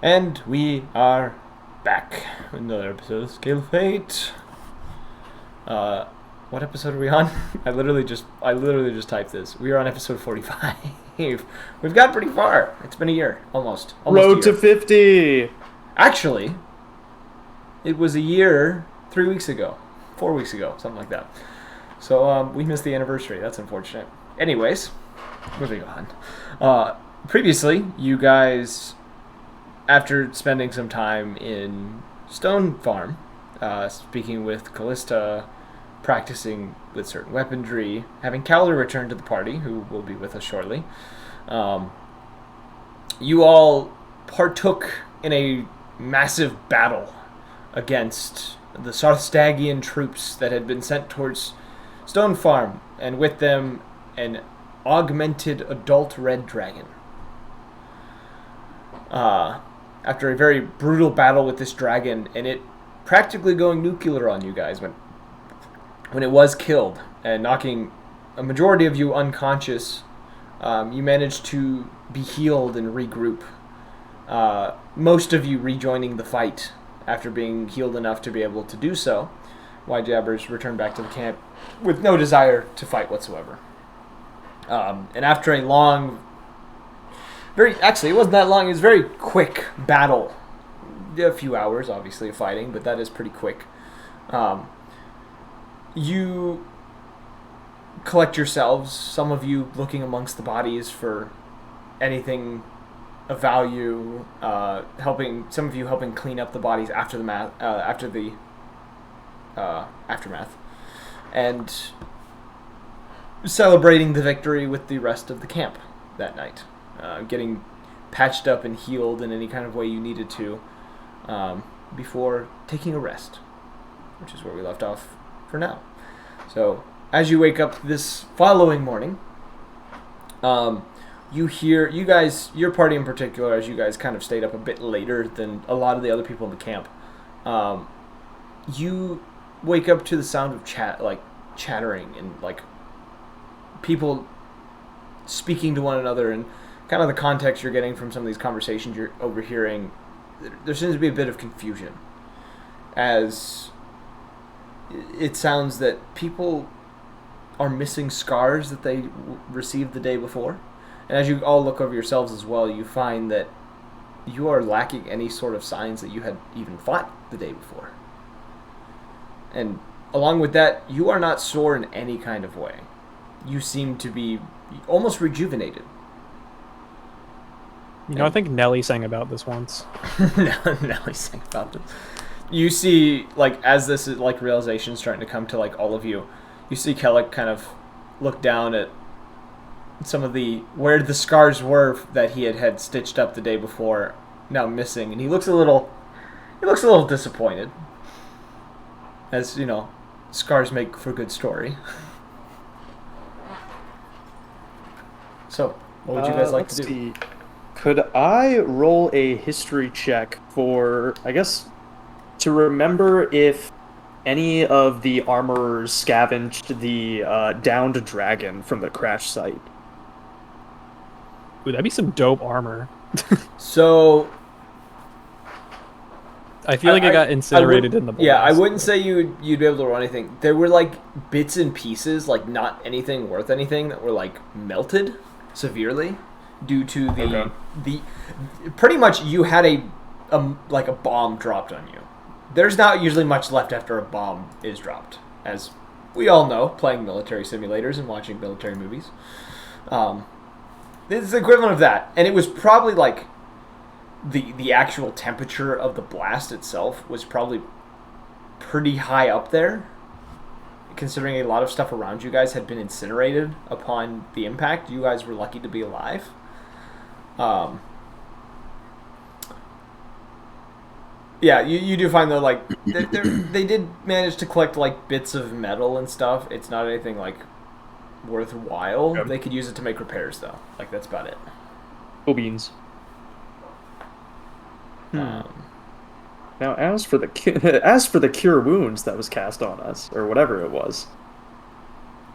And we are back with another episode of Scale of Fate. What episode are we on? I literally just typed this. We are on episode 45. We've got pretty far. It's been a year, almost Road a to year. 50. Actually, it was a year 3 weeks ago, 4 weeks ago, something like that. So we missed the anniversary. That's unfortunate. Anyways, moving on. Previously, you guys, after spending some time in Stone Farm, speaking with Callista, practicing with certain weaponry, having Calder return to the party, who will be with us shortly, you all partook in a massive battle against the Sarthagian troops that had been sent towards Stone Farm, and with them an augmented adult red dragon. After a very brutal battle with this dragon, and it practically going nuclear on you guys when it was killed and knocking a majority of you unconscious, you managed to be healed and regroup. Most of you rejoining the fight after being healed enough to be able to do so. Jabbers returned back to the camp with no desire to fight whatsoever. And after a long, it wasn't that long, it was a very quick battle. A few hours, obviously, of fighting, but that is pretty quick. You collect yourselves, some of you looking amongst the bodies for anything of value, some of you helping clean up the bodies after the aftermath, and celebrating the victory with the rest of the camp that night, getting patched up and healed in any kind of way you needed to, before taking a rest, which is where we left off for now. So, as you wake up this following morning, you hear, your party in particular, as you guys kind of stayed up a bit later than a lot of the other people in the camp, you wake up to the sound of chattering and people speaking to one another, and kind of the context you're getting from some of these conversations you're overhearing. There seems to be a bit of confusion, as it sounds that people are missing scars that they received the day before. And as you all look over yourselves as well, you find that you are lacking any sort of signs that you had even fought the day before. And along with that, you are not sore in any kind of way. You seem to be almost rejuvenated. I think Nelly sang about this once. Nelly sang about this. You see, as this realization is starting to come to all of you, you see Kellic kind of look down at some of where the scars were that he had stitched up the day before, now missing, and he looks a little disappointed, as scars make for good story. So, what would you guys like to do? See. Could I roll a history check for, I guess, to remember if any of the armorers scavenged the downed dragon from the crash site? Ooh, that'd be some dope armor. So, I feel like it got incinerated in the blast. Yeah, I wouldn't say you'd be able to roll anything. There were bits and pieces, not anything worth anything, that were melted severely due to the pretty much you had a bomb dropped on you. There's not usually much left after a bomb is dropped, as we all know, playing military simulators and watching military movies. It's the equivalent of that, and it was probably the actual temperature of the blast itself was probably pretty high up there, considering a lot of stuff around you guys had been incinerated upon the impact. You guys were lucky to be alive. Yeah, you do find though they did manage to collect bits of metal and stuff. It's not anything worthwhile. Yep. They could use it to make repairs though. That's about it. Oh, beans. Now, as for the cure wounds that was cast on us, or whatever it was.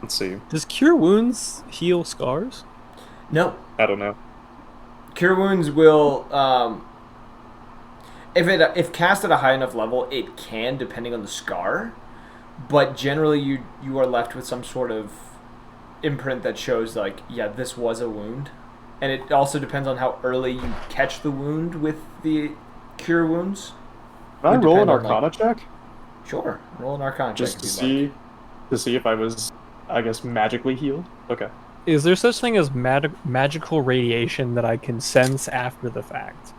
Let's see. Does cure wounds heal scars? No. I don't know. Cure wounds will if cast at a high enough level, it can, depending on the scar. But generally, you are left with some sort of imprint that shows like, yeah, this was a wound, and it also depends on how early you catch the wound with the cure wounds. Can I roll an Arcana check? Sure, roll an Arcana just check to see if I was, I guess, magically healed. Okay. Is there such thing as magical radiation that I can sense after the fact?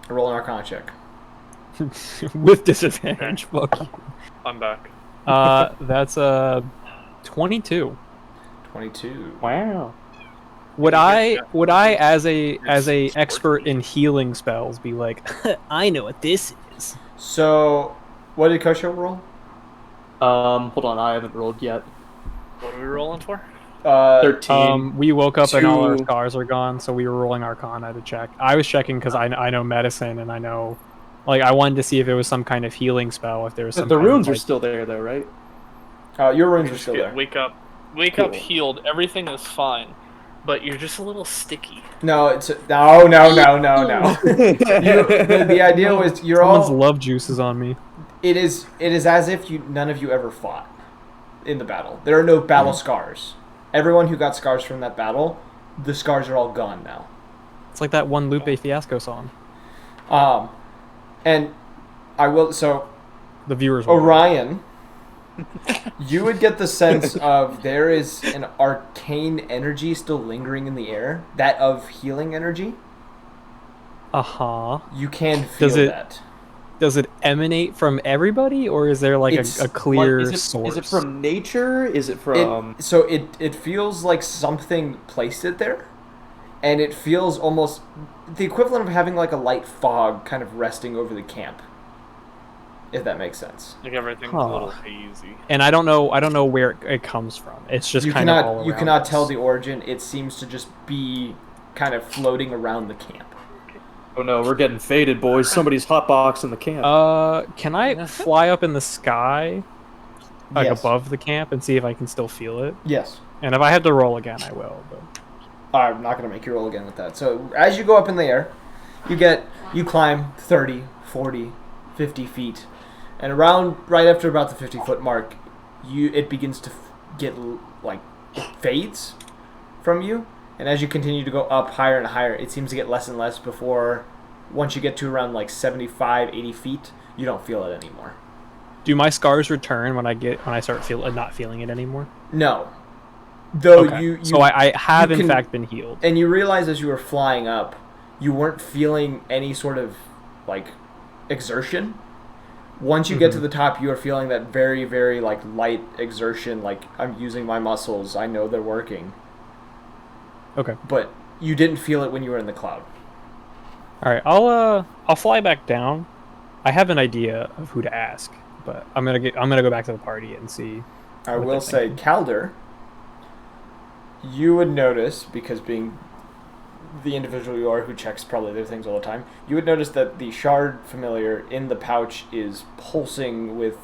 Roll an Arcana check. With disadvantage. Fuck you. I'm back. That's 22. 22. Wow. Would I as a expert in healing spells be like, I know what this is? So, what did Kosho roll? Hold on, I haven't rolled yet. What are we rolling for? 13. We woke up and all our 2. scars are gone, so we were rolling Arcana to check. I was checking because I know medicine and I know, like, I wanted to see if it was some kind of healing spell. If there was some. The runes of, are still there, though, right? Your runes are still there. Wake up, Cool. healed. Everything is fine, but you're just a little sticky. No, it's no. The idea was you're Someone's all. love juice is on me. It is as if none of you ever fought in the battle. There are no battle scars. Everyone who got scars from that battle, the scars are all gone now. It's like that one Lupe Fiasco song. And I will The viewers. will. Orion, you would get the sense of there is an arcane energy still lingering in the air, that of healing energy. You can feel that. Does it emanate from everybody, or is there like a clear source? Is it from nature? Is it from... It feels like something placed it there, and it feels almost the equivalent of having like a light fog kind of resting over the camp, if that makes sense. Like everything's a little hazy. And I don't know where it comes from. It's just kind of all around you cannot us. tell the origin. It seems to just be kind of floating around the camp. Oh no, we're getting faded, boys. Somebody's hotboxing the camp. Can I fly up in the sky, like Yes. above the camp, and see if I can still feel it? Yes. And if I have to roll again, I will. But I'm not going to make you roll again with that. So as you go up in the air, you climb 30, 40, 50 feet. And right after about the 50-foot mark, it begins to get, like, it fades from you. And as you continue to go up higher and higher, it seems to get less and less before, once you get to around, like, 75, 80 feet, you don't feel it anymore. do my scars return when I start not feeling it anymore? No. Though Okay. So I have in fact been healed. And you realize as you were flying up, you weren't feeling any sort of, like, exertion. Once you get to the top, you are feeling that very, very, like, light exertion, like, I'm using my muscles, I know they're working. Okay. But you didn't feel it when you were in the cloud. All right. I'll fly back down. I have an idea of who to ask, but I'm gonna go back to the party and see. I will say, Calder, you would notice, because being the individual you are who checks probably their things all the time, you would notice that the shard familiar in the pouch is pulsing with...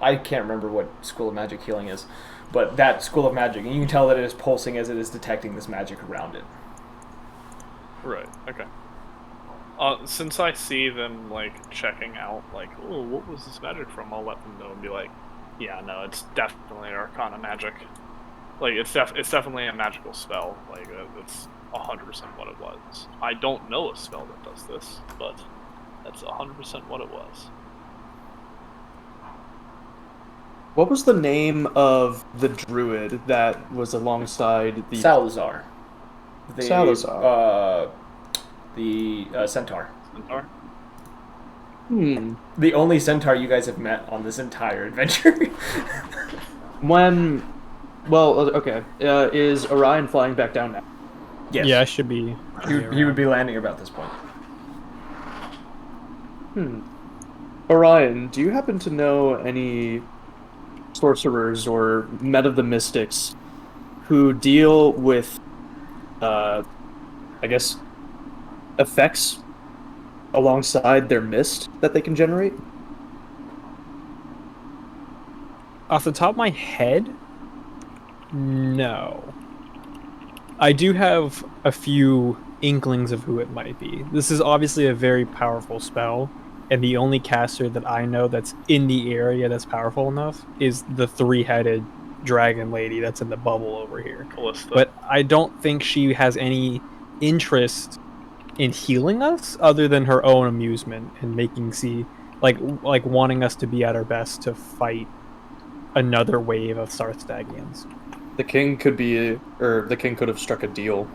I can't remember what School of Magic healing is, but that School of Magic, and you can tell that it is pulsing as it is detecting this magic around it. Right. Okay. Since I see them like checking out, like, oh, what was this magic from? I'll let them know and be like, yeah, no, it's definitely Arcana magic. Like, it's definitely a magical spell. Like, it's 100% what it was. I don't know a spell that does this, but that's 100% what it was. What was the name of the druid that was alongside the... Salazar. Salazar. The centaur. Centaur? The only centaur you guys have met on this entire adventure. Well, okay. Is Orion flying back down now? Yes. Yeah, I should be. He would be landing about this point. Orion, do you happen to know any sorcerers or men of the mystics who deal with, I guess, effects alongside their mist that they can generate? Off the top of my head, no. I do have a few inklings of who it might be. This is obviously a very powerful spell, and the only caster that I know that's in the area that's powerful enough is the three-headed dragon lady that's in the bubble over here. Callista. But I don't think she has any interest in healing us other than her own amusement and making like wanting us to be at our best to fight another wave of Sarthagians. The king could have struck a deal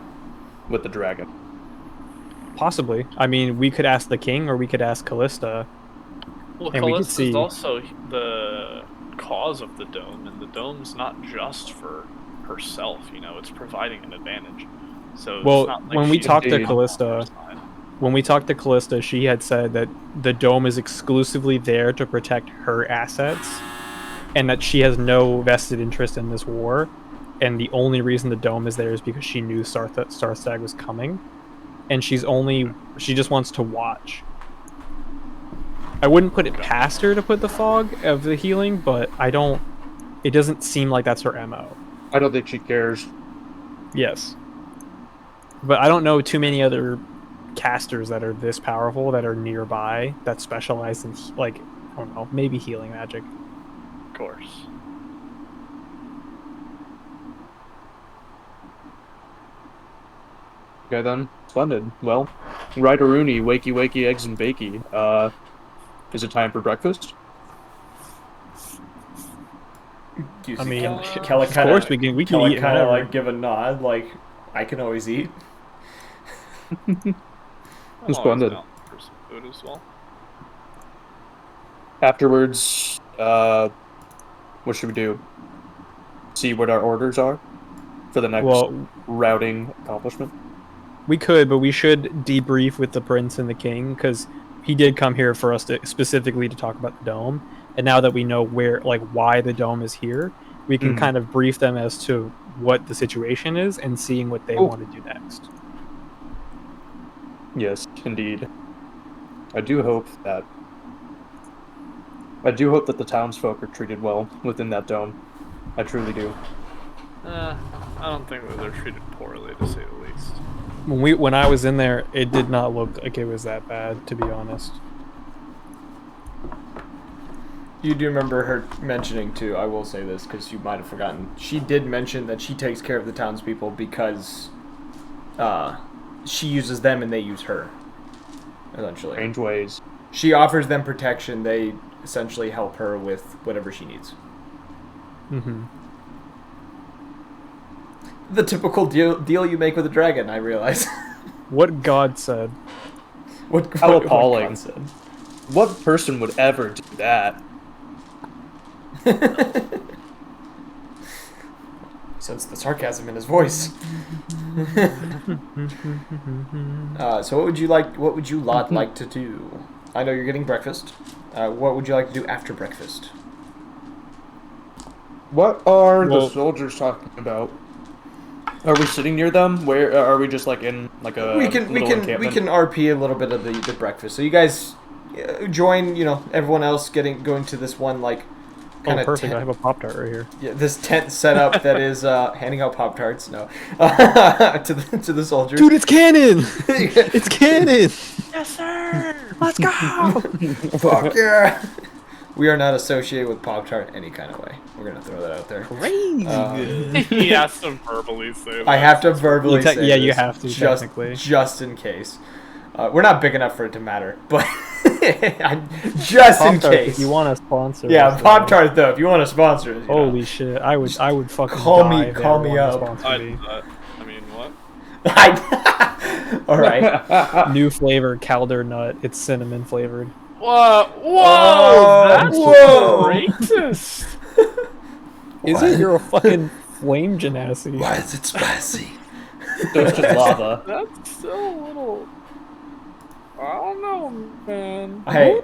with the dragon. Possibly. I mean, we could ask the king or we could ask Callista. Well, and we could Callista's see also the cause of the dome, and the dome's not just for herself, you know, it's providing an advantage. So well, it's not like when we she's talked to on our Callista, side. when we talked to Callista, she had said that the dome is exclusively there to protect her assets, and that she has no vested interest in this war, and the only reason the dome is there is because she knew Starstag was coming, and she just wants to watch. I wouldn't put it past her to put the fog of the healing, but it doesn't seem like that's her MO. I don't think she cares. Yes. But I don't know too many other casters that are this powerful that are nearby that specialize in, like, I don't know, maybe healing magic. Of course. Okay then, splendid. Well, Rideroonie, wakey wakey, eggs and bakey. Is it time for breakfast? I mean, Kella of course we can eat kind of whatever. like give a nod, like I can always eat. I'm always Splendid. down for some food as well. Afterwards, what should we do? See what our orders are for the next routing accomplishment? We could, but we should debrief with the prince and the king, because he did come here for us to specifically to talk about the dome. And now that we know why the dome is here, we can kind of brief them as to what the situation is and seeing what they want to do next. Yes, indeed. I do hope that the townsfolk are treated well within that dome. I truly do. I don't think that they're treated poorly, to say the least. When I was in there, it did not look like it was that bad, to be honest. You do remember her mentioning too, I will say this because you might have forgotten, she did mention that she takes care of the townspeople because she uses them and they use her, essentially. Strange ways. She offers them protection, they essentially help her with whatever she needs. Mm-hmm. The typical deal you make with a dragon, I realize. What God said. How appalling. God said. What person would ever do that? Sense the sarcasm in his voice. So what would you lot like to do? I know you're getting breakfast. What would you like to do after breakfast? What are the soldiers talking about? Are we sitting near them? Where are we? Just like in like a we can RP a little bit of the breakfast. So you guys join, everyone else going to this one like kind of perfect. I have a Pop-Tart right here. Yeah, this tent setup that is handing out Pop-Tarts. No, to the soldiers. Dude, it's canon. It's canon. Yes, sir. Let's go. Fuck yeah. We are not associated with Pop-Tart any kind of way. We're going to throw that out there. Crazy good. He has to verbally say that. I have to verbally say yeah, this, you have to, technically. Just in case. We're not big enough for it to matter, but just in case. If you want to sponsor yeah, us, Pop-Tart though, if you want to sponsor us. Holy shit, I would fucking call die me if they up. wanted to sponsor me. I mean, what? All right. New flavor, Calder Nut. It's cinnamon flavored. Whoa! That's racist. Is it? You're a fucking flame genasi. Why is it spicy? It's just lava. That's still a little. I don't know, man. Hey,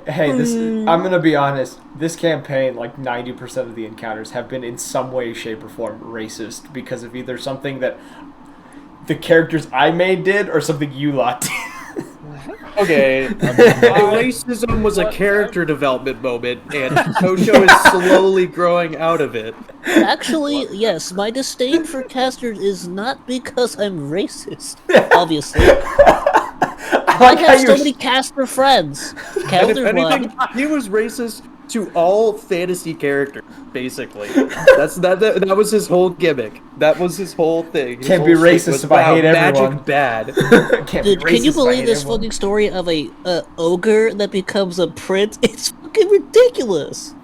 I'm gonna be honest. This campaign, like 90% of the encounters have been in some way, shape, or form racist because of either something that the characters I made did or something you lot did. Okay, racism was a character development moment, and Tosho is slowly growing out of it. Actually, yes, my disdain for casters is not because I'm racist. Obviously, I I like how have so you're. many caster friends. And if Counter anything, one. he was racist to all fantasy characters, basically. That was his whole gimmick. That was his whole thing. His Can't whole be shtick racist was, if I wow, hate magic everyone." bad. Can't Dude, be can you racist if I believe hate this everyone. fucking story of a ogre that becomes a prince? It's fucking ridiculous.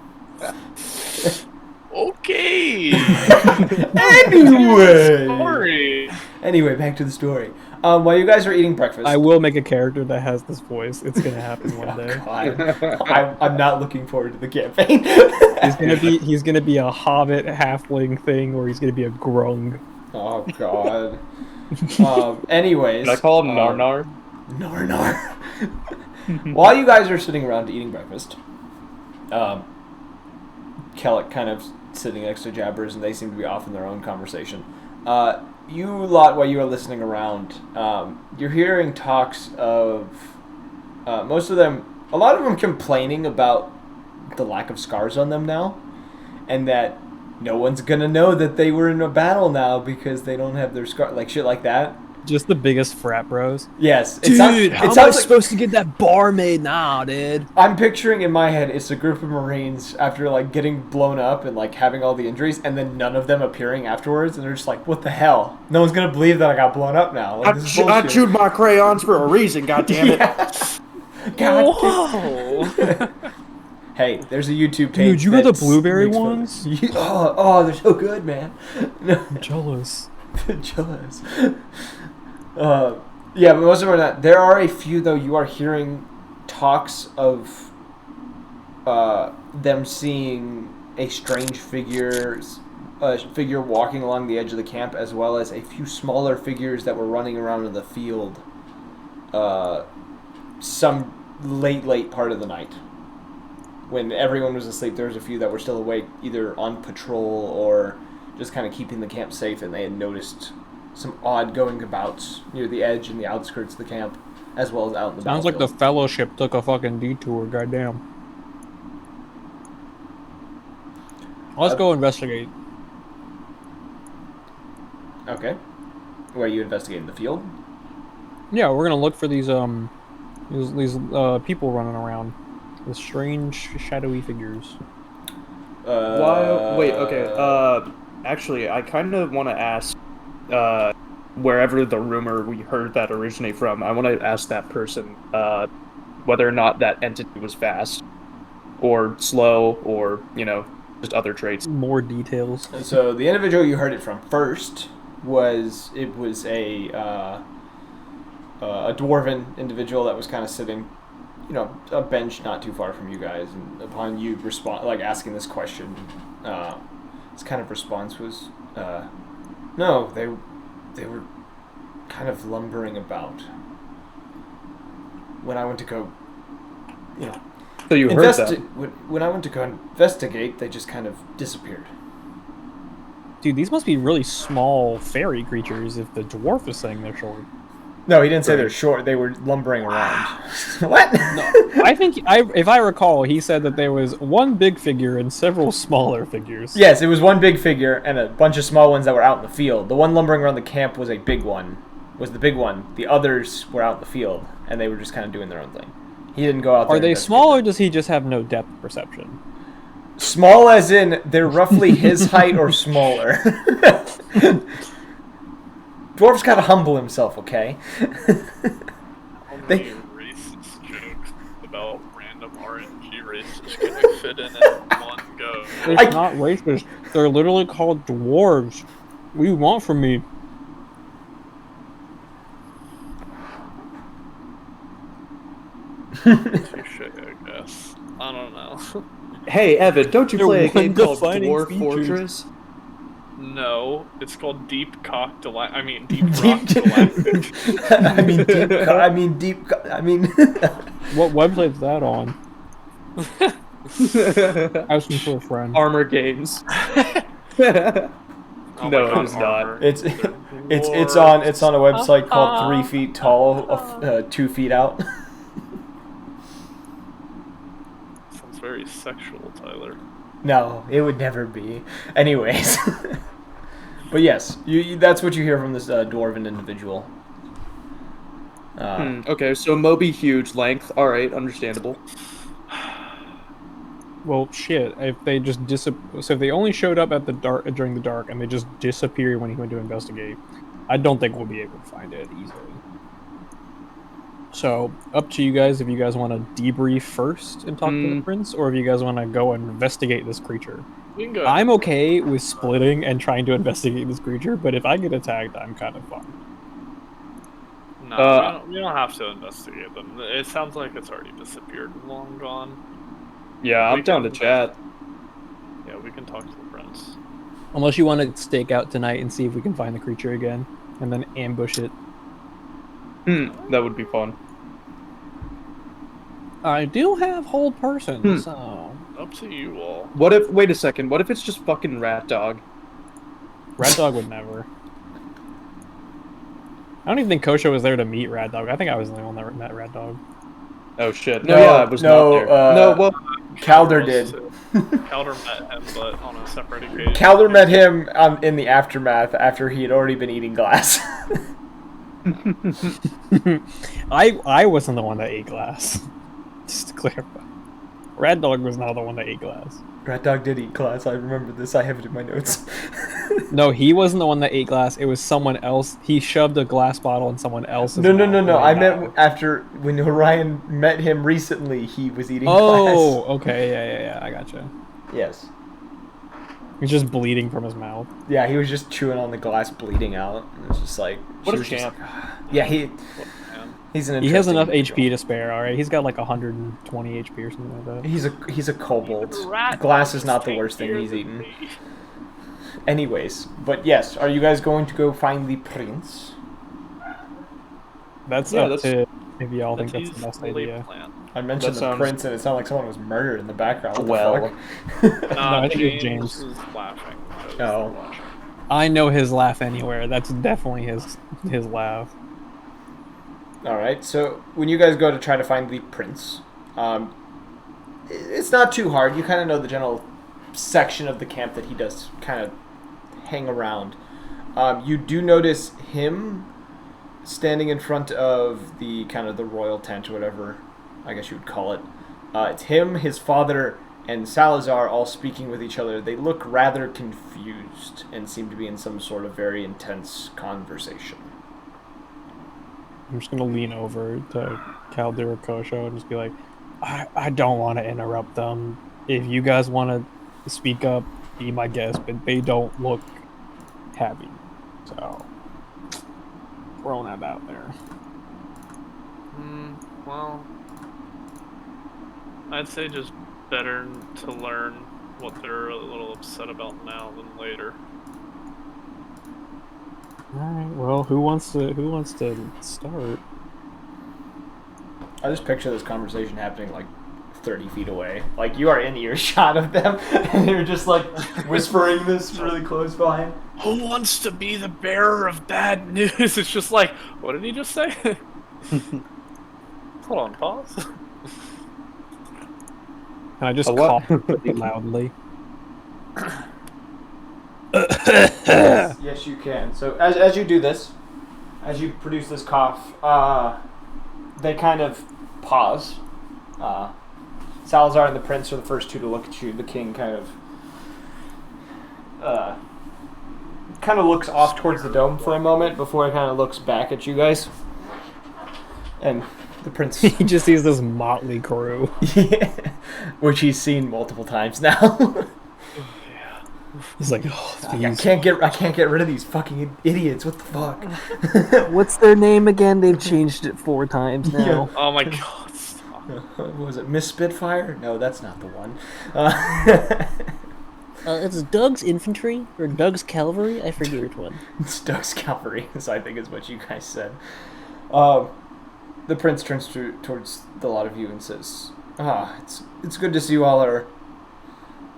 Okay. Anyway. Sorry. Anyway, back to the story. While you guys are eating breakfast, I will make a character that has this voice. It's gonna happen one Oh, day. God. I'm not looking forward to the campaign. He's gonna be a hobbit halfling thing, or he's gonna be a grung. Oh God. Anyways, Can I call him Narnar? Narnar. While you guys are sitting around eating breakfast, Kellic kind of sitting next to Jabbers, and they seem to be off in their own conversation. You lot, while you are listening around, you're hearing talks of a lot of them complaining about the lack of scars on them now, and that no one's gonna know that they were in a battle now because they don't have their scar, like shit like that. Just the biggest frat bros. Yes, Dude, how am I like, supposed to get that bar made now, dude? I'm picturing in my head it's a group of Marines after like getting blown up and like having all the injuries, and then none of them appearing afterwards, and they're just like, "What the hell? No one's gonna believe that I got blown up now." Like, this is I bullshit. chewed my crayons for a reason, goddammit. God Whoa. Hey, there's a YouTube page. Dude, you got the that's- blueberry makes fun- ones? Oh, they're so good, man. I'm jealous. Jealous. Yeah, but most of them are not. There are a few, though. You are hearing talks of them seeing a strange figure walking along the edge of the camp, as well as a few smaller figures that were running around in the field. Some late part of the night, when everyone was asleep, there was a few that were still awake, either on patrol or just kind of keeping the camp safe, and they had noticed some odd going abouts near the edge and the outskirts of the camp, as well as out in the Sounds like the battlefield. Fellowship took a fucking detour. Goddamn. Let's go investigate. Okay. Where you investigating the field? Yeah, we're gonna look for these people running around with strange shadowy figures. Wait, okay. Actually, I kind of want to ask, wherever the rumor we heard that originate from, I want to ask that person, whether or not that entity was fast, or slow, or, just other traits. More details. So the individual you heard it from first was a dwarven individual that was kind of sitting, a bench not too far from you guys, and upon you asking this question, his kind of response was, no, they were kind of lumbering about. When I went to go, So you heard that. when I went to go investigate, they just kind of disappeared. Dude, these must be really small fairy creatures if the dwarf is saying they're short. No, he didn't say they're short. They were lumbering around. What? I think, if I recall, he said that there was one big figure and several smaller figures. Yes, it was one big figure and a bunch of small ones that were out in the field. The one lumbering around the camp was the big one. The others were out in the field, and they were just kind of doing their own thing. He didn't go out there. Are they small, or does he just have no depth perception? Small as in they're roughly his height or smaller. Dwarf's gotta humble himself, okay? How many racist jokes about random RNG races can we fit in one go? It's not racist. They're literally called dwarves. What do you want from me? Touche, I guess. I don't know. Hey, Evan, don't you They're play a game called one-defining Dwarf features. Fortress? No, it's called Deep Cock Delight. I mean, Deep Rock Delight. What website's that on? Asking for a friend. Armor Games. Oh No, my God, it's not. armor. It's Good it's lord. on a website called 3 Feet Tall, 2 feet out. Sounds very sexual, Tyler. No, it would never be. Anyways, but yes, that's what you hear from this dwarven individual. Okay, so Moby huge length. All right, understandable. Well, shit. If they just so if they only showed up at the dark during the dark and they just disappeared when he went to investigate, I don't think we'll be able to find it easily. So up to you guys if you guys want to debrief first and talk to the prince, or if you guys want to go and investigate this creature. We can go. I'm okay with splitting and trying to investigate this creature, but if I get attacked, I'm kind of fucked. No, we don't have to investigate them. It sounds like it's already disappeared and long gone. Yeah, I'm down to can- chat. Yeah, we can talk to the prince. Unless you want to stake out tonight and see if we can find the creature again, and then ambush it. That would be fun. I do have hold person, so Up to you all. What if? Wait a second. What if it's just fucking Rat Dog? Rat Dog would never. I don't even think Kosho was there to meet Rat Dog. I think I was the only one that met Rat Dog. Oh shit. No, No, yeah, I was no, not there. No, well, Calder did. Calder met him, but on a separate occasion. Calder met him in the aftermath after he had already been eating glass. I wasn't the one that ate glass. Just to clarify. Rat Dog was not the one that ate glass. Rat Dog did eat glass. I remember this. I have it in my notes. No, he wasn't the one that ate glass. It was someone else. He shoved a glass bottle in someone else's No. mouth. I meant after when Orion met him recently, he was eating Oh, glass. okay. Yeah. I gotcha. Yes. He's just bleeding from his mouth. Yeah, he was just chewing on the glass, bleeding out. It was just like What she a was just champ. like, yeah, he's an. He has interesting enough individual. HP to spare. All right, he's got like 120 HP or something like that. He's a kobold. Rat Glass is Dog not the is worst thing tankier he's than eaten. me. Anyways, but yes, are you guys going to go find the prince? That's Yeah, up that's- to if y'all think that's the Let's best use the idea. plan. I mentioned That the sounds- prince, and it sounded like someone was murdered in the background. What the Well. fuck? I think it was James. is laughing. because Oh. they're watching. I know his laugh anywhere. That's definitely his laugh. All right. So when you guys go to try to find the prince, it's not too hard. You kind of know the general section of the camp that he does kind of hang around. You do notice him standing in front of the kind of the royal tent or whatever, I guess you would call it. It's him, his father, and Salazar all speaking with each other. They look rather confused and seem to be in some sort of very intense conversation. I'm just gonna lean over to Calder or Kosho and just be like, I don't want to interrupt them. If you guys want to speak up, be my guest, but they don't look happy. So, throwing that out there. Well, I'd say just better to learn what they're a little upset about now than later. All right. Well, who wants to start? I just picture this conversation happening like 30 feet away. Like you are in earshot of them, and you're just like whispering this really close by. Who wants to be the bearer of bad news? It's just like, what did he just say? Hold on, pause. Can I just A what? cough pretty loudly? Yes, you can. So as you do this, as you produce this cough, they kind of pause. Salazar and the prince are the first two to look at you. The king kind of looks off towards the dome for a moment before he kind of looks back at you guys. And the prince, He just sees this motley crew. yeah, which he's seen multiple times now. He's like, oh, I can't get rid of these fucking idiots. What the fuck? What's their name again? They've changed it 4 times now. Oh my god, stop. Was it Miss Spitfire? No, that's not the one. It's Doug's infantry or Doug's cavalry. I forget which one. It's Doug's cavalry, I think is what you guys said. The prince turns towards the lot of you and says, it's good to see you all are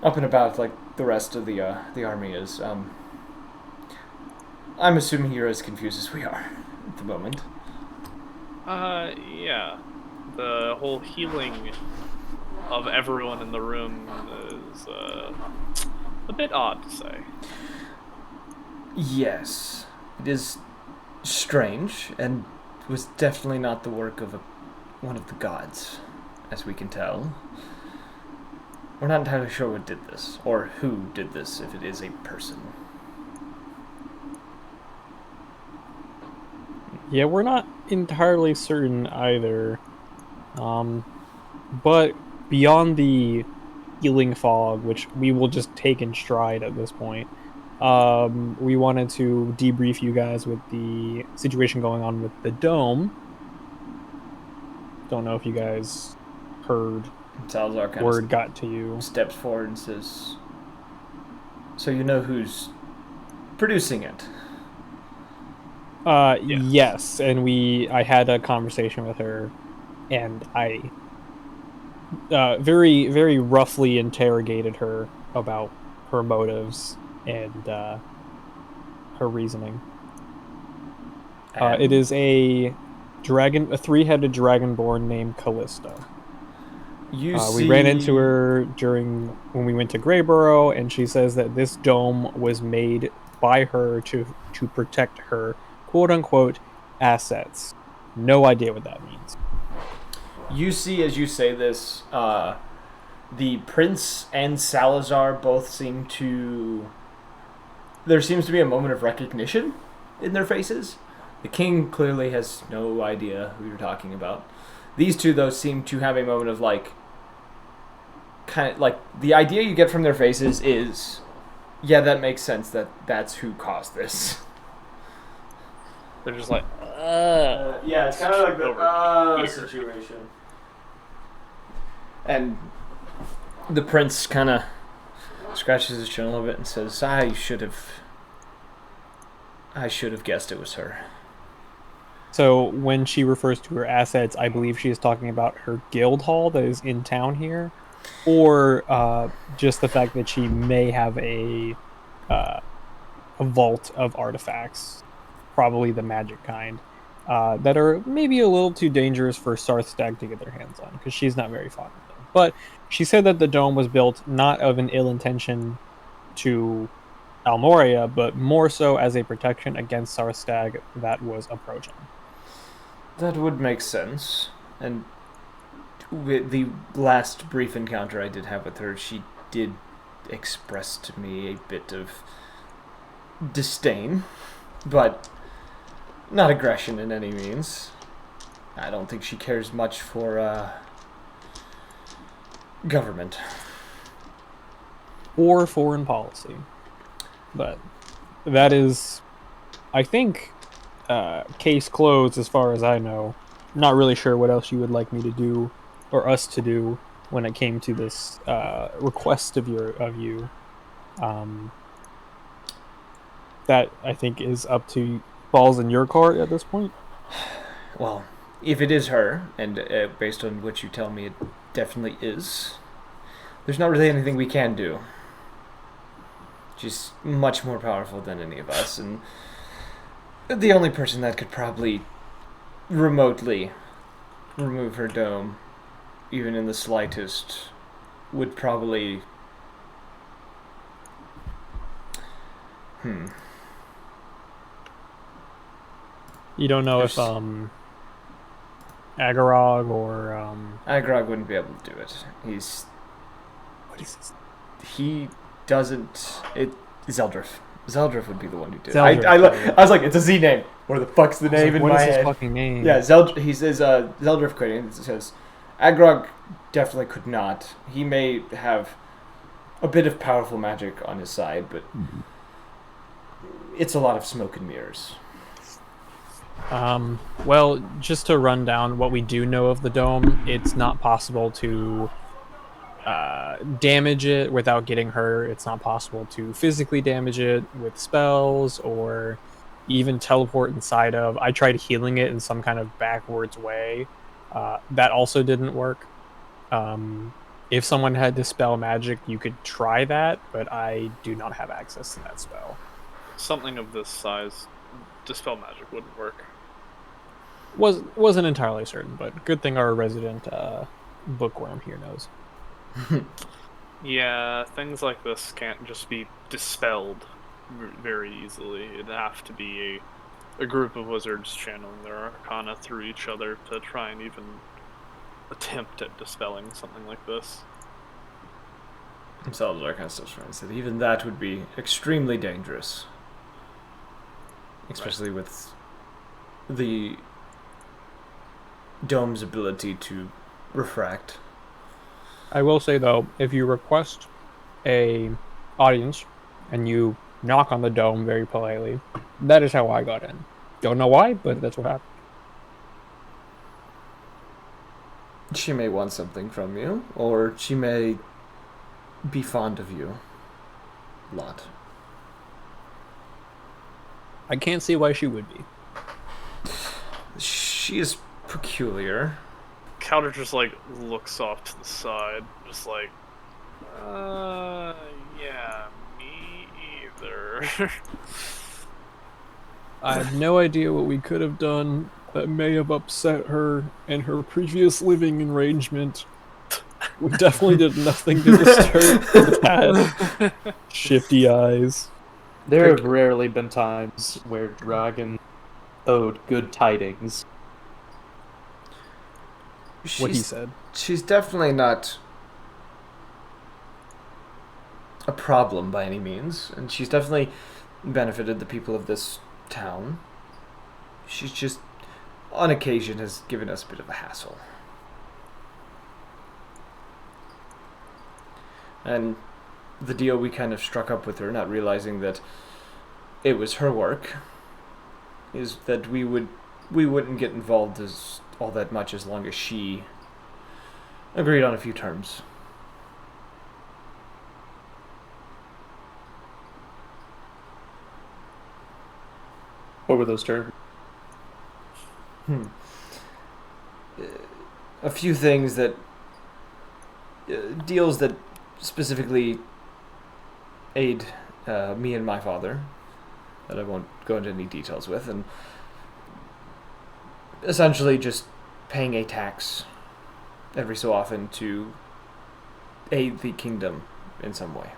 up and about like the rest of the army is. I'm assuming you're as confused as we are at the moment. Yeah. The whole healing of everyone in the room is, a bit odd to say. Yes, it is strange, and was definitely not the work of one of the gods, as we can tell. We're not entirely sure what did this, or who did this, if it is a person. Yeah, we're not entirely certain either. But beyond the healing fog, which we will just take in stride at this point, we wanted to debrief you guys with the situation going on with the dome. Don't know if you guys heard. Salazar kind Word of got to you. steps forward and says, "So you know who's producing it?" Yes, and I had a conversation with her, and I very, very roughly interrogated her about her motives and her reasoning. It is a three-headed dragonborn named Callista. We ran into her when we went to Greyborough, and she says that this dome was made by her to protect her quote-unquote assets. No idea what that means. You see, as you say this, the prince and Salazar both seem to... There seems to be a moment of recognition in their faces. The king clearly has no idea who you're talking about. These two, though, seem to have a moment of, kind of, the idea you get from their faces is, yeah, that makes sense, that's who caused this. They're just like, yeah, it's kind of like the situation. And the prince kind of scratches his chin a little bit and says, I should have guessed it was her. So when she refers to her assets, I believe she is talking about her guild hall that is in town here, or just the fact that she may have a vault of artifacts, probably the magic kind, that are maybe a little too dangerous for Sarthstag to get their hands on, because she's not very fond of them. But she said that the dome was built not of an ill intention to Almoria, but more so as a protection against Sarthstag that was approaching. That would make sense. And with the last brief encounter I did have with her, she did express to me a bit of disdain, but not aggression in any means. I don't think she cares much for government. Or foreign policy. But that is, I think, case closed as far as I know. Not really sure what else you would like me to do, or us to do, when it came to this request of you. That, I think, is up to balls in your court at this point. Well, if it is her, and based on what you tell me, it definitely is, there's not really anything we can do. She's much more powerful than any of us, and the only person that could probably remotely remove her dome, even in the slightest, would probably... You don't know if Agarog or Agrog wouldn't be able to do it. what is this? He doesn't... Zeldrif. Zeldrif would be the one who did it. Zeldrif, I was like, it's a Z name. Where the fuck's the name in my head? What is his fucking name? Yeah, he says Zeldrif could. It says Agrog definitely could not. He may have a bit of powerful magic on his side, but it's a lot of smoke and mirrors. Well, just to run down what we do know of the dome, it's not possible to damage it without getting hurt. It's not possible to physically damage it with spells or even teleport inside of. I tried healing it in some kind of backwards way. That also didn't work. If someone had dispel magic, you could try that, but I do not have access to that spell. something of this size, dispel magic wouldn't work. Wasn't entirely certain, but good thing our resident bookworm here knows. Yeah, things like this can't just be dispelled very easily. It'd have to be a group of wizards channeling their arcana through each other to try and even attempt at dispelling something like this. Themselves are kind of still trying to say that even that would be extremely dangerous. Especially with the dome's ability to refract. I will say though, if you request a audience and you knock on the dome very politely, that is how I got in. Don't know why, but that's what happened. She may want something from you, or she may be fond of you. A lot. I can't see why she would be. She is peculiar. Calder just like looks off to the side, just like, yeah, me either. I have no idea what we could have done that may have upset her in her previous living arrangement. We definitely did nothing to disturb that. Shifty eyes. There have rarely been times where Dragon owed good tidings. What he said. She's definitely not a problem by any means, and she's definitely benefited the people of this town. She's just, on occasion, has given us a bit of a hassle. And the deal we kind of struck up with her, not realizing that it was her work, is that we wouldn't get involved as all that much as long as she agreed on a few terms. What were those terms? A few things that deals that specifically aid me and my father, that I won't go into any details with, and essentially just paying a tax every so often to aid the kingdom in some way.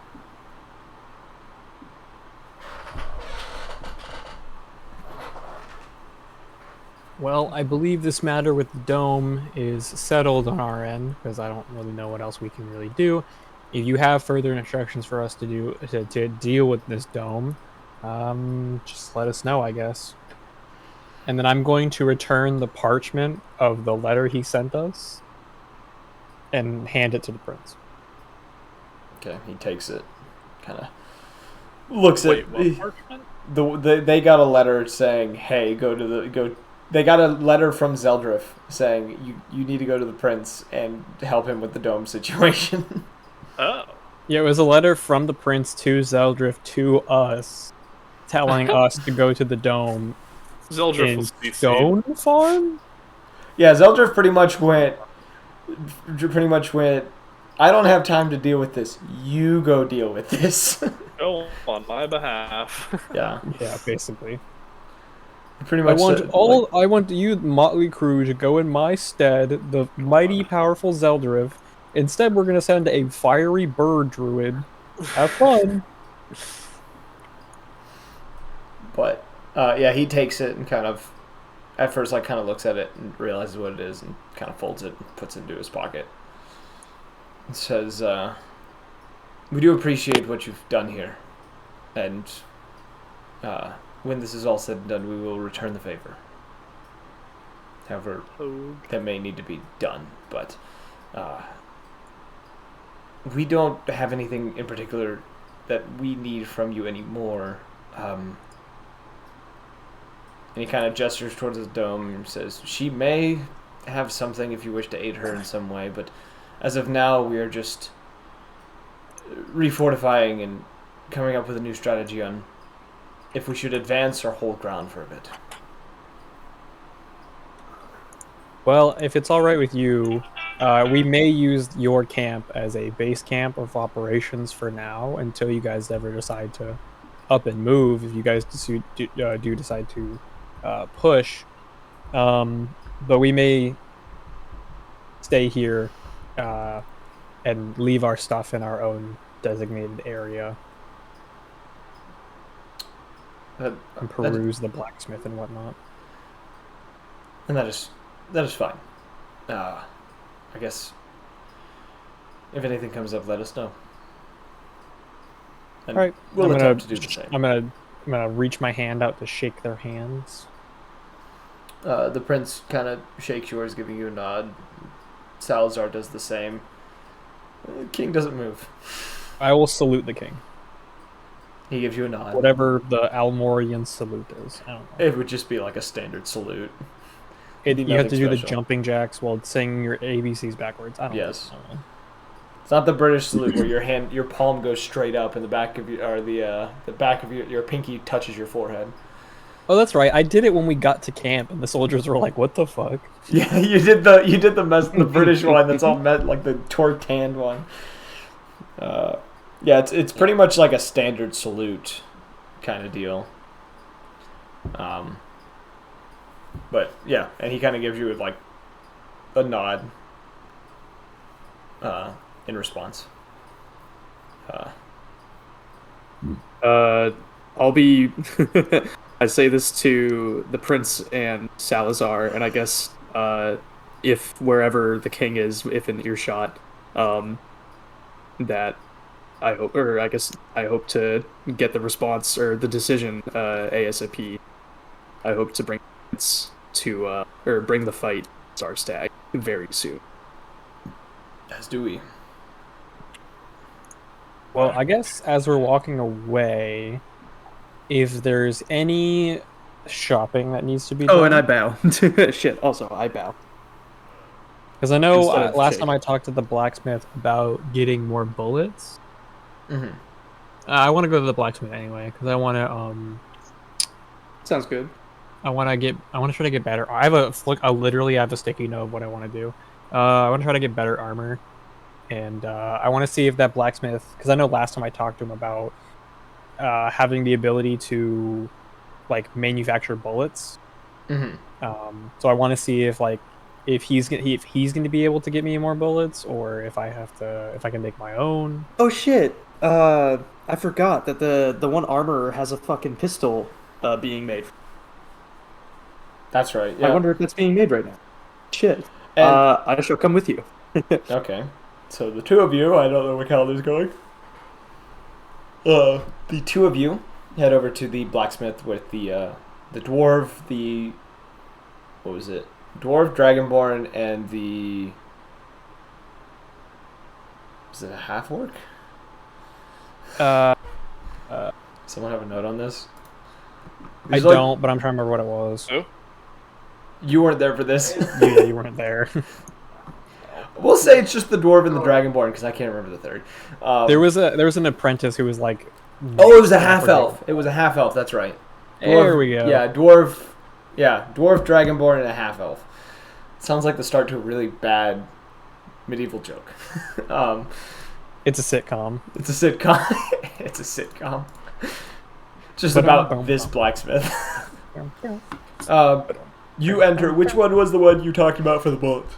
Well, I believe this matter with the dome is settled on our end, because I don't really know what else we can really do. If you have further instructions for us to do to deal with this dome, just let us know, I guess. And then I'm going to return the parchment of the letter he sent us and hand it to the prince. Okay, he takes it, kind of looks Wait, at what parchment? they got a letter saying, "Hey, go." They got a letter from Zeldrif saying you need to go to the prince and help him with the dome situation. Oh. Yeah, it was a letter from the prince to Zeldrif to us, telling us to go to the dome Zeldrif in was CC. C.O.N. farm? Yeah, Zeldrif pretty much went. I don't have time to deal with this. You go deal with this. Go on my behalf. Yeah, Yeah, basically. pretty I much. I want you, Motley Crew, to go in my stead, the mighty, powerful Zeldrif. Instead, we're gonna send a fiery bird druid. Have fun. But yeah, he takes it and kind of, at first, like kind of looks at it and realizes what it is and kind of folds it and puts it into his pocket. It says, "We do appreciate what you've done here, and when this is all said and done, we will return the favor. However, that may need to be done, but we don't have anything in particular that we need from you anymore." And he kind of gestures towards the dome and says, "She may have something if you wish to aid her in some way, but as of now, we are just refortifying and coming up with a new strategy on if we should advance or hold ground for a bit." Well, if it's all right with you, we may use your camp as a base camp of operations for now until you guys ever decide to up and move if you guys do decide to push. But we may stay here and leave our stuff in our own designated area and peruse the blacksmith and whatnot. And that is fine. I guess if anything comes up, let us know. And All right, we'll attempt to do the same. I'm gonna reach my hand out to shake their hands. The prince kind of shakes yours, giving you a nod. Salazar does the same. The king doesn't move. I will salute the king. He gives you a nod. Whatever the Almorian salute is. I don't know. It would just be like a standard salute. You have to do the special. jumping jacks while saying your ABCs backwards. I don't Yes. know. It's not the British salute where your palm goes straight up and the back of the back of your pinky touches your forehead. Oh, that's right. I did it when we got to camp, and the soldiers were like, "What the fuck?" Yeah, you did the British one that's all met like the torqued hand one. Yeah, it's pretty much like a standard salute kind of deal. But yeah, and he kind of gives you like a nod in response. I'll be. I say this to the prince and Salazar, and I guess if wherever the king is, if in earshot, that I hope, or I guess I hope to get the response or the decision ASAP. I hope to bring to or bring the fight to our stag very soon. As do we. Well, I guess as we're walking away, if there's any shopping that needs to be done. Oh, and I bow. Shit. Also, I bow. Because I know Instead of last shake. time I talked to the blacksmith about getting more bullets. Mm-hmm. I want to go to the blacksmith anyway because I want to. Sounds good. I want to try to get better. I have a look. I literally have a sticky note of what I want to do. I want to try to get better armor, and I want to see if that blacksmith. Because I know last time I talked to him about having the ability to like manufacture bullets. Mm-hmm. So I want to see if he's going to be able to get me more bullets, or if I can make my own. Oh shit. I forgot that the one armorer has a fucking pistol being made. That's right. Yeah. I wonder if that's being made right now. Shit. And- I shall come with you. Okay. So the two of you, I don't know where Calder's going. The two of you head over to the blacksmith with the dwarf, what was it? Dwarf, Dragonborn, and was it a half orc? Someone have a note on this? I don't, but I'm trying to remember what it was. Oh, You weren't there for this. Yeah, you weren't there. We'll say it's just the dwarf and the Dragonborn because I can't remember the third. There was an apprentice who was like. Oh, it was a half elf. It was a half elf. That's right. There we go. Yeah, dwarf. Yeah, dwarf, dragonborn, and a half elf. Sounds like the start to a really bad medieval joke. It's a sitcom. It's a sitcom. It's a sitcom. Just about this blacksmith. You enter. Which one was the one you talked about for the bullets?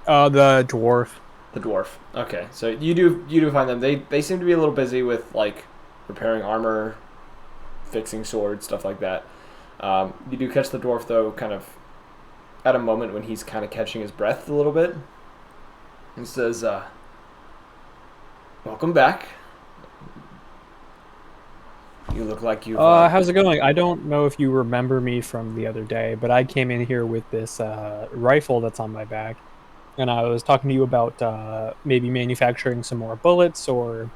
The dwarf. The dwarf. Okay, so you do find them. They seem to be a little busy with like repairing armor, fixing swords, stuff like that. You do catch the dwarf though, kind of at a moment when he's kind of catching his breath a little bit. He says, "Welcome back. You look like you." How's it going? I don't know if you remember me from the other day, but I came in here with this rifle that's on my back, and I was talking to you about maybe manufacturing some more bullets, or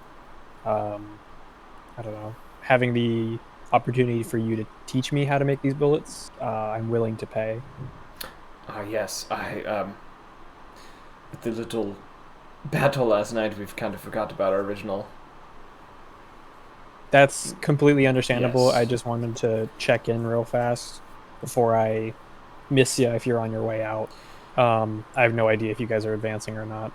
I don't know, having the opportunity for you to teach me how to make these bullets. I'm willing to pay. Yes, with the little battle last night, we've kind of forgot about our original. That's completely understandable. Yes. I just wanted to check in real fast before I miss you if you're on your way out. I have no idea if you guys are advancing or not.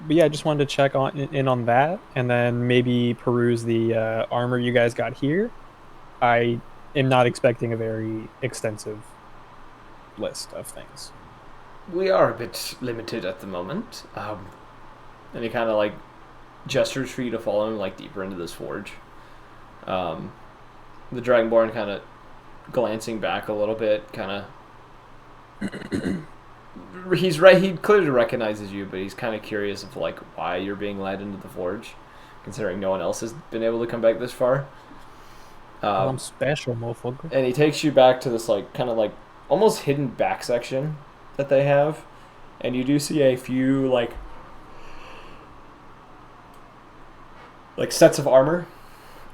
but yeah, I just wanted to check in on that, and then maybe peruse the armor you guys got here. I am not expecting a very extensive list of things. We are a bit limited at the moment. And he kind of like gestures for you to follow him like deeper into this forge. The Dragonborn kind of glancing back a little bit, kind of. He's right. He clearly recognizes you, but he's kind of curious of like why you're being led into the forge, considering no one else has been able to come back this far. I'm special, motherfucker. And he takes you back to this like kind of like almost hidden back section that they have, and you do see a few like sets of armor.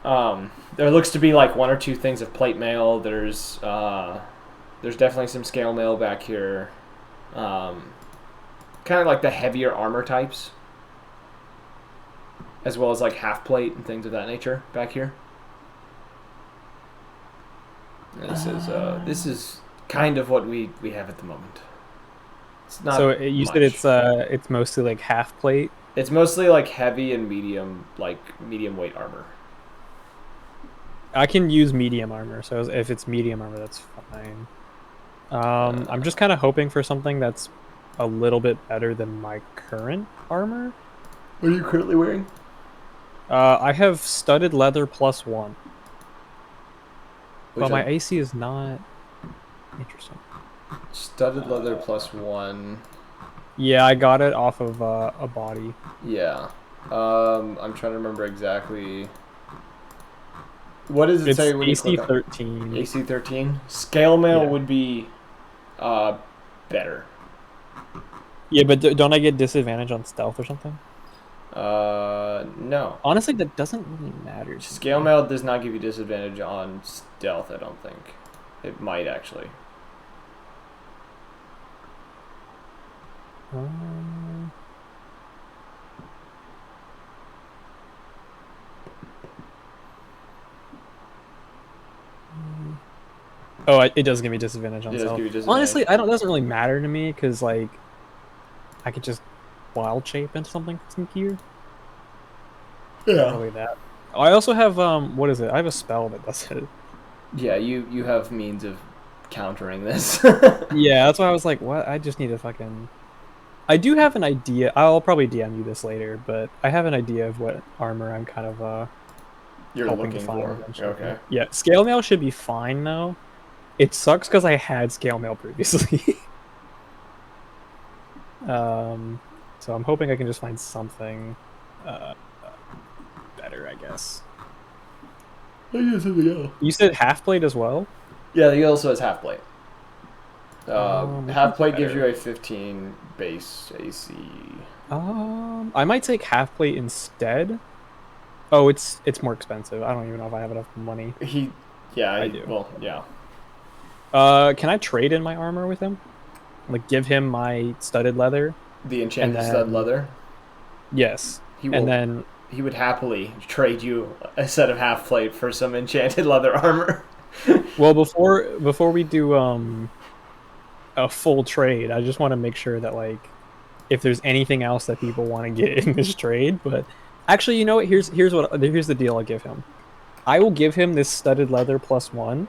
There looks to be like one or two things of plate mail. There's definitely some scale mail back here. Kind of like the heavier armor types, as well as like half plate and things of that nature back here. And this is kind of what we have at the moment. It's not. So you much. said it's mostly like half plate. It's mostly like heavy and medium weight armor. I can use medium armor, so if it's medium armor, that's fine. I'm just kind of hoping for something that's a little bit better than my current armor. What are you currently wearing? I have studded leather +1. But my one? AC is not interesting. Studded leather +1. Yeah, I got it off of a body. Yeah. I'm trying to remember exactly. What does it say when AC you click 13. AC 13? Scale mail Yeah. would be better. Yeah, but don't I get disadvantage on stealth or something? No. Honestly, that doesn't really matter. to Scale me. mail does not give you disadvantage on stealth, I don't think. It might actually. Oh, it does give me disadvantage on It does stealth. give you disadvantage. Honestly, it doesn't really matter to me because like I could just wild shape into something sneakier. Yeah. Probably that. Oh, I also have what is it? I have a spell that does it. Yeah, you have means of countering this. Yeah, that's why I was like, what? I just need to fucking. I do have an idea. I'll probably DM you this later, but I have an idea of what armor I'm kind of You're hoping looking to find for. eventually. Okay. Yeah, scale mail should be fine though. It sucks because I had scale mail previously. So I'm hoping I can just find something better, I guess. You said half plate as well? Yeah, he also has half plate. Which Half one's plate gives you better? a 15 base AC. I might take half plate instead. Oh, it's more expensive. I don't even know if I have enough money. I do. Well, yeah. Can I trade in my armor with him? Like give him my studded leather? The enchanted And stud then- leather. Yes. He will. And then He would happily trade you a set of half plate for some enchanted leather armor. well before we do a full trade, I just want to make sure that like if there's anything else that people want to get in this trade, but actually, you know what? Here's the deal I'll give him. I will give him this studded leather +1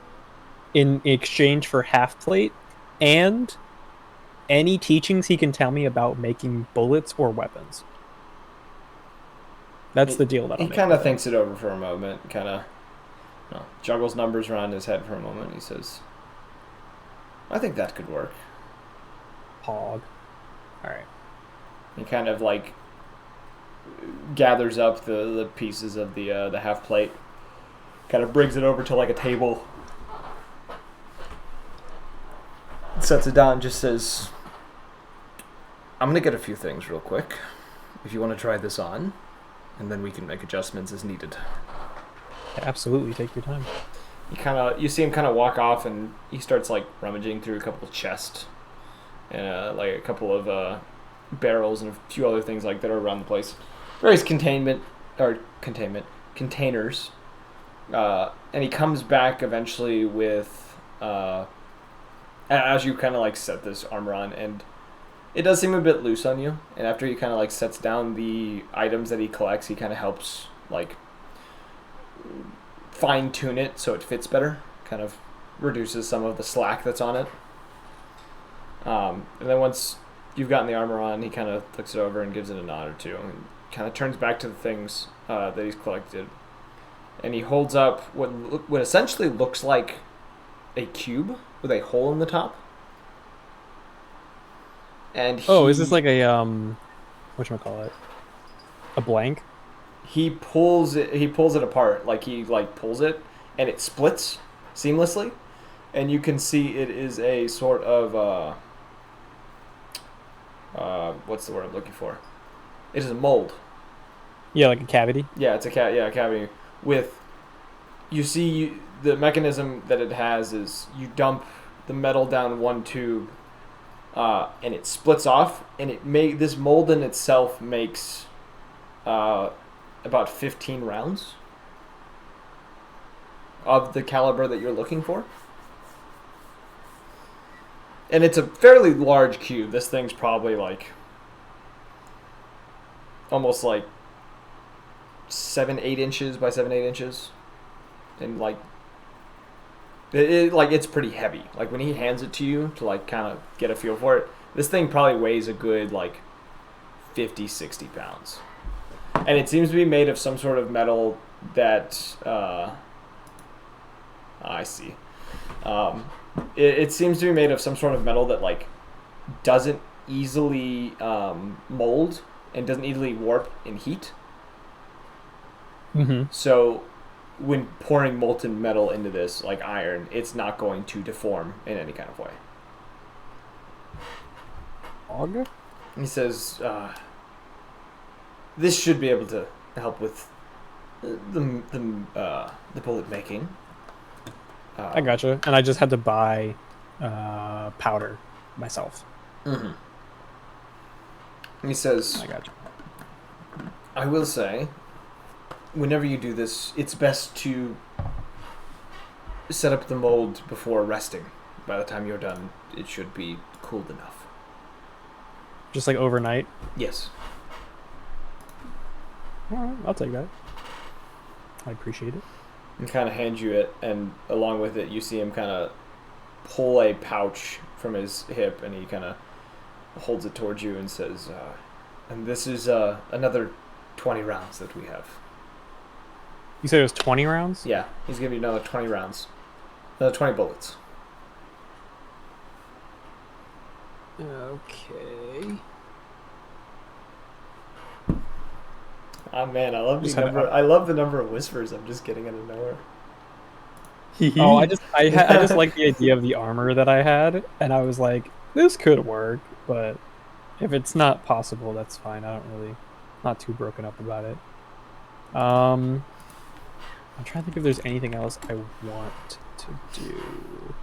in exchange for half plate and any teachings he can tell me about making bullets or weapons. That's the deal that I'll He make kind of with him. thinks it over for a moment, kind of juggles numbers around his head for a moment. He says, I think that could work. Hog. All right. He kind of like gathers up the pieces of the half plate, kind of brings it over to like a table, sets it down, and just says, I'm gonna get a few things real quick if you want to try this on, and then we can make adjustments as needed. Absolutely, take your time. You see him kind of walk off, and he starts like rummaging through a couple of chests and like a couple of barrels and a few other things like that are around the place. Various containers, and he comes back eventually with as you kind of like set this armor on, and It does seem a bit loose on you, and after he kind of like sets down the items that he collects, he kind of helps like fine tune it so it fits better. Kind of reduces some of the slack that's on it. And then once you've gotten the armor on, he kind of looks it over and gives it a nod or two, and kind of turns back to the things that he's collected, and he holds up what essentially looks like a cube with a hole in the top. And is this like a whatchamacallit? A blank? He pulls it apart, like he like pulls it and it splits seamlessly, and you can see it is a sort of what's the word I'm looking for? It is a mold. Yeah, like a cavity. Yeah, it's a cavity with. You see, the mechanism that it has is you dump the metal down one tube, and it splits off, and this mold in itself makes about 15 rounds of the caliber that you're looking for. And it's a fairly large cube. This thing's probably like almost like 7-8 inches by 7-8 inches, and like it's pretty heavy. Like when he hands it to you to like kind of get a feel for it, this thing probably weighs a good like 50-60 pounds, and it seems to be made of some sort of metal that I see. It seems to be made of some sort of metal that like doesn't easily mold and doesn't easily warp in heat. Mm-hmm. So when pouring molten metal into this, like iron, it's not going to deform in any kind of way. Auger? He says, this should be able to help with the bullet making. I gotcha. And I just had to buy powder myself. Mm-hmm. He says, I gotcha. I will say, whenever you do this, it's best to set up the mold before resting. By the time you're done, it should be cooled enough. Just like overnight? Yes. Alright, I'll take that. I appreciate it. And kind of hands you it, and along with it, you see him kind of pull a pouch from his hip, and he kind of holds it towards you and says, and this is another 20 rounds that we have. You said it was 20 rounds? Yeah, he's giving you another 20 rounds. Another 20 bullets. Okay. Oh man, I love the number. I love the number of whispers I'm just getting out of nowhere. Oh, I just like the idea of the armor that I had, and I was like, this could work, but if it's not possible, that's fine. Not too broken up about it. I'm trying to think if there's anything else I want to do.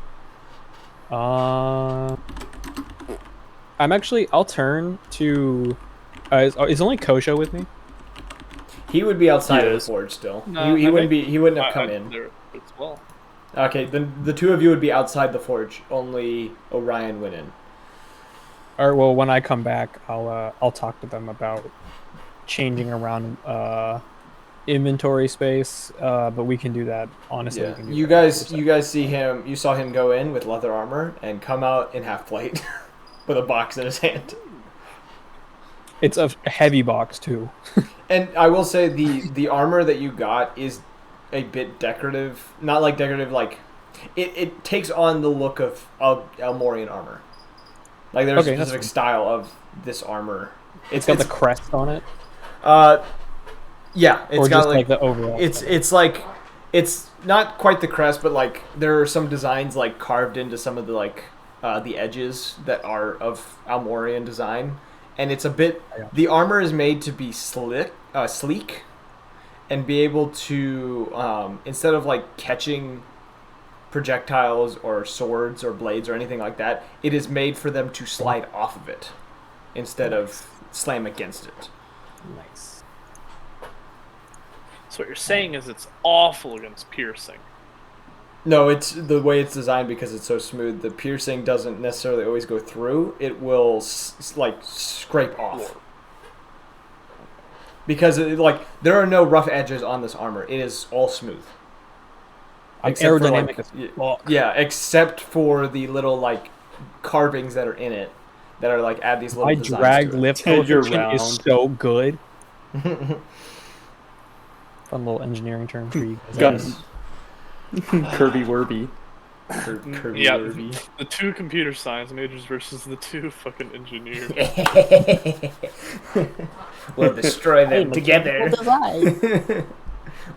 I'll turn to. Is only Kosho with me? He would be outside of the Yes. forge still. No, he I wouldn't think- be. He wouldn't have come I- in. there as well. Okay, then the two of you would be outside the forge. Only Orion went in. Or well, when I come back, I'll talk to them about changing around inventory space. But we can do that honestly. we Yeah, can do you that guys see him. You saw him go in with leather armor and come out in half plate, with a box in his hand. It's a heavy box too. And I will say the armor that you got is a bit decorative. Not like decorative, like it takes on the look of Elmorian armor. Like there's Okay, a that's specific fine. style of this armor. It's got the crest on it, Yeah, it's or got just like the overall. it's like it's not quite the crest, but like there are some designs like carved into some of the like the edges that are of Almorian design, and it's a bit. Yeah. The armor is made to be sleek, and be able to instead of like catching projectiles or swords or blades or anything like that, it is made for them to slide off of it instead of slam against it. Nice. So what you're saying is it's awful against piercing. No, it's the way it's designed because it's so smooth. The piercing doesn't necessarily always go through. It will like scrape off. Because there are no rough edges on this armor. It is all smooth. Except for, Aerodynamic as fuck. yeah, except for the little like carvings that are in it that are like add these little My designs drag to it. lift You're coefficient is round. so good. Fun little engineering term for you guys. Guns. Kirby Werby. Kirby Yeah, Werby. the two computer science majors versus the two fucking engineers. We'll destroy Hey, them together. mechanical design.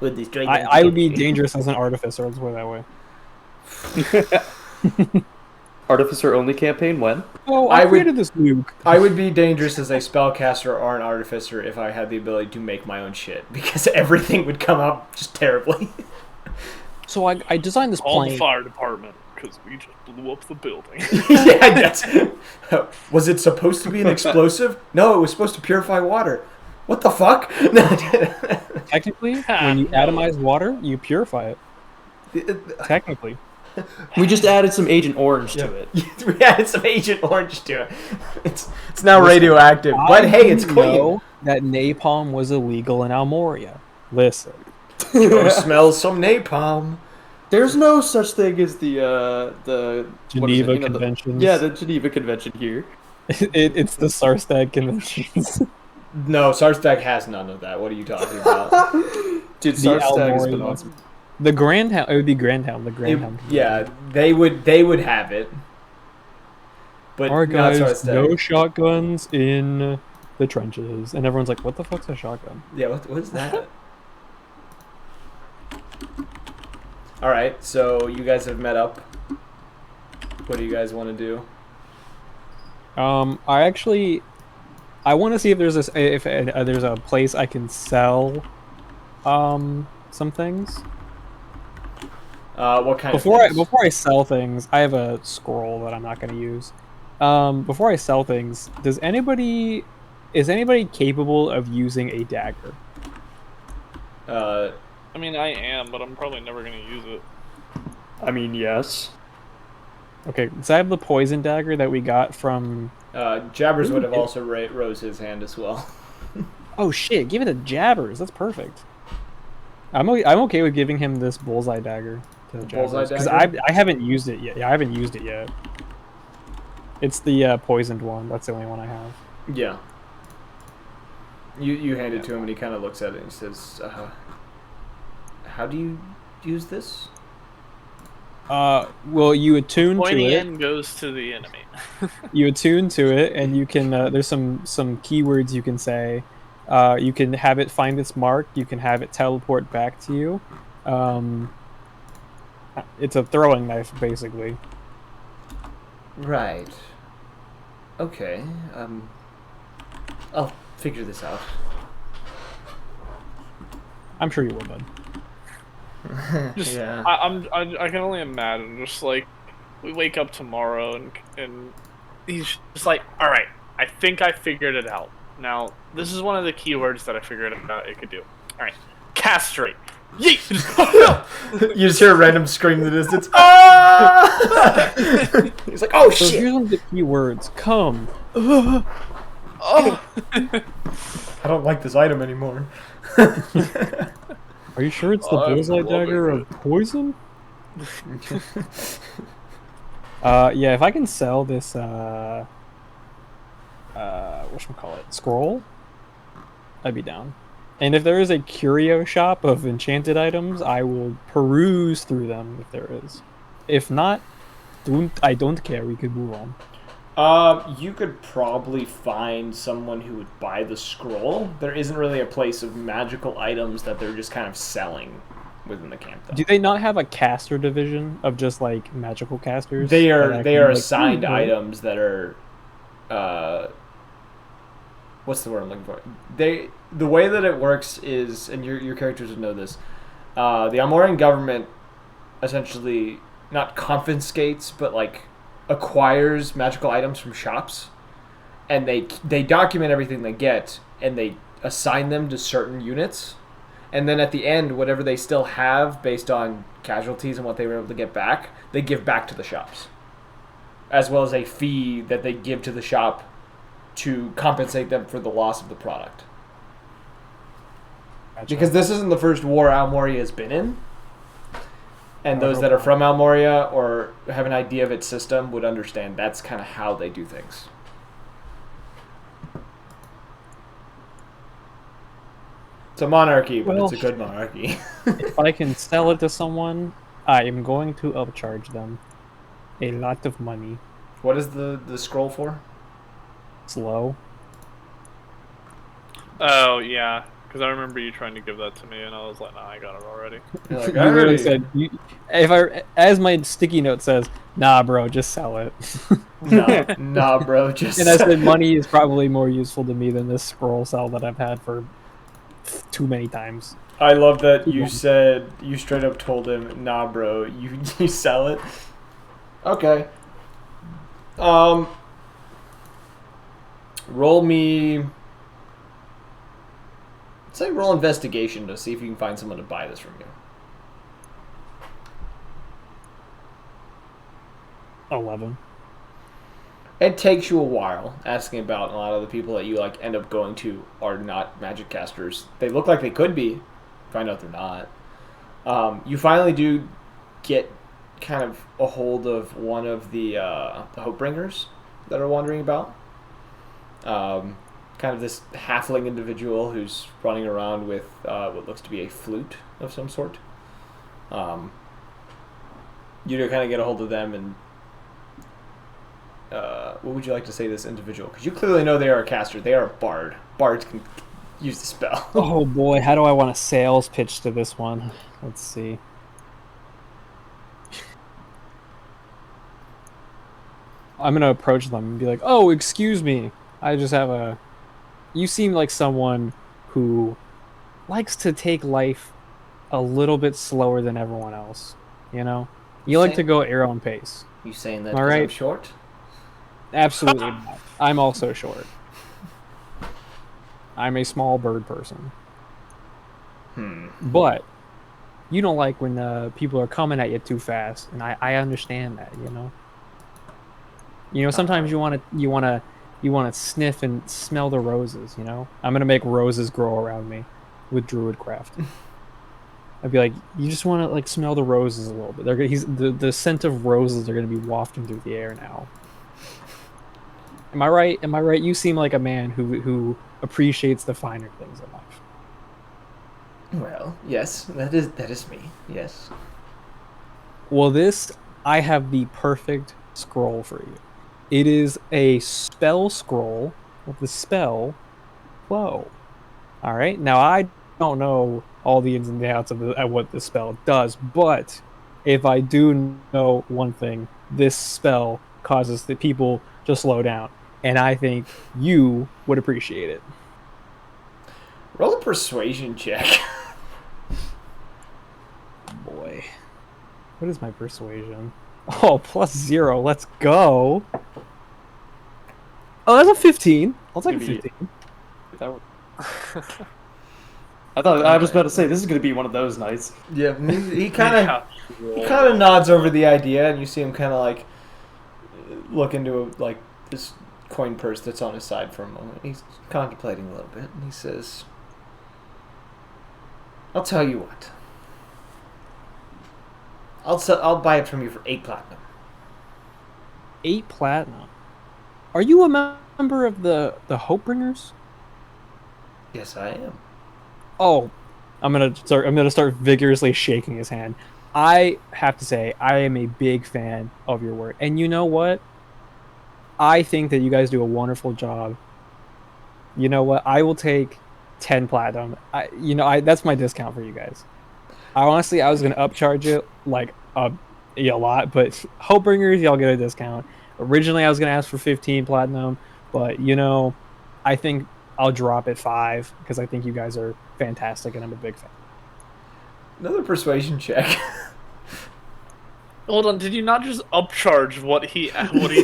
We'll destroy them I would be together. dangerous as an artificer, let's put it that way. Artificer only campaign when? Oh, I I would- created this nuke. I would be dangerous as a spellcaster or an artificer if I had the ability to make my own shit, because everything would come out just terribly. So I designed this All the plane. fire department, because we just blew up the building. Yeah, that's... Was it supposed to be an explosive? No, it was supposed to purify water. What the fuck? Technically, when you No. atomize water, you purify it. Technically. We just added some Agent Orange to it. We added some Agent Orange to it. It's now radioactive, but hey, it's clean. Know that napalm was illegal in Almoria. Listen. Go smell some napalm. There's no such thing as the what is it? Geneva You know, Conventions. yeah, the Geneva Convention here. It's the Sarstad Conventions. No, Sarstag has none of that. What are you talking about? Dude, The Sarstag has been Almoria. awesome. The Grandhound. It would be Grandhound. The Grandhound. Yeah, they would have it. But Alright, not guys, Sarstag. no shotguns in the trenches. And everyone's like, what the fuck's a shotgun? Yeah, what's that? Alright, so you guys have met up. What do you guys want to do? I want to see if there's there's a place I can sell some things. What kind Before of things? I sell things, I have a scroll that I'm not going to use. Before I sell things, is anybody capable of using a dagger? I mean, I am, but I'm probably never going to use it. I mean, yes. Okay, so I have the poison dagger that we got from. Jabbers would have also rose his hand as well. Oh shit! Give it to Jabbers. That's perfect. I'm okay with giving him this bullseye dagger to Bullseye Jabbers because dagger? I haven't used it yet. Yeah, I haven't used it yet. It's the poisoned one. That's the only one I have. Yeah. You hand it to him and he kind of looks at it and says, "How do you use this?" Well, you attune to Pointy it. end goes to the enemy. You attune to it, and you can. There's some keywords you can say. You can have it find its mark. You can have it teleport back to you. It's a throwing knife, basically. Right. Okay. I'll figure this out. I'm sure you will, bud. Just, Yeah. I can only imagine, just like, we wake up tomorrow and he's just like, alright, I think I figured it out. Now, this is one of the keywords that I figured out it could do. Alright, castrate. Yeet! You just hear a random scream in the distance. Ah! He's like, "Oh So shit!" here's one of the keywords. Come. Oh! I don't like this item anymore. Are you sure it's the I'm bullseye loving dagger it. of poison? Yeah, if I can sell this, whatchamacallit, scroll, I'd be down. And if there is a curio shop of enchanted items, I will peruse through them if there is. If not, I don't care. We could move on. You could probably find someone who would buy the scroll. There isn't really a place of magical items that they're just kind of selling within the camp, though. Do they not have a caster division of just like magical casters? They that are I they can, are like, assigned ooh, items that are what's the word I'm looking for? The way that it works is, and your characters would know this, the Almorian government essentially not confiscates but like acquires magical items from shops, and they document everything they get and they assign them to certain units, and then at the end, whatever they still have based on casualties and what they were able to get back, they give back to the shops, as well as a fee that they give to the shop to compensate them for the loss of the product. Gotcha. Because this isn't the first war Almoria has been in, and those that are from Almoria or have an idea of its system would understand that's kind of how they do things. It's a monarchy, but it's a good monarchy. If I can sell it to someone, I am going to upcharge them a lot of money. What is the scroll for? It's low. Oh yeah, because I remember you trying to give that to me, and I was like, "Nah, I got it already." You're like, You literally "Alright." said, if I, as my sticky note says, nah, bro, just sell it. Nah, bro, just. And I said, money is probably more useful to me than this scroll sell that I've had for too many times. I love that you said, you straight up told him, nah, bro, you sell it. Okay. Roll me. Say roll investigation to see if you can find someone to buy this from you. 11. It takes you a while asking about a lot of the people that you like end up going to are not magic casters. They look like they could be. Find out they're not. You finally do get kind of a hold of one of the Hopebringers that are wandering about. Kind of this halfling individual who's running around with what looks to be a flute of some sort. You do kind of get a hold of them and what would you like to say to this individual? Because you clearly know they are a caster. They are a bard. Bards can use the spell. Oh boy, how do I want a sales pitch to this one? Let's see. I'm going to approach them and be like, oh, excuse me. I just have a... You seem like someone who likes to take life a little bit slower than everyone else. You know? You like to go at your own pace. You saying that All because I'm right. short? Absolutely not. I'm also short. I'm a small bird person. But you don't like when people are coming at you too fast, and I understand that, you know. You know, sometimes you want to sniff and smell the roses, you know. I'm gonna make roses grow around me with druidcraft. I'd be like, you just want to like smell the roses a little bit. The scent of roses are gonna be wafting through the air now. Am I right? Am I right? You seem like a man who appreciates the finer things in life. Well, yes, that is me. Yes. Well, I have the perfect scroll for you. It is a spell scroll with the spell flow. All right. Now I don't know all the ins and outs of what this spell does, but if I do know one thing, this spell causes the people to slow down, and I think you would appreciate it. Roll a persuasion check. Boy, what is my persuasion? Oh, +0. Let's go. Oh, that's a 15. I'll take a 15. I was about to say, this is going to be one of those nights. Yeah, he kind of nods over the idea, and you see him kind of like look into like this coin purse that's on his side for a moment. He's contemplating a little bit, and he says, "I'll tell you what. I'll buy it from you for 8 platinum." 8 platinum. Are you a member of the Hopebringers? Yes, I am. Oh, I'm gonna start vigorously shaking his hand. I have to say, I am a big fan of your work, and you know what? I think that you guys do a wonderful job. You know what? I will take 10 platinum. That's my discount for you guys. I was gonna upcharge it like a lot, but Hopebringers, y'all get a discount. Originally, I was gonna ask for 15 platinum, but I think I'll drop at 5 because I think you guys are fantastic, and I'm a big fan. Another persuasion check. Hold on, did you not just upcharge what he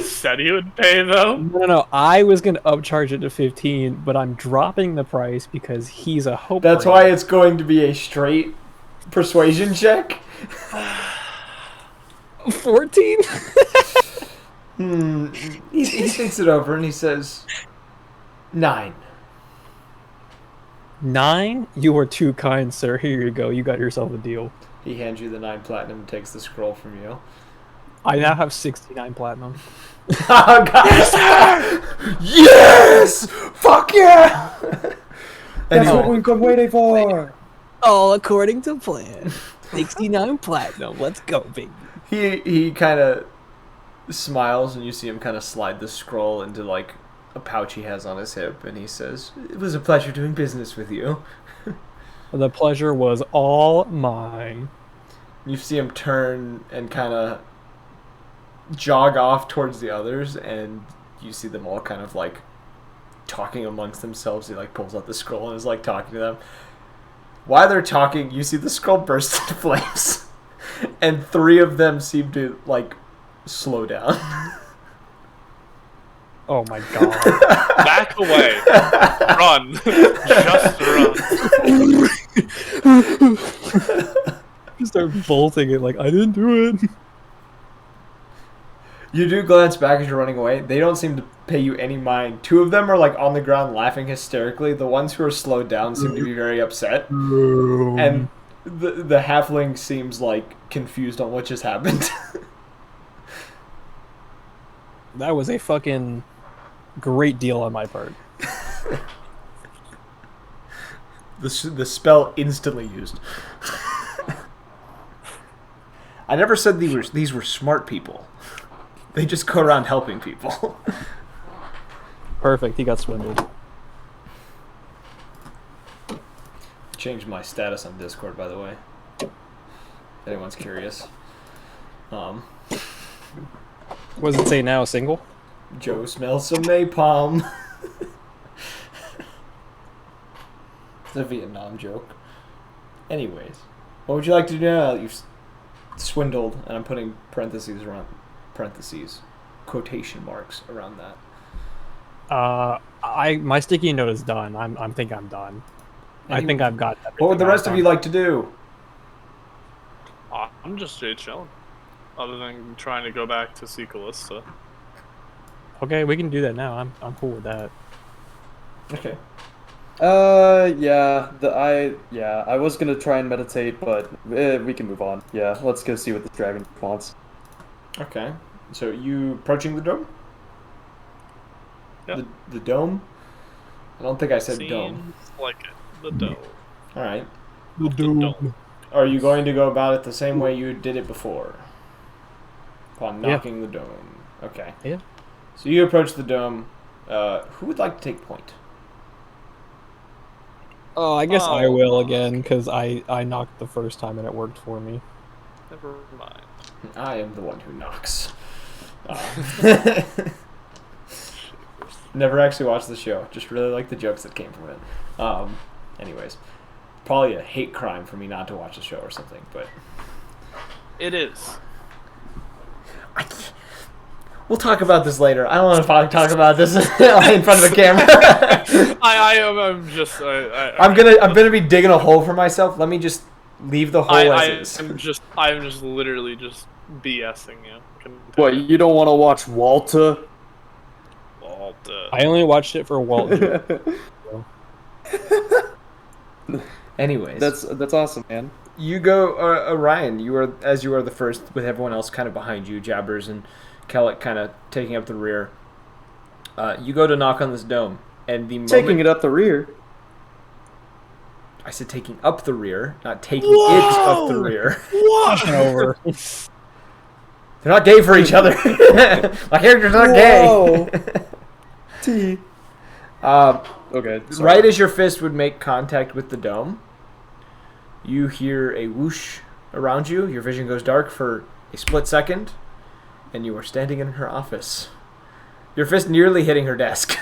said he would pay though? No. I was gonna upcharge it to 15, but I'm dropping the price because he's a hope. That's bringer. why it's going to be a straight persuasion check. 14. He thinks it over and he says, 9. 9? You are too kind, sir. Here you go. You got yourself a deal. He hands you the 9 platinum and takes the scroll from you. I now have 69 platinum. Oh, God. Yes! Fuck yeah! That's Anyway, what we've been waiting for. All according to plan. 69 platinum. Let's go, baby. he kind of smiles and you see him kind of slide the scroll into like a pouch he has on his hip and he says, "It was a pleasure doing business with you." The pleasure was all mine. You see him turn and kind of jog off towards the others, and you see them all kind of like talking amongst themselves. He like pulls out the scroll and is like talking to them. While they're talking, you see the scroll burst into flames, and 3 of them seem to like slow down. Oh my god. Back away. Run. Just run. Just start bolting it like I didn't do it. You do glance back as you're running away. They don't seem to pay you any mind. 2 of them are like on the ground laughing hysterically. The ones who are slowed down seem to be very upset. And the halfling seems like confused on what just happened. That was a fucking great deal on my part. The spell instantly used. I never said these were smart people. They just go around helping people. Perfect, he got swindled. Changed my status on Discord, by the way. If anyone's curious. What does it say now, single? Joe smells some napalm. It's a Vietnam joke. Anyways, what would you like to do now that you've swindled, and I'm putting parentheses, quotation marks around that. My sticky note is done. I think I'm done. I think I've got everything. What would the rest of you like to do? I'm just straight chilling. Other than trying to go back to see Callista. Okay, we can do that now. I'm cool with that. Okay. I was gonna try and meditate, but we can move on. Yeah, let's go see what the dragon wants. Okay. So you approaching the dome? Yep. The dome? I don't think I said Seems dome. like it. The dome. Alright. The dome. Are you going to go about it the same way you did it before? Upon knocking the dome. Okay. Yeah. So you approach the dome. Who would like to take point? Oh, I guess I Oh. will again, because I knocked the first time and it worked for me. Never mind. I am the one who knocks. Never actually watched the show. Just really like the jokes that came from it. Anyways, probably a hate crime for me not to watch the show or something. But It is. we'll talk about this later. I don't want to talk about this in front of the camera. I'm gonna be digging a hole for myself. Let me just leave the hole as is. I'm just literally just BSing you. What, you don't want to watch Walter? I only watched it for Walt. Anyways, That's awesome, man. you go, Ryan. You are the first, with everyone else kind of behind you, Jabbers and Kellic kind of taking up the rear. You go to knock on this dome, and the moment Taking it up the rear. I said taking up the rear, not taking it up the rear. Over. They're not gay for each other. My character's not gay. T. Okay. Sorry. Right as your fist would make contact with the dome, you hear a whoosh around you. Your vision goes dark for a split second, and you are standing in her office. Your fist nearly hitting her desk.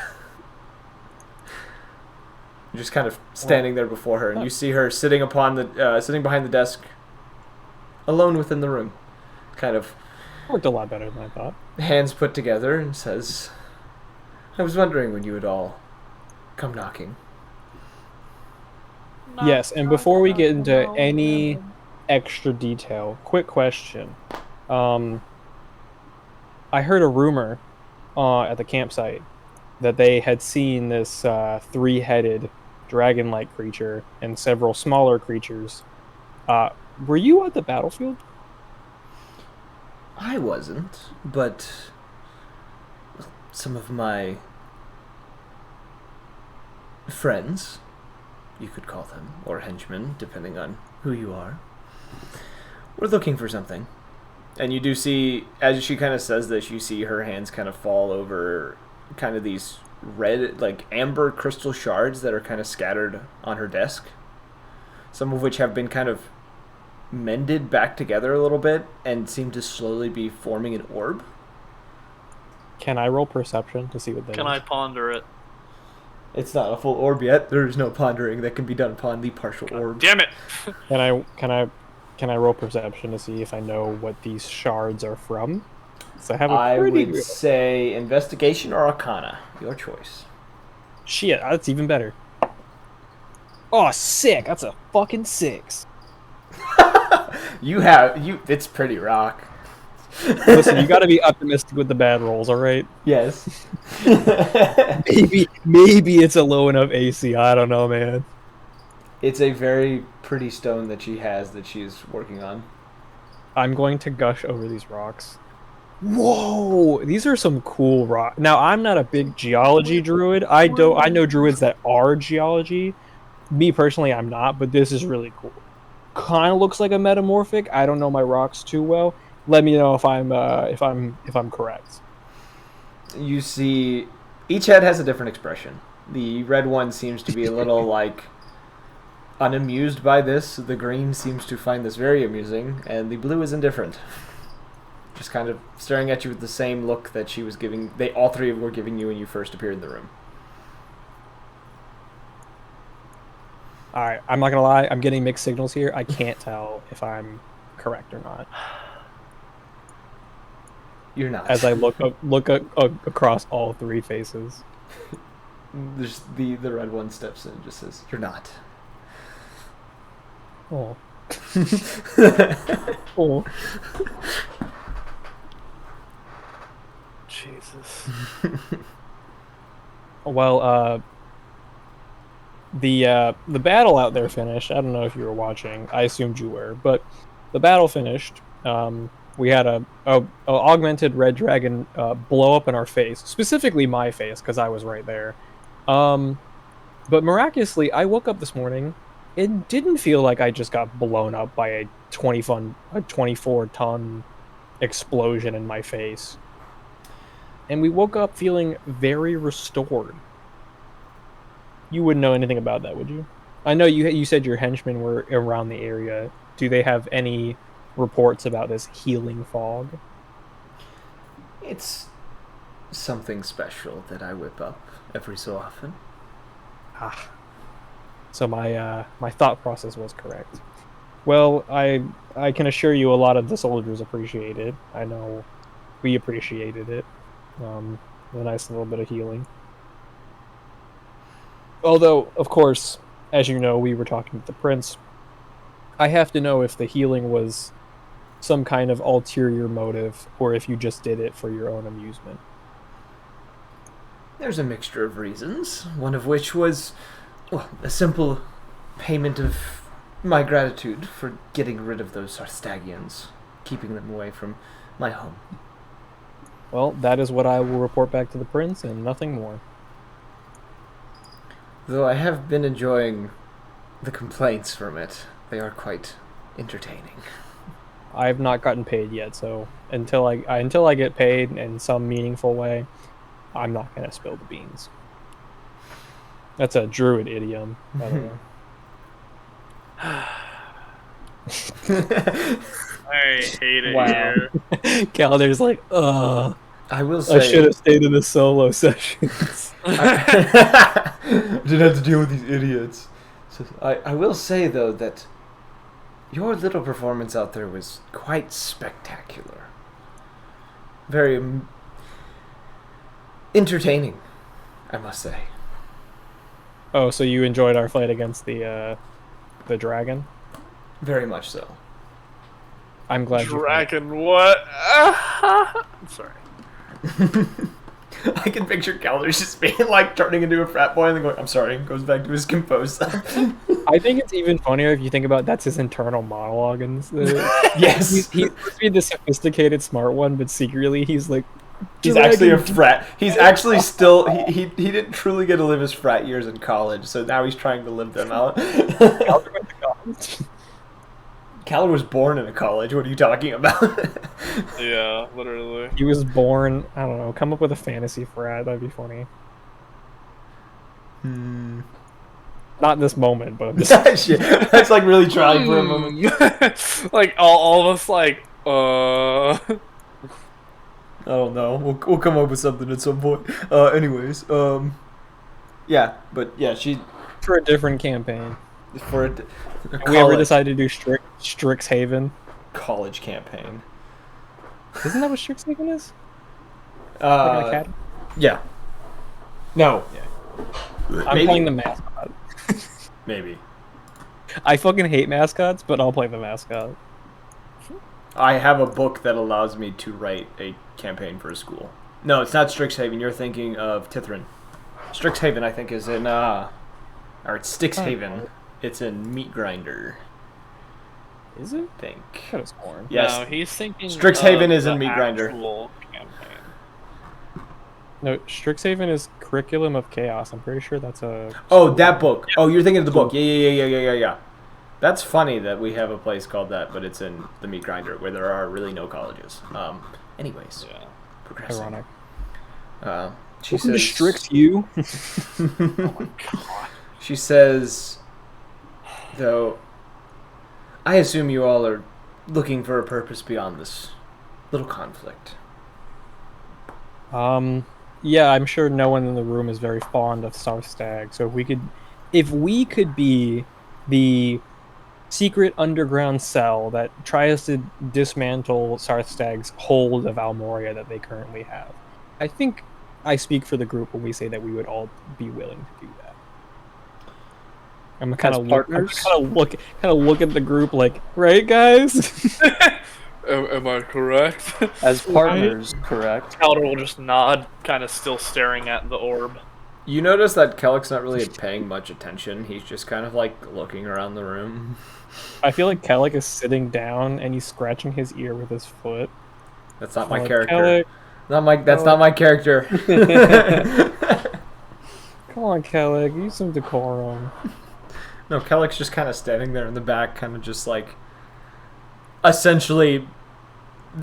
You're just kind of standing there before her, and you see her sitting behind the desk, alone within the room. kind of Worked a lot better than I thought. hands put together and says, I was wondering when you would all come knocking. Yes, and before we get into any extra detail, quick question. I heard a rumor at the campsite that they had seen this three-headed dragon-like creature and several smaller creatures. Were you at the battlefield? I wasn't, but some of my friends, you could call them, or henchmen, depending on who you are, were looking for something. And you do see, as she kind of says this, you see her hands kind of fall over kind of these red, like amber crystal shards that are kind of scattered on her desk. Some of which have been kind of mended back together a little bit and seem to slowly be forming an orb. Can I roll perception to see what that is? Can I ponder it? It's not a full orb yet. There is no pondering that can be done upon the partial orb. Damn it! Can I roll perception to see if I know what these shards are from? So I have a I pretty would say investigation or arcana. Your choice. Shit, that's even better. Oh, sick! That's a fucking 6. It's pretty rock. Listen, you gotta be optimistic with the bad rolls, alright? Yes. Maybe it's a low enough AC, I don't know, man. It's a very pretty stone that she has that she's working on. I'm going to gush over these rocks. Whoa! These are some cool rocks. Now, I'm not a big geology druid. I know druids that are geology. Me personally, I'm not, but this is really cool. Kind of looks like a metamorphic. I don't know my rocks too well. Let me know if I'm correct. You see, each head has a different expression. The red one seems to be a little like unamused by this. The green seems to find this very amusing, and the blue is indifferent. Just kind of staring at you with the same look that she was giving. All three were giving you when you first appeared in the room. Alright, I'm not gonna lie, I'm getting mixed signals here. I can't tell if I'm correct or not. You're not. As I look across all three faces. There's the red one steps in and just says, "You're not." Oh. Oh. Jesus. Well, the battle out there finished. I don't know if you were watching. I assumed you were, but the battle finished. We had a augmented red dragon blow up in our face, specifically my face because I was right there. But miraculously, I woke up this morning. It didn't feel like I just got blown up by a 24-ton explosion in my face. And we woke up feeling very restored. You wouldn't know anything about that, would you? I know you said your henchmen were around the area. Do they have any reports about this healing fog? It's something special that I whip up every so often. Ah. So my thought process was correct. Well, I can assure you a lot of the soldiers appreciated it. I know we appreciated it. A nice little bit of healing. Although, of course, as you know, we were talking with the prince. I have to know if the healing was some kind of ulterior motive, or if you just did it for your own amusement. There's a mixture of reasons, one of which was, well, a simple payment of my gratitude for getting rid of those Sarstagians, keeping them away from my home. Well, that is what I will report back to the prince, and nothing more. Though I have been enjoying the complaints from it, they are quite entertaining. I have not gotten paid yet, so until I get paid in some meaningful way, I'm not gonna spill the beans. That's a druid idiom, by the way. I hate it Wow. here. Calder's like, ugh. I will say, I should have stayed in the solo sessions. I didn't have to deal with these idiots. So I will say, though, that Your little performance out there was quite spectacular. Very entertaining, I must say. Oh, so you enjoyed our fight against the dragon? Very much so. I'm glad. Dragon, what? I'm sorry. I can picture Calder just being like turning into a frat boy and then going, I'm sorry, and goes back to his composed self. I think it's even funnier if you think about that's his internal monologue, and Yes. he's supposed to be the sophisticated, smart one, but secretly he's like, He's actually a frat. He's actually still he didn't truly get to live his frat years in college, so now he's trying to live them out. Calder was born in a college. What are you talking about? Yeah, literally. He was born. I don't know. Come up with a fantasy frat. That'd be funny. Not in this moment, but I'm just... Shit. That's like really trying for a moment. Like all of us, like, I don't know. We'll come up with something at some point. Anyways, yeah, but yeah, she for a different campaign. for a We ever decided to do Strixhaven? college campaign. Isn't that what Strixhaven is? Like an academy? Yeah. No. I'm Maybe. playing the mascot. Maybe. I fucking hate mascots, but I'll play the mascot. I have a book that allows me to write a campaign for a school. No, it's not Strixhaven. You're thinking of Tithrin. Strixhaven, I think, is in or it's Stixhaven. It's in Meat Grinder. Is it? I think. Could have sworn. Yes. no, he's thinking. Strixhaven of is in the Meat Grinder. actual campaign. No, Strixhaven is Curriculum of Chaos. I'm pretty sure that's a... Oh, that book. Oh, you're thinking of the book. Yeah. That's funny that we have a place called that, but it's in the Meat Grinder where there are really no colleges. Anyways, Yeah. progressing. Ironic. She Welcome to says. Strix you. Oh my god. She says, though, I assume you all are looking for a purpose beyond this little conflict. Yeah, I'm sure no one in the room is very fond of Sarstag. So if we could be the secret underground cell that tries to dismantle Sarstag's hold of Almoria that they currently have, I think I speak for the group when we say that we would all be willing to do that. I'm kind of look at the group like, right, guys? Am I correct? As partners, correct. Calder will just nod, kind of still staring at the orb. You notice that Kellick's not really paying much attention. He's just kind of like looking around the room. I feel like Kellick is sitting down and he's scratching his ear with his foot. That's not my Like, character. Kellick, That's not my character. come on, Kellick, use some decorum. No, Kellick's just kind of standing there in the back, kind of just like, essentially,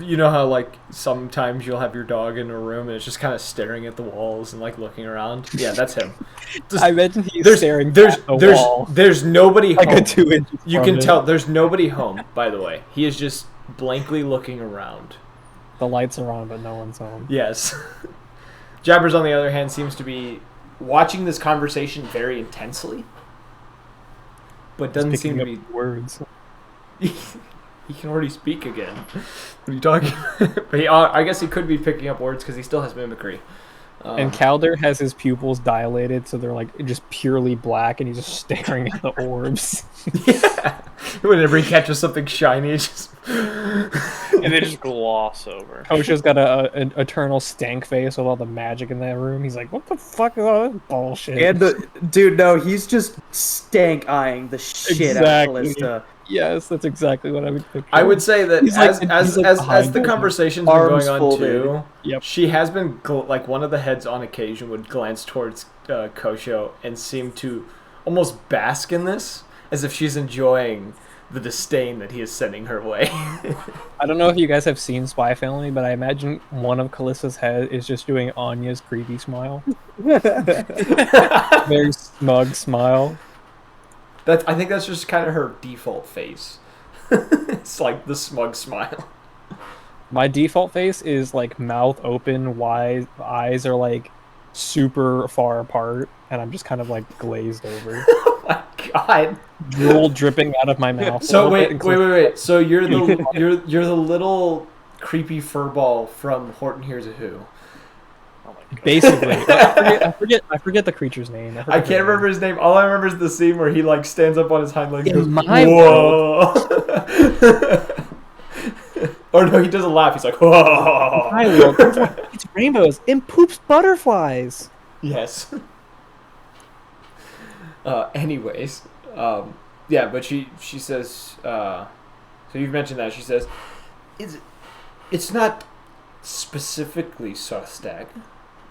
you know how like sometimes you'll have your dog in a room and it's just kind of staring at the walls and like looking around. Yeah, that's him. Just, I imagine he's staring at the wall. There's nobody Like home. a 2 inches You from can it. tell there's nobody home. By the way, he is just blankly looking around. The lights are on, but no one's home. Yes. Jabbers, on the other hand, seems to be watching this conversation very intensely, but doesn't seem to be. Words. He can already speak again. What are you talking about? But I guess he could be picking up words because he still has mimicry. And Calder has his pupils dilated, so they're like just purely black, and he's just staring at the orbs. Yeah. Whenever he catches something shiny, it's just. And they just gloss over. Kosha's got an eternal stank face with all the magic in that room. He's like, "What the fuck is all this bullshit?" And dude, no, he's just stank eyeing the shit out of Exactly. Callista. Yes, that's exactly what I would picture. I would say that He's like- as he's like behind the him. conversation's been Arms going on folded. too, Yep. she has been like one of the heads on occasion would glance towards Kosho and seem to almost bask in this, as if she's enjoying the disdain that he is sending her way. I don't know if you guys have seen Spy Family, but I imagine one of Callista's head is just doing Anya's creepy smile. Very smug smile. I think that's just kind of her default face. It's like the smug smile. My default face is like mouth open, wide eyes are like super far apart, and I'm just kind of like glazed over. Oh my God. Drool dripping out of my mouth. So All of it, wait. including- So you're the you're the little creepy furball from Horton Hears a Who. Oh my god. Basically, I forget the creature's name. I can't remember his name. All I remember is the scene where he like stands up on his hind legs and In goes, my "Whoa!" Or no, he doesn't laugh. He's like, "Whoa!" My world, it's rainbows and poops butterflies. Yes. Anyways, yeah, but she says, so you've mentioned that. She says, it's not specifically Sarstag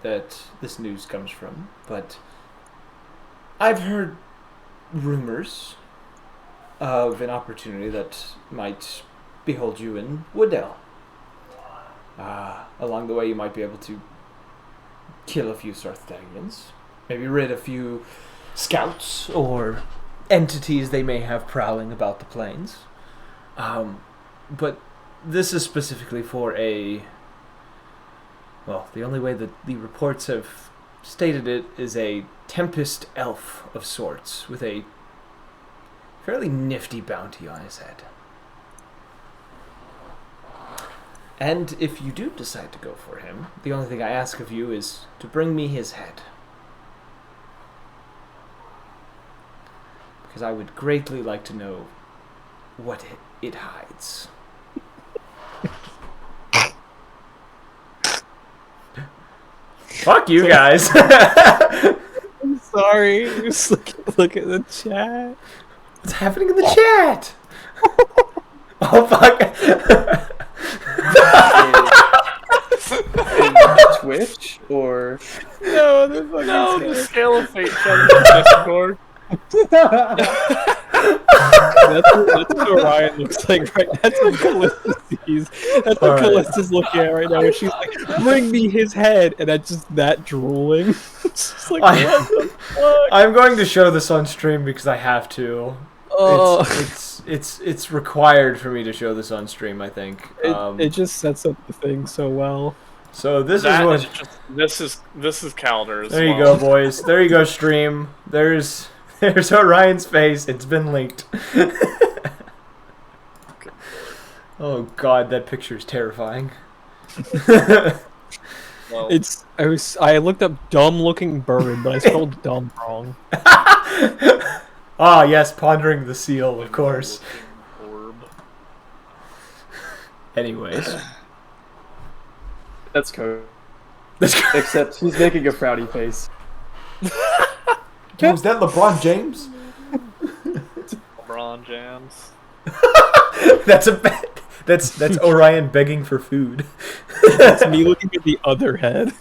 that this news comes from, but I've heard rumors of an opportunity that might behold you in Woodell. Along the way, you might be able to kill a few Sarthagians, maybe rid a few scouts or entities they may have prowling about the plains. But this is specifically for the only way that the reports have stated it is a Tempest elf of sorts with a fairly nifty bounty on his head. And if you do decide to go for him, the only thing I ask of you is to bring me his head. Because I would greatly like to know what it hides. Fuck you guys! I'm sorry. Just look at the chat. What's happening in the chat? Oh fuck! In Twitch or No, The scale of fate chat in the Discord. that's what Orion looks like right. That's what Callista sees. That's what Alright. Callista's looking at right now. And she's like, "Bring me his head," and that's just that drooling. It's just like, what the fuck? I'm going to show this on stream because I have to. Oh. It's required for me to show this on stream, I think. It just sets up the thing so well. So this That is is what. just this is Calder as There you well. go, boys. There you go, stream. There's Orion's face. It's been leaked. Oh god, that picture is terrifying. Well, I looked up dumb looking bird, but I spelled dumb wrong. Ah, yes, pondering the seal, of course. orb. Anyways, that's code. Except he's making a frowny face. was that LeBron James? LeBron jams. That's a bet. That's Orion begging for food. It's me looking at the other head.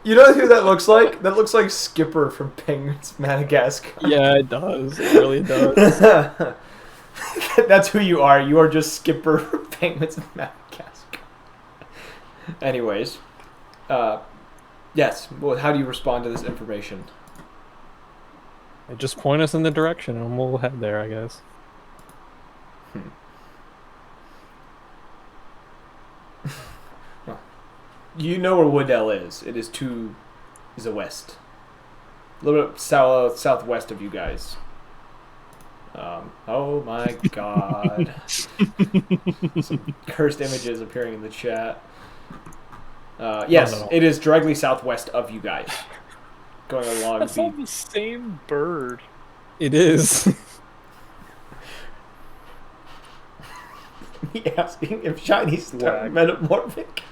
You know who that looks like? That looks like Skipper from Penguins Madagascar. Yeah, it does. It really does. That's who you are. You are just Skipper from Penguins Madagascar. Anyways, yes. Well, how do you respond to this information? Just point us in the direction, and we'll head there, I guess. You know where Woodell is. It is is a west, a little bit southwest of you guys. Oh my god! Some cursed images appearing in the chat. Yes, no. it is directly southwest of you guys. Going along That's all the the same bird. It is. asking if shinies Whack. turn metamorphic.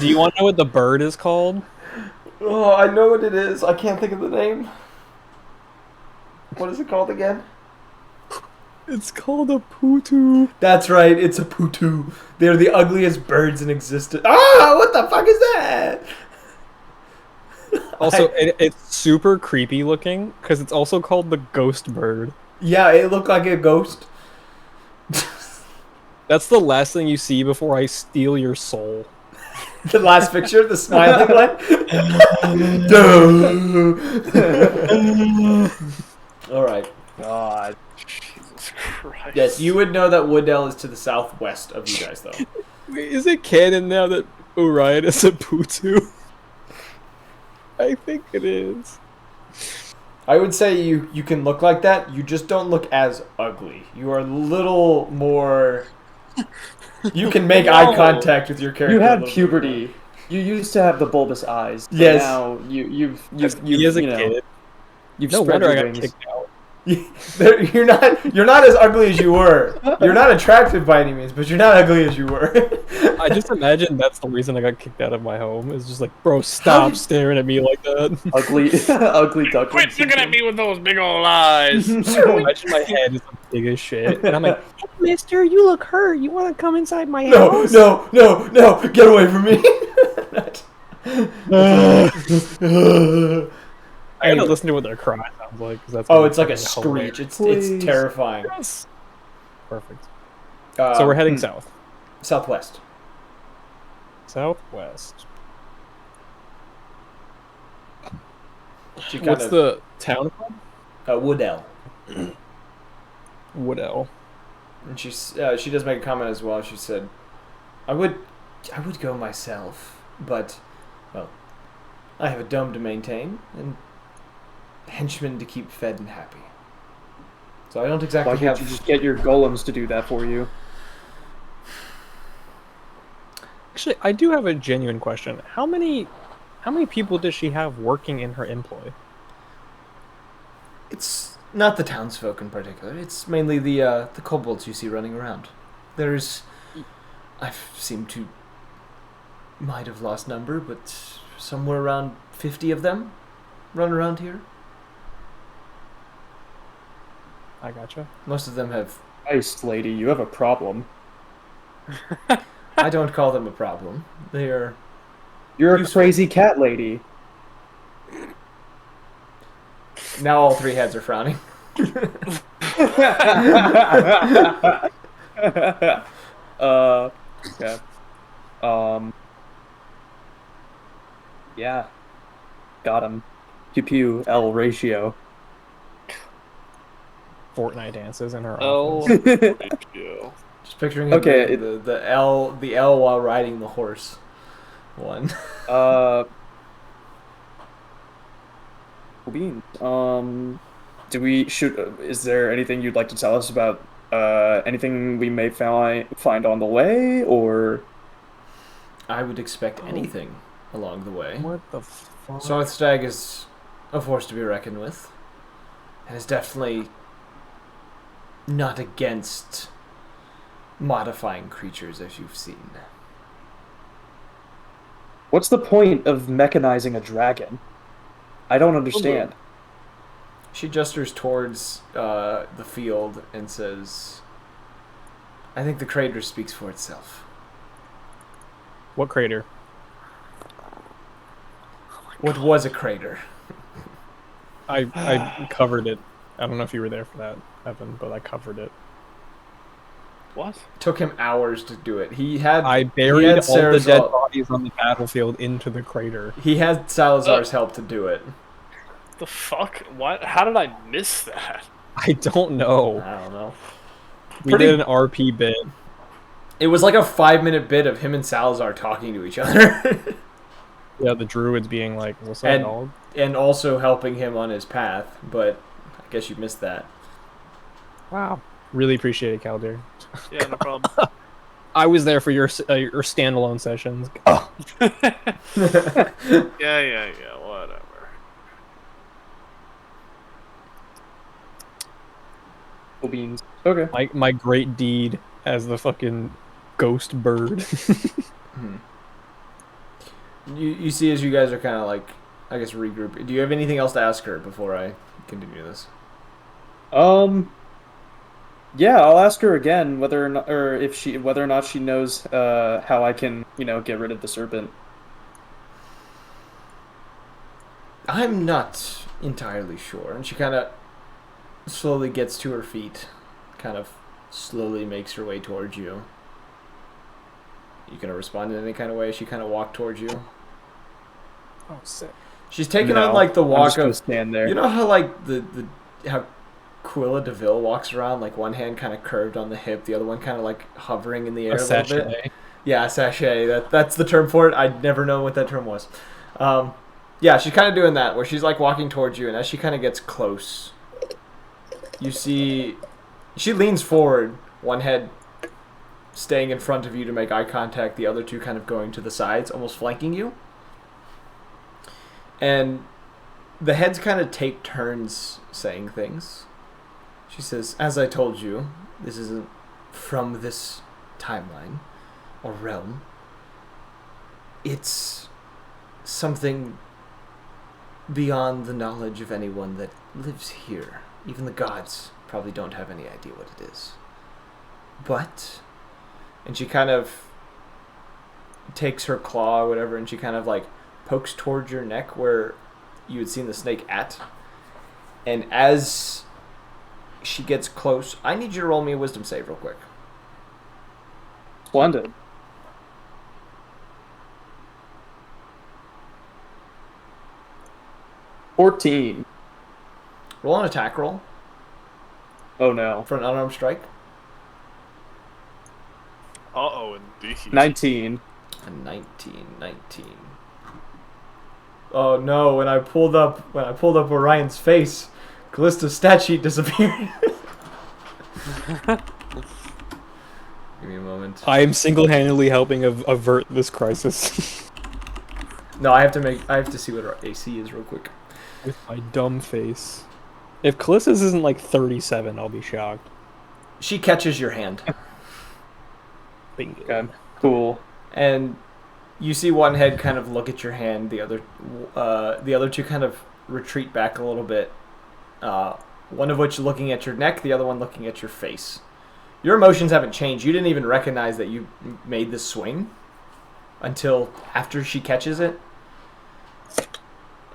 Do you want to know what the bird is called? Oh, I know what it is. I can't think of the name. What is it called again? It's called a putu. That's right, it's a putu. They're the ugliest birds in existence. Ah, what the fuck is that? Also, it's super creepy looking because it's also called the ghost bird. Yeah, it looked like a ghost. That's the last thing you see before I steal your soul. The last picture, the smiling one. All right. God. Jesus Christ. Christ. Yes, you would know that Woodell is to the southwest of you guys, though. Wait, is it canon now that Orion is a Putu? I think it is. I would say you can look like that. You just don't look as ugly. You are a little more. You can make eye contact with your character. You a had little bit puberty. You used to have the bulbous eyes. But Yes. Now you've Me as a you know, kid. you've No spread wonder I your got wings. kicked out. You're not as ugly as you were. You're not attractive by any means, but you're not ugly as you were. I just imagine that's the reason I got kicked out of my home. It's just like, bro, stop staring at me like that. Ugly, ugly duckling. Quit looking at me with those big old eyes. Imagine my head is like big as shit, and I'm like, hey, mister, you look hurt. You want to come inside my No, house? no, get away from me. I gotta listen to what their cry sounds like. 'Cause that's Oh, it's like a fucking hilarious. screech. Please. It's terrifying. Yes. Perfect. So we're heading south. southwest. Southwest. She What's the town called? Woodell? Woodell. And she does make a comment as well. She said, I would go myself, but well, I have a dome to maintain and henchmen to keep fed and happy. So I don't exactly Why can't have. you just get your golems to do that for you? Actually, I do have a genuine question. How many people does she have working in her employ? It's not the townsfolk in particular. It's mainly the kobolds you see running around. I seem to might have lost number, but somewhere around 50 of them run around here. I gotcha. Most of them have. Christ, lady, you have a problem. I don't call them a problem. They are. You're a Useful. crazy cat lady. Now all three heads are frowning. Okay. Yeah. Got him. Pew pew L ratio. Fortnite dances in her Oh, office. ratio. Just picturing him Okay, doing the L while riding the horse. One. Beans. Is there anything you'd like to tell us about anything we may find on the way, or? I would expect anything along the way. What the fuck? Sarthstag is a force to be reckoned with, and is definitely not against modifying creatures, as you've seen. What's the point of mechanizing a dragon? I don't understand. She gestures towards the field and says, I think the crater speaks for itself. What crater? What was a crater? I covered it. I don't know if you were there for that, Evan, but I covered it. What? Took him hours to do it. I buried all the dead bodies on the battlefield into the crater. He had Salazar's help to do it. The fuck? What? How did I miss that? I don't know. I don't know. We did an RP bit. It was like a 5-minute bit of him and Salazar talking to each other. Yeah, the druids being like, what's that dog? And also helping him on his path, but I guess you missed that. Wow. Really appreciate it, Caldir. Yeah, no problem. I was there for your standalone sessions. Yeah, whatever. Beans. Okay. My great deed as the fucking ghost bird. You see as you guys are kind of like, I guess, regroup. Do you have anything else to ask her before I continue this? Yeah, I'll ask her again whether or not she knows how I can, get rid of the serpent. I'm not entirely sure. And she kind of slowly gets to her feet, kind of slowly makes her way towards you. You gonna respond in any kind of way? She kind of walked towards you. Oh, sick. She's taking No, on like the I'm walk just gonna of stand there. You know how like how Quilla DeVille walks around, like one hand kind of curved on the hip, the other one kind of like hovering in the air A a little bit. sachet. Yeah, sachet. That's the term for it. I'd never known what that term was. Yeah, she's kind of doing that, where she's like walking towards you, and as she kind of gets close, you see she leans forward, one head staying in front of you to make eye contact, the other two kind of going to the sides, almost flanking you. And the heads kind of take turns saying things. She says, as I told you, this isn't from this timeline or realm. It's something beyond the knowledge of anyone that lives here. Even the gods probably don't have any idea what it is. But, and she kind of takes her claw or whatever, and she kind of like pokes towards your neck where you had seen the snake at. And as she gets close, I need you to roll me a wisdom save real quick. Splendid. $14. Roll an attack roll Oh no. for an unarmed strike. Uh-oh, indeed. 19. A 19. Oh no, when I pulled up Orion's face, Callisto's stat sheet disappeared. Give me a moment. I am single-handedly helping avert this crisis. No, I have to see what our AC is real quick. With my dumb face. If Callista's isn't like 37, I'll be shocked. She catches your hand, Bingo. Okay. Cool. and you see one head kind of look at your hand. The other two kind of retreat back a little bit. One of which looking at your neck, the other one looking at your face. Your emotions haven't changed. You didn't even recognize that you made this swing until after she catches it.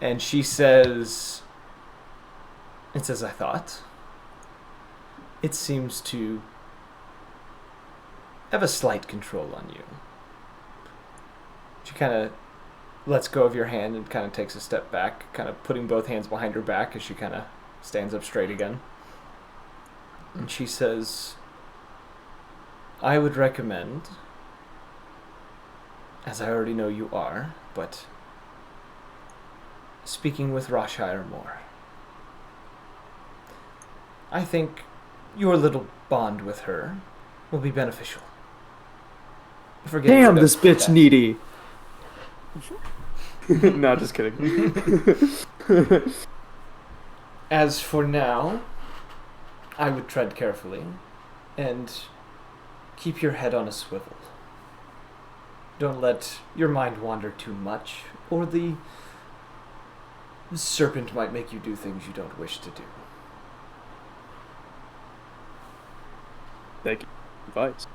And she says, it's as I thought. It seems to have a slight control on you. She kind of lets go of your hand and kind of takes a step back, kind of putting both hands behind her back as she kind of stands up straight again. And she says, I would recommend, as I already know you are, but speaking with Roshire more. I think your little bond with her will be beneficial. Forget Damn, to this bitch that. needy. No, just kidding. As for now, I would tread carefully and keep your head on a swivel. Don't let your mind wander too much, or the serpent might make you do things you don't wish to do. Thank you for advice.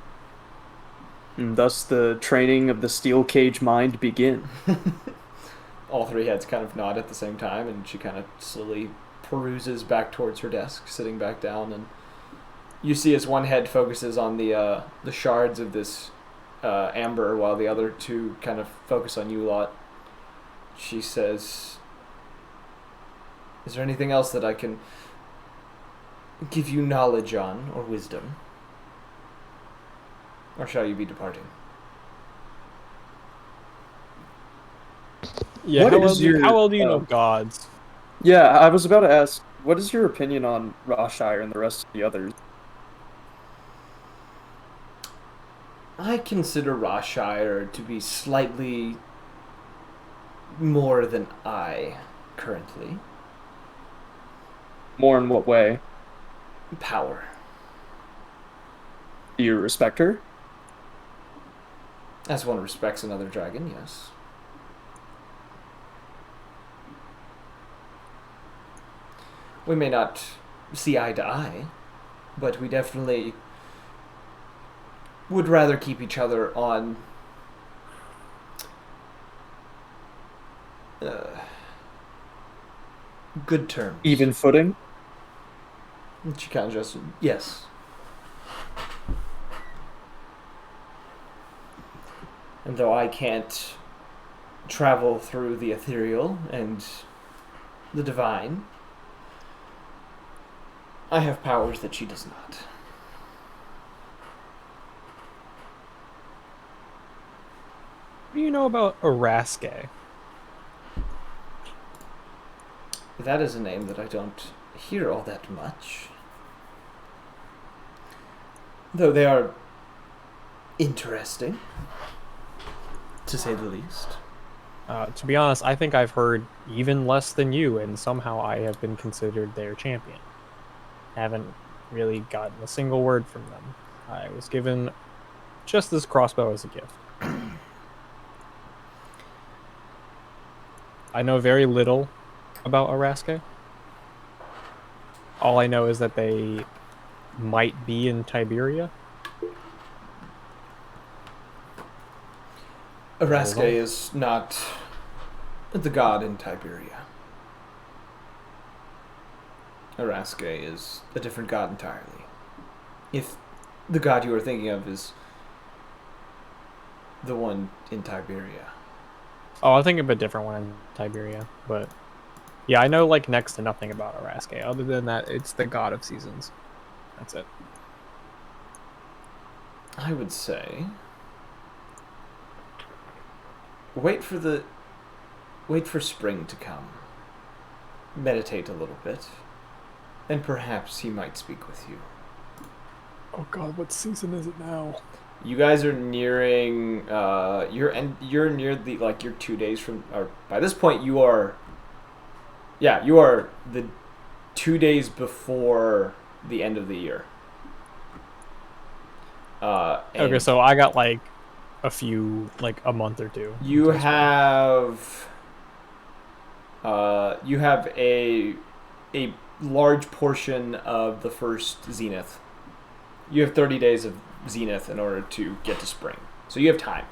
And thus the training of the steel cage mind begin. All three heads kind of nod at the same time, and she kind of slowly peruses back towards her desk, sitting back down, and you see as one head focuses on the shards of this amber, while the other two kind of focus on you lot. She says, is there anything else that I can give you knowledge on, or wisdom? Or shall you be departing? Yeah, What how is well, your- how well do you know oh. gods? Yeah, I was about to ask, what is your opinion on Roshire and the rest of the others? I consider Roshire to be slightly more than I currently. More in what way? Power. Do you respect her? As one respects another dragon, yes. We may not see eye to eye, but we definitely would rather keep each other on good terms. Even footing? She kind of just, yes. And though I can't travel through the ethereal and the divine, I have powers that she does not. What do you know about Araske? That is a name that I don't hear all that much. Though they are interesting, to say the least. To be honest, I think I've heard even less than you, and somehow I have been considered their champion. Haven't really gotten a single word from them. I was given just this crossbow as a gift. I know very little about Araske. All I know is that they might be in Tiberia. Araske is not the god in Tiberia. Araske is a different god entirely. If the god you are thinking of is the one in Tiberia. Oh, I think of a different one in Tiberia, but yeah, I know like next to nothing about Araske. Other than that, it's the god of seasons. That's it. I would say wait for spring to come. Meditate a little bit, and perhaps he might speak with you. Oh god, what season is it now? You guys are nearing you're near the you're 2 days from, or by this point you are the 2 days before the end of the year. Okay, so I got like a month or two. You have a large portion of the first zenith. You have 30 days of zenith in order to get to spring, so you have time.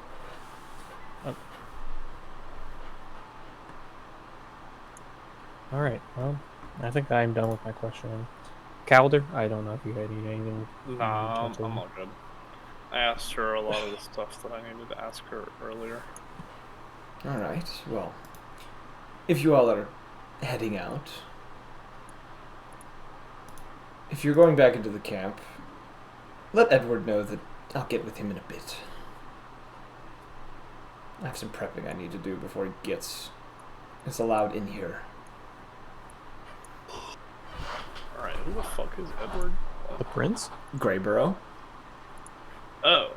All right. Well, I think I'm done with my questioning. Calder, I don't know if you had anything. Nah, I'm all good. I asked her a lot of the stuff that I needed to ask her earlier. All right. Well, if you all are heading out, if you're going back into the camp, let Edward know that I'll get with him in a bit. I have some prepping I need to do before he is allowed in here. Alright, who the fuck is Edward? The prince? Greyborough. Oh.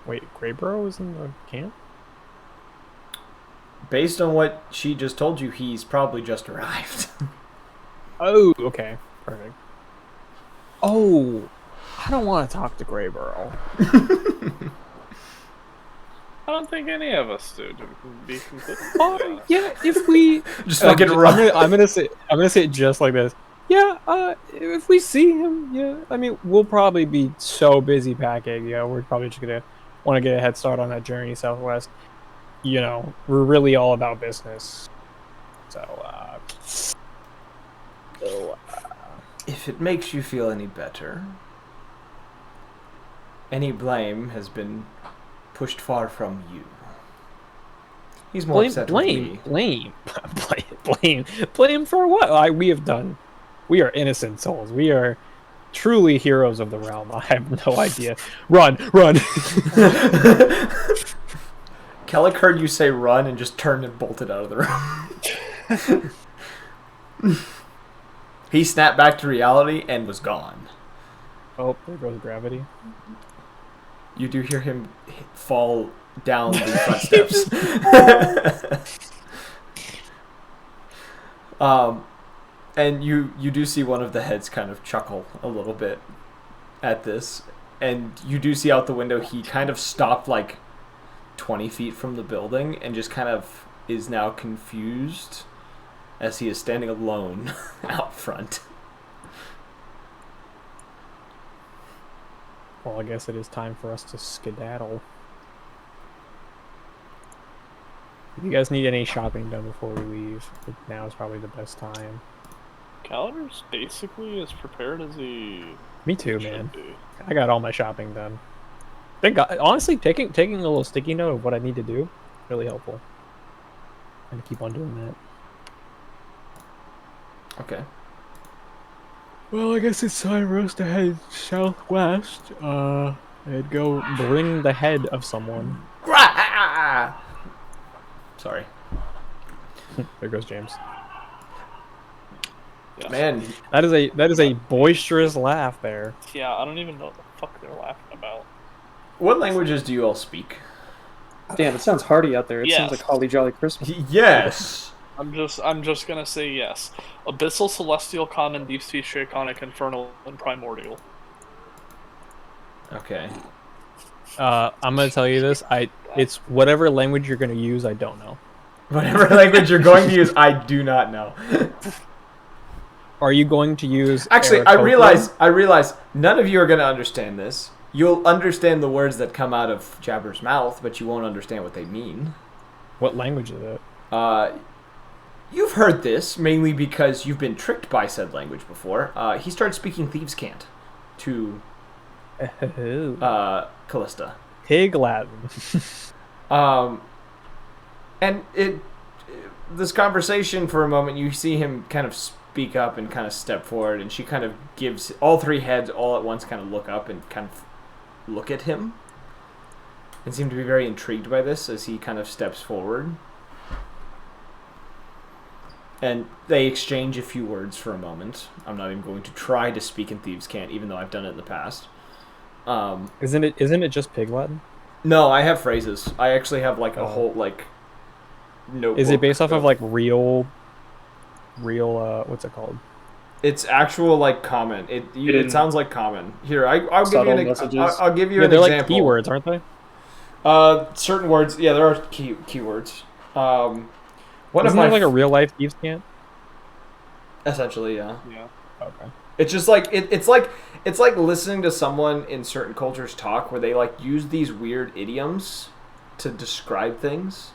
Wait, Greyborough is in the camp? Based on what she just told you, he's probably just arrived. Oh, okay. Perfect. Oh, I don't want to talk to Greyborough. I don't think any of us do, to be completely Oh, honest. yeah, if we Just fucking run. I'm gonna say it just like this. Yeah, if we see him, yeah, I mean, we'll probably be so busy packing. You know, we're probably just gonna want to get a head start on that journey southwest. You know, we're really all about business. So, If it makes you feel any better, any blame has been pushed far from you. He's more upset with me. Blame for what? We are innocent souls. We are truly heroes of the realm. I have no idea. Run! Kellic heard you say run and just turned and bolted out of the room. He snapped back to reality and was gone. Oh, there goes gravity. You do hear him fall down the front steps. And you do see one of the heads kind of chuckle a little bit at this. And you do see out the window he kind of stopped like 20 feet from the building and just kind of is now confused as he is standing alone out front. Well, I guess it is time for us to skedaddle. If you guys need any shopping done before we leave, now is probably the best time. Calendar's basically as prepared as he Me too, should man. be. I got all my shopping done. Honestly, taking a little sticky note of what I need to do, really helpful. I'm gonna keep on doing that. Okay. Well, I guess it's time for us to head southwest. And go bring the head of someone. Sorry. There goes James. Yes. Man, That is a boisterous laugh there. Yeah, I don't even know what the fuck they're laughing about. what languages do you all speak? Damn, it sounds hearty out there. It sounds Yes. like Holly Jolly Christmas. Yes. I'm just gonna say yes. Abyssal, Celestial, Common, Deep Speech, Draconic, Infernal, and Primordial. Okay. I'm gonna tell you this. It's whatever language you're gonna use. I don't know. Whatever language you're going to use, I do not know. Are you going to use? Actually, I Aarakocra? realize none of you are going to understand this. You'll understand the words that come out of Jabber's mouth, but you won't understand what they mean. What language is it? You've heard this mainly because you've been tricked by said language before. He started speaking Thieves' Cant to Callista. Pig Latin. And this conversation for a moment, you see him kind of speak up and kind of step forward, and she kind of gives all three heads all at once kind of look up and kind of look at him and seem to be very intrigued by this as he kind of steps forward. And they exchange a few words for a moment. I'm not even going to try to speak in Thieves' Cant, even though I've done it in the past. Isn't it just Pig Latin? No, I have phrases. I actually have like a whole like notebook. Is it based off of like real what's it called? It's actual like common. It sounds like common. Here, I'll give you I'll give you Yeah, an they're like example. keywords, aren't they? Certain words. Yeah, there are keywords. One Isn't of my there like a real life Thieves' Cant? essentially, yeah. Yeah. Okay. It's just like it's like listening to someone in certain cultures talk where they like use these weird idioms to describe things.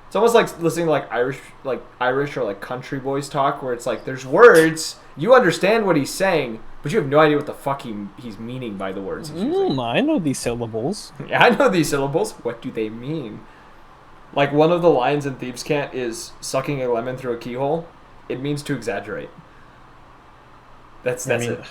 It's almost like listening to like Irish or like country boys talk, where it's like there's words, you understand what he's saying, but you have no idea what the fuck he's meaning by the words he's using. I know these syllables. Yeah, I know these syllables. What do they mean? Like one of the lines in Thieves' Cant is sucking a lemon through a keyhole. It means to exaggerate. That's it.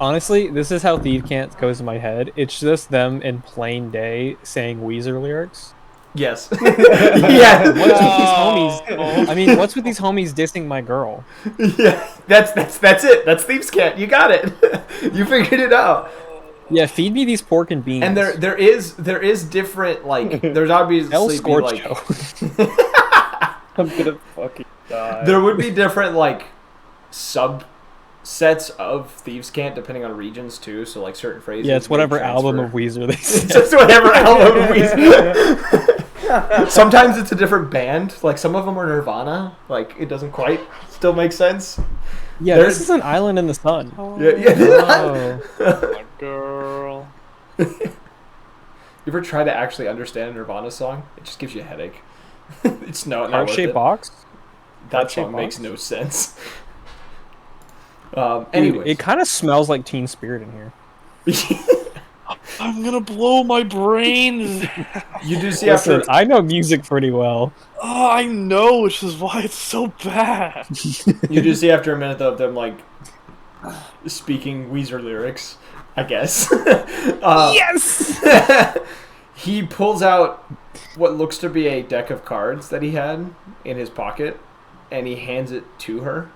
Honestly, this is how Thieves' Cant goes in my head. It's just them in plain day saying Weezer lyrics. Yes. Yeah. What's with these homies? I mean, what's with these homies dissing my girl? Yeah. That's it. That's Thieves' Cant. You got it. You figured it out. Yeah, feed me these pork and beans. And there is different like there's obviously El be, like Scorcho. I'm gonna fucking die. there would be different like subsets of Thieves' Cant depending on regions too. So like certain phrases. Yeah, it's whatever may album transfer. of Weezer they It's say. just whatever album of Weezer. Sometimes it's a different band. Like some of them are Nirvana. Like it doesn't quite still make sense. Yeah, this is an island in the sun. Yeah. Oh. My girl. You ever try to actually understand a Nirvana song? It just gives you a headache. It's not worth Heart-shaped it. box? That Heart-shaped song box? makes no sense. Dude, Anyways. it kind of smells like Teen Spirit in here. I'm gonna blow my brains. You do see Listen, after I know music pretty well. Oh, I know, which is why it's so bad. you do see after a minute though of them like speaking Weezer lyrics, I guess. Yes! He pulls out what looks to be a deck of cards that he had in his pocket, and he hands it to her.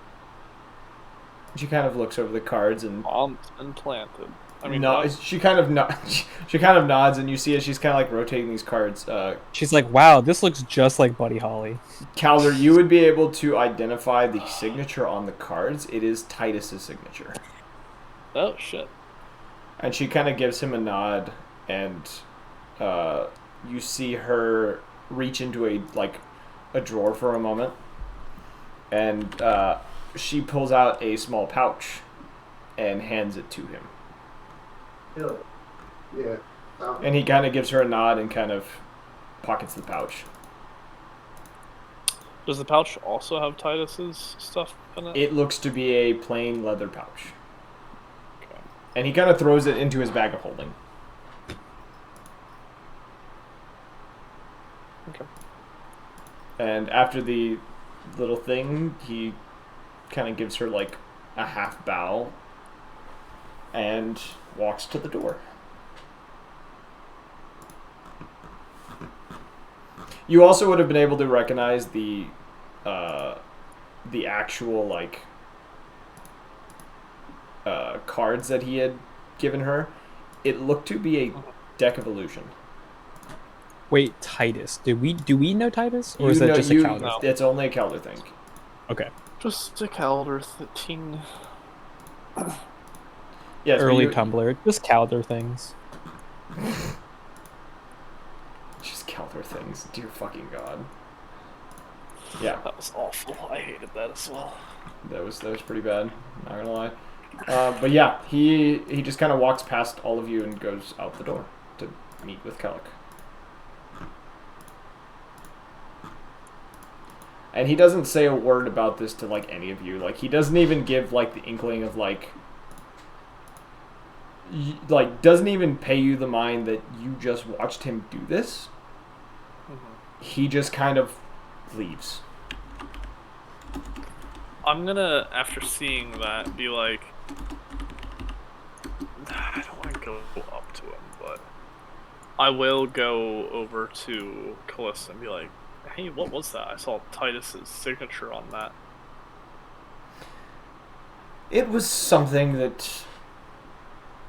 She kind of looks over the cards and Implanted. I mean, no, what? she kind of nods, and you see as she's kind of like rotating these cards. She's like, wow, this looks just like Buddy Holly. Calder, you would be able to identify the signature on the cards. It is Titus's signature. Oh shit. And she kind of gives him a nod, and you see her reach into a drawer for a moment, and she pulls out a small pouch and hands it to him. Yeah. And he kind of gives her a nod and kind of pockets the pouch. Does the pouch also have Titus's stuff in it? It looks to be a plain leather pouch. Okay. And he kind of throws it into his bag of holding. Okay. And after the little thing, he kind of gives her like a half bow and walks to the door. You also would have been able to recognize the actual like cards that he had given her. It looked to be a deck of illusion. Wait, Titus. Do we know Titus, or is that just a Calder? No. It's only a Calder thing. Okay. Just a Calder thing. Yes, Early Tumblr, just Calder things. Just Calder things. Dear fucking god. Yeah, That was awful. I hated that as well. that was pretty bad. Not gonna lie. But yeah, he just kind of walks past all of you and goes out the door to meet with Kellic. And he doesn't say a word about this to like any of you. Like he doesn't even give like the inkling of like doesn't even pay you the mind that you just watched him do this. Mm-hmm. He just kind of leaves. I'm gonna, after seeing that, be like, I don't want to go up to him, but I will go over to Callista and be like, hey, what was that? I saw Titus's signature on that. It was something that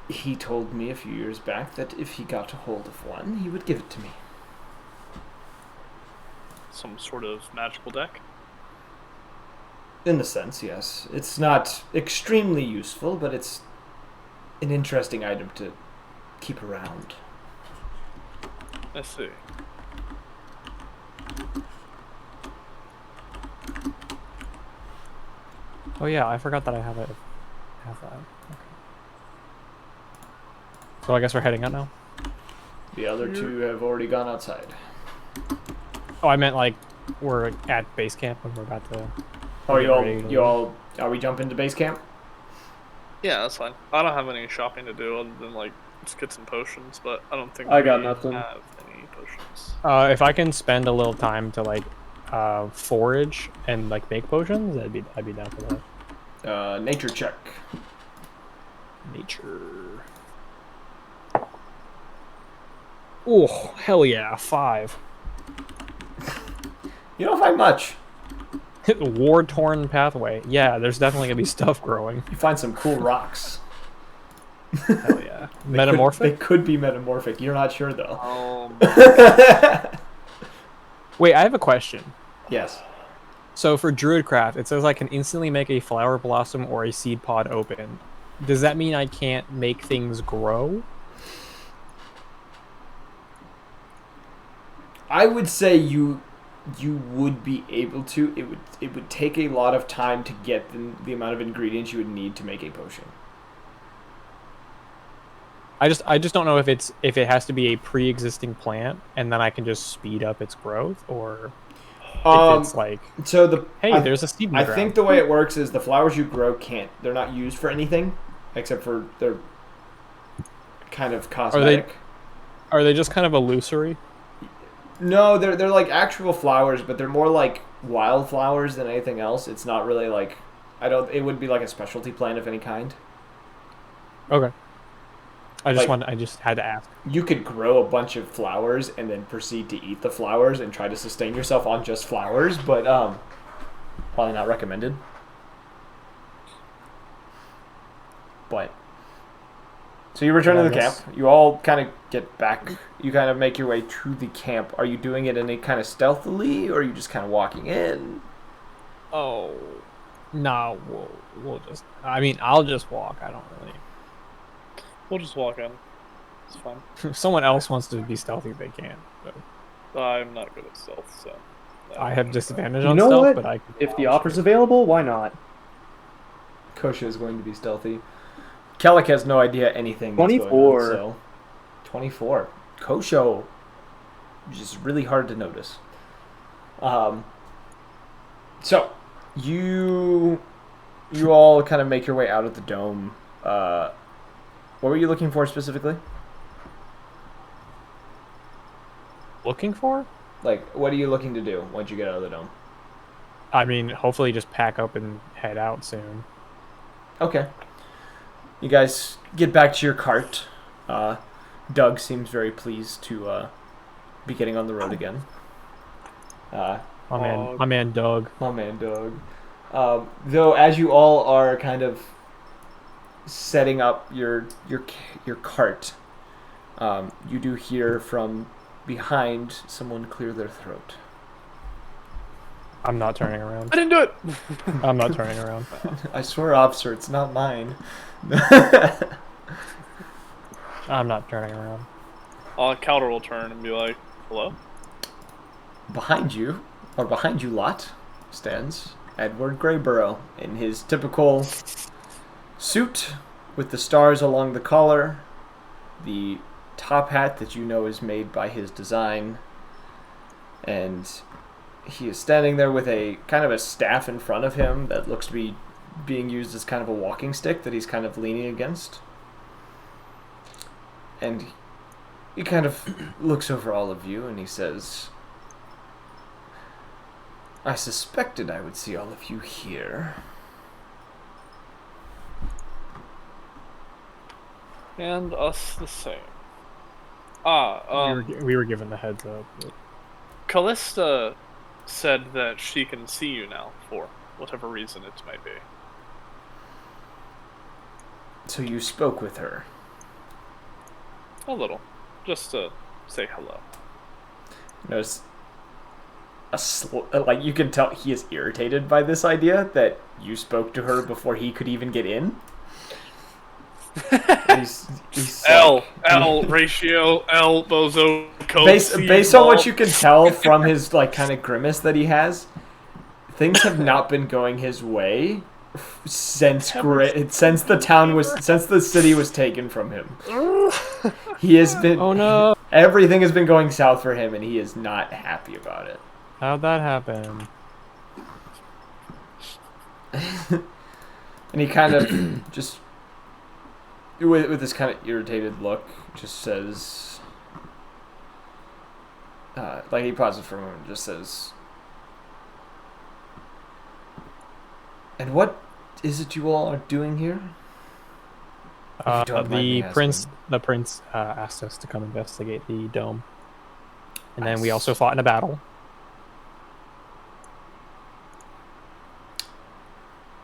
he told me a few years back that if he got a hold of one, he would give it to me. Some sort of magical deck? In a sense, yes. It's not extremely useful, but it's an interesting item to keep around. I see. Oh yeah, I forgot that I have that. Okay. So I guess we're heading out now. The other two have already gone outside. Oh, I meant like we're at base camp and we're about to. Oh, get you all, are we jumping to base camp? Yeah, that's fine. I don't have any shopping to do other than like just get some potions, but I don't think I got we nothing. have any potions. If I can spend a little time to like forage and like make potions, I'd be down for that. Nature check. Nature. Oh, hell yeah, 5. You don't find much. War-torn pathway. Yeah, there's definitely gonna be stuff growing. You find some cool rocks. Hell yeah. They Metamorphic? could be metamorphic. You're not sure though. Wait, I have a question. Yes. So for Druidcraft, it says I can instantly make a flower blossom or a seed pod open. Does that mean I can't make things grow? I would say you would be able to. It would take a lot of time to get the amount of ingredients you would need to make a potion. I just don't know if it has to be a pre-existing plant and then I can just speed up its growth, or if it's like there's a seed in the I ground. think the way it works is the flowers you grow they're not used for anything except for they're kind of cosmetic. Are they just kind of illusory? No, they're like actual flowers, but they're more like wildflowers than anything else. It's not really like it would be like a specialty plant of any kind. Okay. I Like- just had to ask. You could grow a bunch of flowers and then proceed to eat the flowers and try to sustain yourself on just flowers, but probably not recommended. But so you return to the camp. You all kind of get back. You kind of make your way to the camp. Are you doing it any kind of stealthily, or are you just kind of walking in? Oh, no, we'll just. I mean, I'll just walk. I don't really. We'll just walk in. It's fine. If someone else wants to be stealthy, they can. But I'm not good at stealth, so. I have disadvantage You on know stealth, what? but I. If the offer's available, why not? Kosha is going to be stealthy. Kellic has no idea anything. That's 24. Going on, so 24. Kosho, just really hard to notice. So you all kind of make your way out of the dome. What were you looking for specifically? Looking for? Like, what are you looking to do once you get out of the dome? I mean, hopefully just pack up and head out soon. Okay. You guys get back to your cart. Doug seems very pleased to be getting on the road again. My man Doug. My man Doug. Though, as you all are kind of setting up your cart, you do hear from behind someone clear their throat. I'm not turning around. I didn't do it. I'm not turning around. I swear, officer, it's not mine. I'm not turning around. Calder will turn and be like, "Hello." Behind you lot, stands Edward Greyborough in his typical suit with the stars along the collar, the top hat that you know is made by his design, and he is standing there with a kind of a staff in front of him that looks to be being used as kind of a walking stick that he's kind of leaning against. And he kind of looks over all of you and he says, "I suspected I would see all of you here." And us the same. We were given the heads up. But... Callista said that she can see you now for whatever reason it might be. So you spoke with her? A little. Just to say hello. Notice like you can tell he is irritated by this idea that you spoke to her before he could even get in. he's L ratio L bozo code based on what you can tell from his like kind of grimace that he has, things have not been going his way since the city was taken from him. He has been everything has been going south for him and he is not happy about it. How'd that happen? And he kind of just with this kind of irritated look, just says, like he pauses for a moment and just says, "And what is it you all are doing here?" The prince asked us to come investigate the dome. And then we also fought in a battle.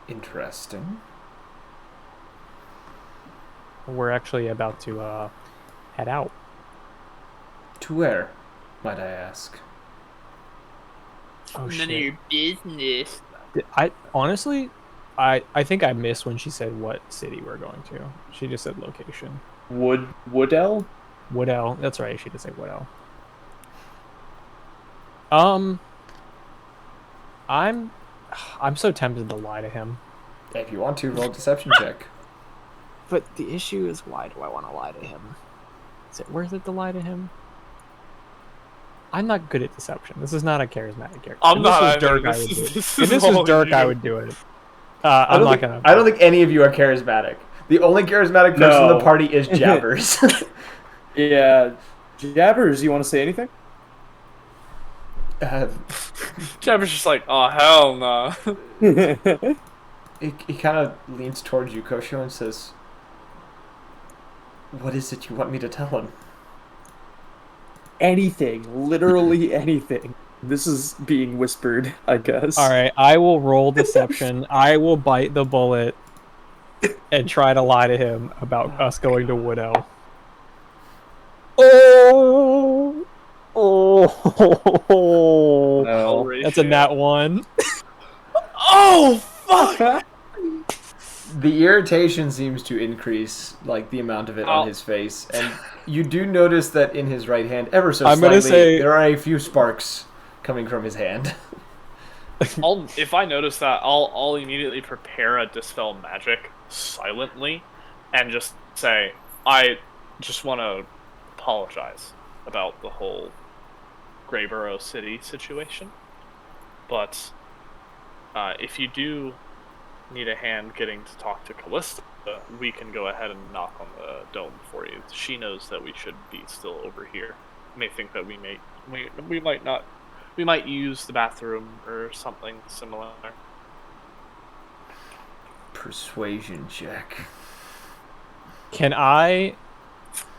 Interesting. We're actually about to head out. To where, might I ask? Oh, None of your business. I honestly, I think I missed when she said what city we're going to. She just said location. Woodell? Woodell. That's right. She did say Woodell. I'm so tempted to lie to him. If you want to, roll a deception check. But the issue is, why do I want to lie to him? Is it worth it to lie to him? I'm not good at deception. This is not a charismatic character. I'm not either. If this was Dirk, I would do it. I'm not gonna. I don't think any of you are charismatic. The only charismatic person in the party is Jabbers. Yeah, Jabbers, you want to say anything? Jabbers just like, oh hell no. He kind of leans towards you, Kosho, and says, "What is it you want me to tell him?" Anything, literally anything. This is being whispered, I guess. All right, I will roll deception. I will bite the bullet and try to lie to him about us going to Woodell. Oh, No. That's a nat 1. Oh fuck! The irritation seems to increase, like the amount of it on his face, and you do notice that in his right hand, ever so slightly, there are a few sparks coming from his hand. If I notice that, I'll immediately prepare a dispel magic silently, and just say, I just want to apologize about the whole Greyborough City situation, but if you do need a hand getting to talk to Callista, we can go ahead and knock on the dome for you. She knows that we should be still over here. May think that we might not we might use the bathroom or something similar. Persuasion check. Can I?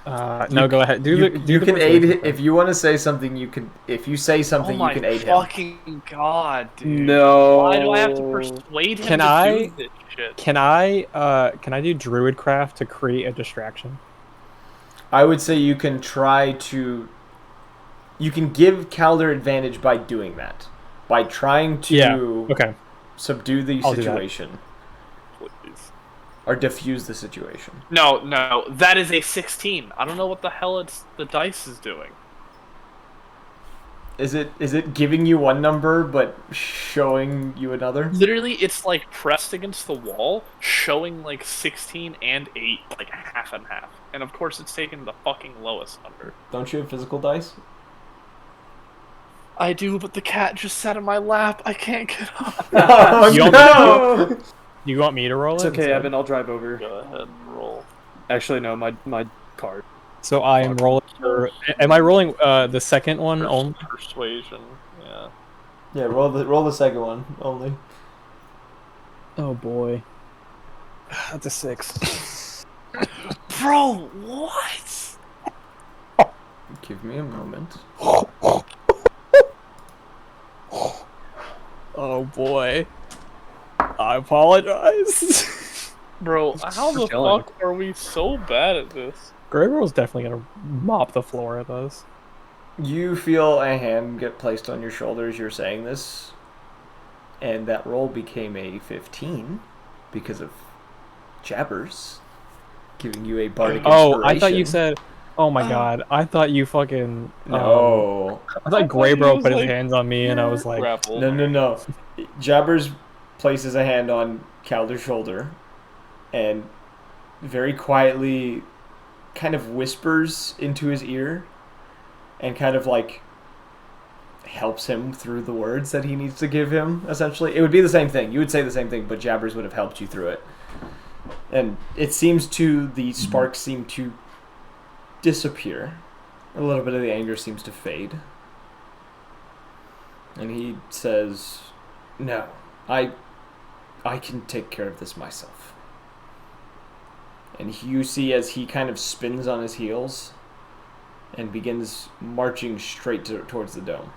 No, go ahead. Do You the can aid persuasion if you want to say something. You can. If you say something, Oh you can my aid him. fucking god, dude! No. Why do I have to persuade him Can to I- do this shit? Can I do Druidcraft to create a distraction? I would say you can try to. You can give Calder advantage by doing that, by trying to Yeah. Okay. subdue the I'll do that. situation Please. or diffuse the situation. No, that is a 16. I don't know what the hell the dice is doing. Is it giving you one number but showing you another? Literally, it's like pressed against the wall, showing like 16 and 8, like half and half. And of course, it's taking the fucking lowest number. Don't you have physical dice? I do, but the cat just sat in my lap. I can't get up. Oh You no! You want me to roll It's it? okay, instead? Evan. I'll drive over. Go ahead and roll. Actually, no, my card. So I am rolling for. Am I rolling the second one only? Persuasion, yeah. Yeah, roll the second one only. Oh boy. That's a 6. Bro, what? Give me a moment. Oh boy. I apologize. Bro, how the chilling. fuck are we so bad at this? Greyroll's definitely gonna mop the floor with us. You feel a hand get placed on your shoulder as you're saying this, and that roll became a 15 because of Jabbers giving you a bardic Oh, I thought you inspiration. said. Oh my god, I thought you fucking. No. I thought he Greybro was put his like, hands on me, and I was like, Grapple. No. Jabbers places a hand on Calder's shoulder and very quietly kind of whispers into his ear and kind of like helps him through the words that he needs to give him, essentially. It would be the same thing. You would say the same thing, but Jabbers would have helped you through it. And it seems the sparks seem to disappear. A little bit of the anger seems to fade. And he says, "No, I can take care of this myself." And you see as he kind of spins on his heels and begins marching straight towards the dome.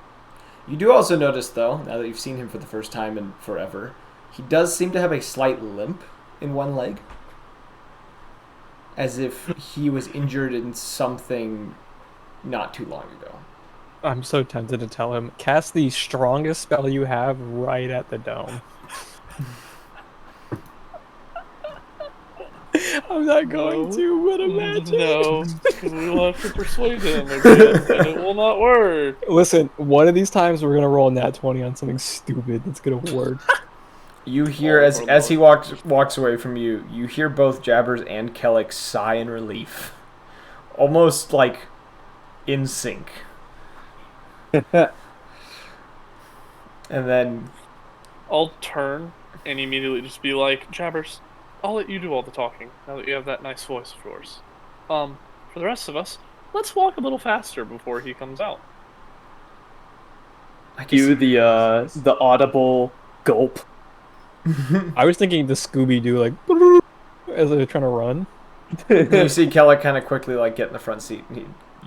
You do also notice, though, now that you've seen him for the first time in forever, he does seem to have a slight limp in one leg. As if he was injured in something not too long ago. I'm so tempted to tell him, cast the strongest spell you have right at the dome. I'm not going to, but imagine. No, because we will have to persuade him again, and it will not work. Listen, one of these times we're gonna roll a nat 20 on something stupid that's gonna work. You hear, as he walks away from you, you hear both Jabbers and Kellic sigh in relief. Almost like in sync. And then I'll turn and immediately just be like, Jabbers, I'll let you do all the talking, now that you have that nice voice of yours. For the rest of us, let's walk a little faster before he comes out. I guess Do the audible gulp. I was thinking the Scooby-Doo, like, as they're trying to run. you see Kellic kind of quickly like get in the front seat.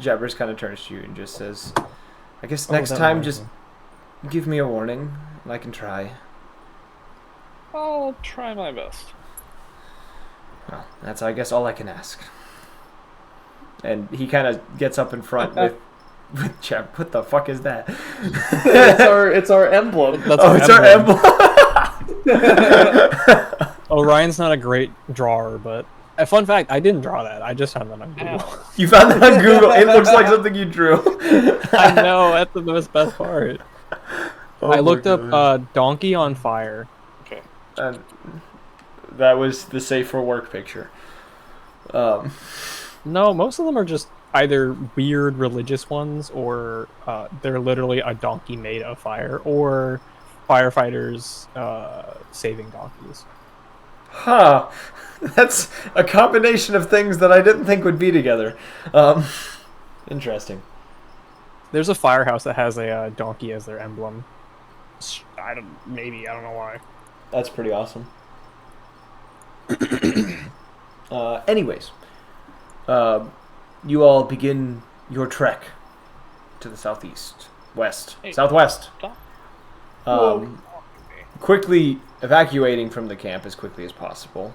Jabbers kind of turns to you and just says, "I guess next that time reminds just me. give me a warning and I can try." I'll try my best. Well, that's, I guess, all I can ask. And he kind of gets up in front with Jab. What the fuck is that? it's our emblem. That's Oh, it's our emblem. Orion's not a great drawer, but a fun fact, I didn't draw that. I just found that on Google. You found that on Google. It looks like something you drew. I know, that's the best part. Oh I my looked God. up Donkey on Fire. Okay. And that was the safe for work picture. No, most of them are just either weird religious ones, or they're literally a donkey made of fire, or firefighters saving donkeys. Huh. That's a combination of things that I didn't think would be together. Interesting. There's a firehouse that has a donkey as their emblem. I don't know why. That's pretty awesome. Anyways, you all begin your trek to the southwest. Stop. Quickly evacuating from the camp as quickly as possible.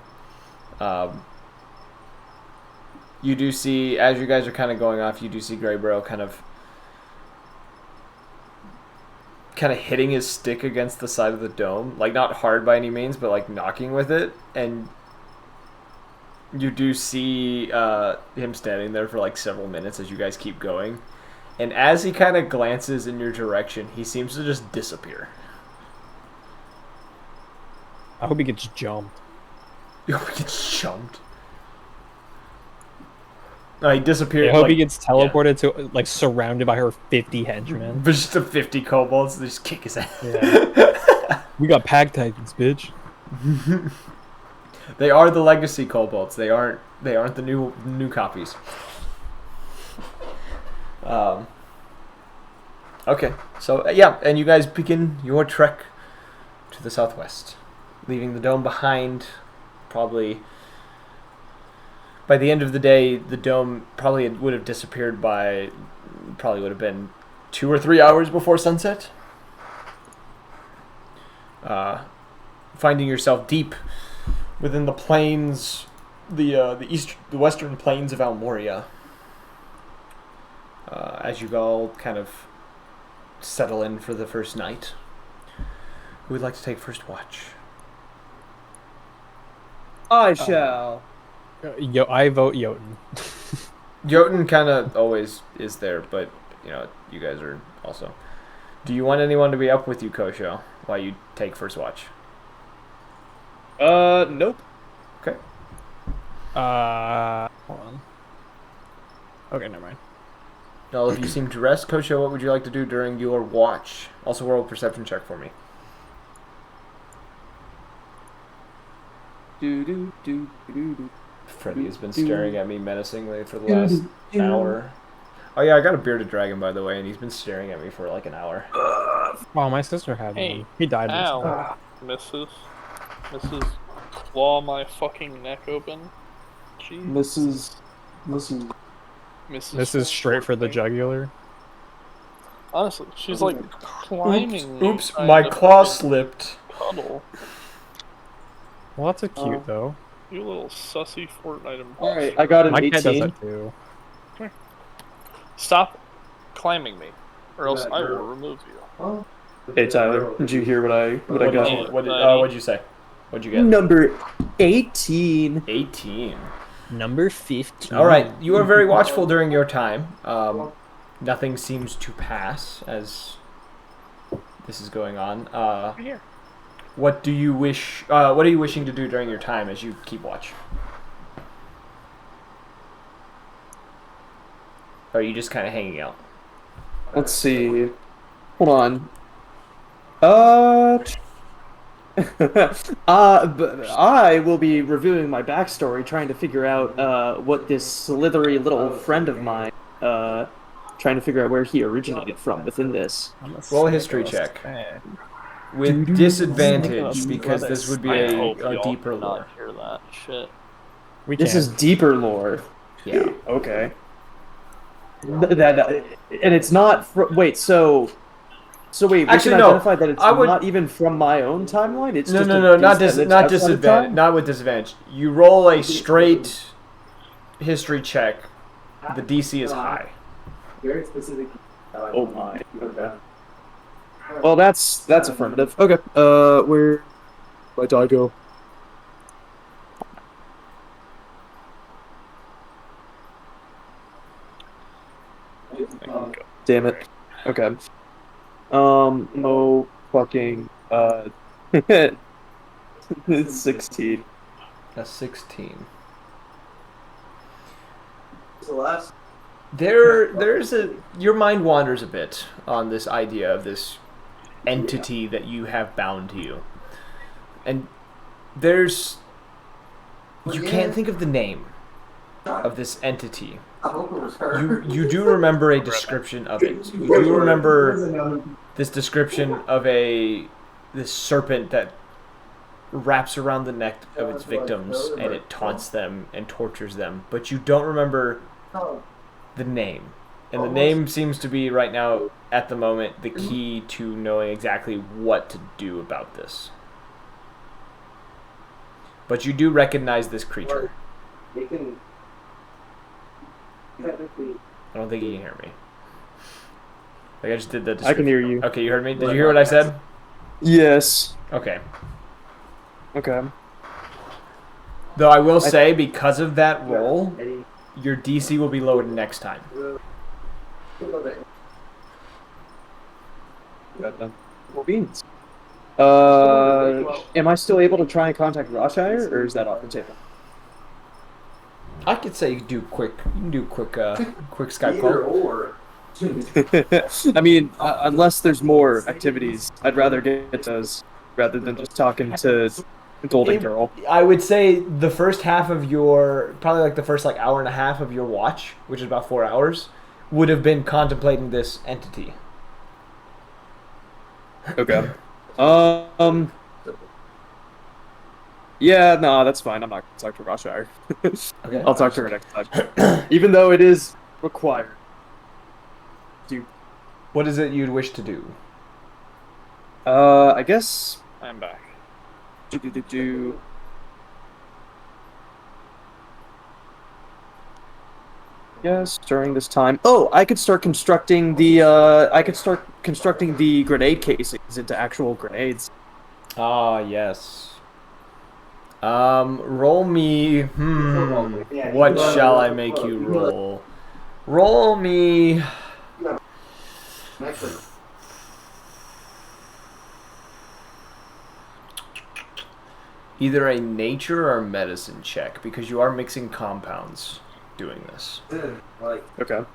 You do see, as you guys are kind of going off, you do see Greybro kind of hitting his stick against the side of the dome. Like, not hard by any means, but, like, knocking with it. And you do see him standing there for, like, several minutes as you guys keep going. And as he kind of glances in your direction, he seems to just disappear. I hope he gets jumped. You hope he gets jumped. No, he disappeared. I hope he gets teleported to, like, surrounded by her 50 henchmen. But just the 50 kobolds, they just kick his ass. Yeah. We got Pack Titans, bitch. They are the legacy kobolds. They aren't the new copies. Okay, so yeah, and you guys begin your trek to the southwest, leaving the dome behind. Probably by the end of the day, the dome probably would have disappeared would have been 2 or 3 hours before sunset. Finding yourself deep within the plains, the western plains of Almoria. As you all kind of settle in for the first night, who would like to take first watch? I shall. I vote Jotun. Jotun kind of always is there, but you guys are also. Do you want anyone to be up with you, Kosho, while you take first watch? Nope. Okay. Hold on. Okay, never mind. All of you seem to rest. Kosho, what would you like to do during your watch? Also, roll a perception check for me. Freddy has been staring at me menacingly for the last hour. Oh yeah, I got a bearded dragon, by the way, and he's been staring at me for like an hour. Oh, my sister had one. He died Ow, Mrs. Claw my fucking neck open. Jeez. This is straight for the jugular. Honestly, she's like climbing. Oops, my claw slipped. Cuddle. Well, that's a cute though. You little sussy Fortnite imposter. Alright, I got an My cat does 18. that too. Stop climbing me, or else I will remove you. Hey Tyler, did you hear what I got? What'd you say? What'd you get? Number 18. 18. Number 15. All right, you are very watchful during your time. Nothing seems to pass as this is going on. Here. What do you wish? What are you wishing to do during your time as you keep watch? Or are you just kind of hanging out? Let's see. Hold on. But I will be reviewing my backstory, trying to figure out what this slithery little friend of mine, trying to figure out where he originated from within this. Roll a history check with disadvantage because this would be a deeper lore. Hear that shit. This is deeper lore. Yeah. Okay. And it's not. Wait. So wait. We Actually, can no. identify that it's I would- not even from my own timeline. It's No, just not outside of disadvantage. time? Not with disadvantage. You roll a straight history check. The DC is high. Very specific. Oh my. Okay. Well, that's affirmative. Okay. Where do I go? Damn it. Okay. No fucking. It's 16. A 16. The last. There's your mind wanders a bit on this idea of this entity that you have bound to you, and you can't think of the name of this entity, I hope it was her. You do remember a description of it. You do remember this description of this serpent that wraps around the neck of its victims and it taunts them and tortures them, but you don't remember the name. And the name seems to be right now, at the moment, the key to knowing exactly what to do about this. But you do recognize this creature. You can technically. I don't think you can hear me. Like I just did the I description. can hear you. Okay, you heard me? Did you hear what I said? Yes. Okay. Okay. Though I will say, because of that roll, your DC will be lowered next time. Got them. Cool beans. Am I still able to try and contact Rothshire, or is that off the table? I could say you can do quick Skype Either call. or. I mean, unless there's more activities, I'd rather get those rather than just talking to Golden Girl. I would say the first half of probably like the first like hour and a half of your watch, which is about 4 hours, would have been contemplating this entity. Okay. Yeah, no, that's fine. I'm not going to talk to Rothshire. Okay. I'll talk to her next time. Even though it is required. What is it you'd wish to do? I guess... I'm back. Yes, during this time. Oh, I could start constructing the grenade casings into actual grenades. Ah, yes. Roll me. What shall I make you roll? Roll me. Either a nature or medicine check, because you are mixing compounds doing this. Okay.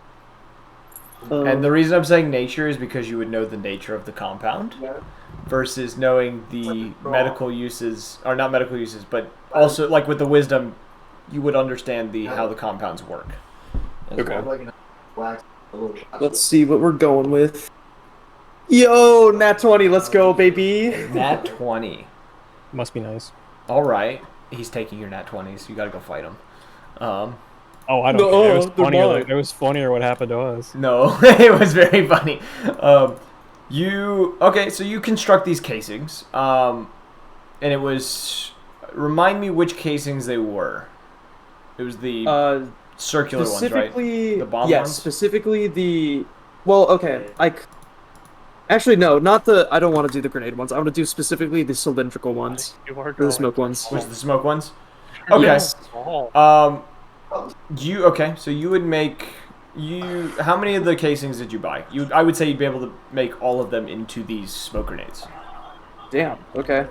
And the reason I'm saying nature is because you would know the nature of the compound versus knowing the medical uses, or not medical uses, but also like with the wisdom, you would understand how the compounds work. Okay. Let's see what we're going with. Yo, nat 20, let's go, baby. Nat 20. Must be nice. All right. He's taking your nat 20, so you gotta go fight him. Oh, I don't No, care. It was they're funnier. mine. It was funnier what happened to us. No, it was very funny. So you construct these casings, and it was. Remind me which casings they were. It was the circular ones, right? Specifically, The bomb yes, ones? specifically the. Well, okay, actually no, not the. I don't want to do the grenade ones. I want to do specifically the cylindrical ones, You are or the going smoke ones. Which is the smoke ones? Okay. Yes. small. So you would make how many of the casings did you buy? I would say you'd be able to make all of them into these smoke grenades. Damn. Okay.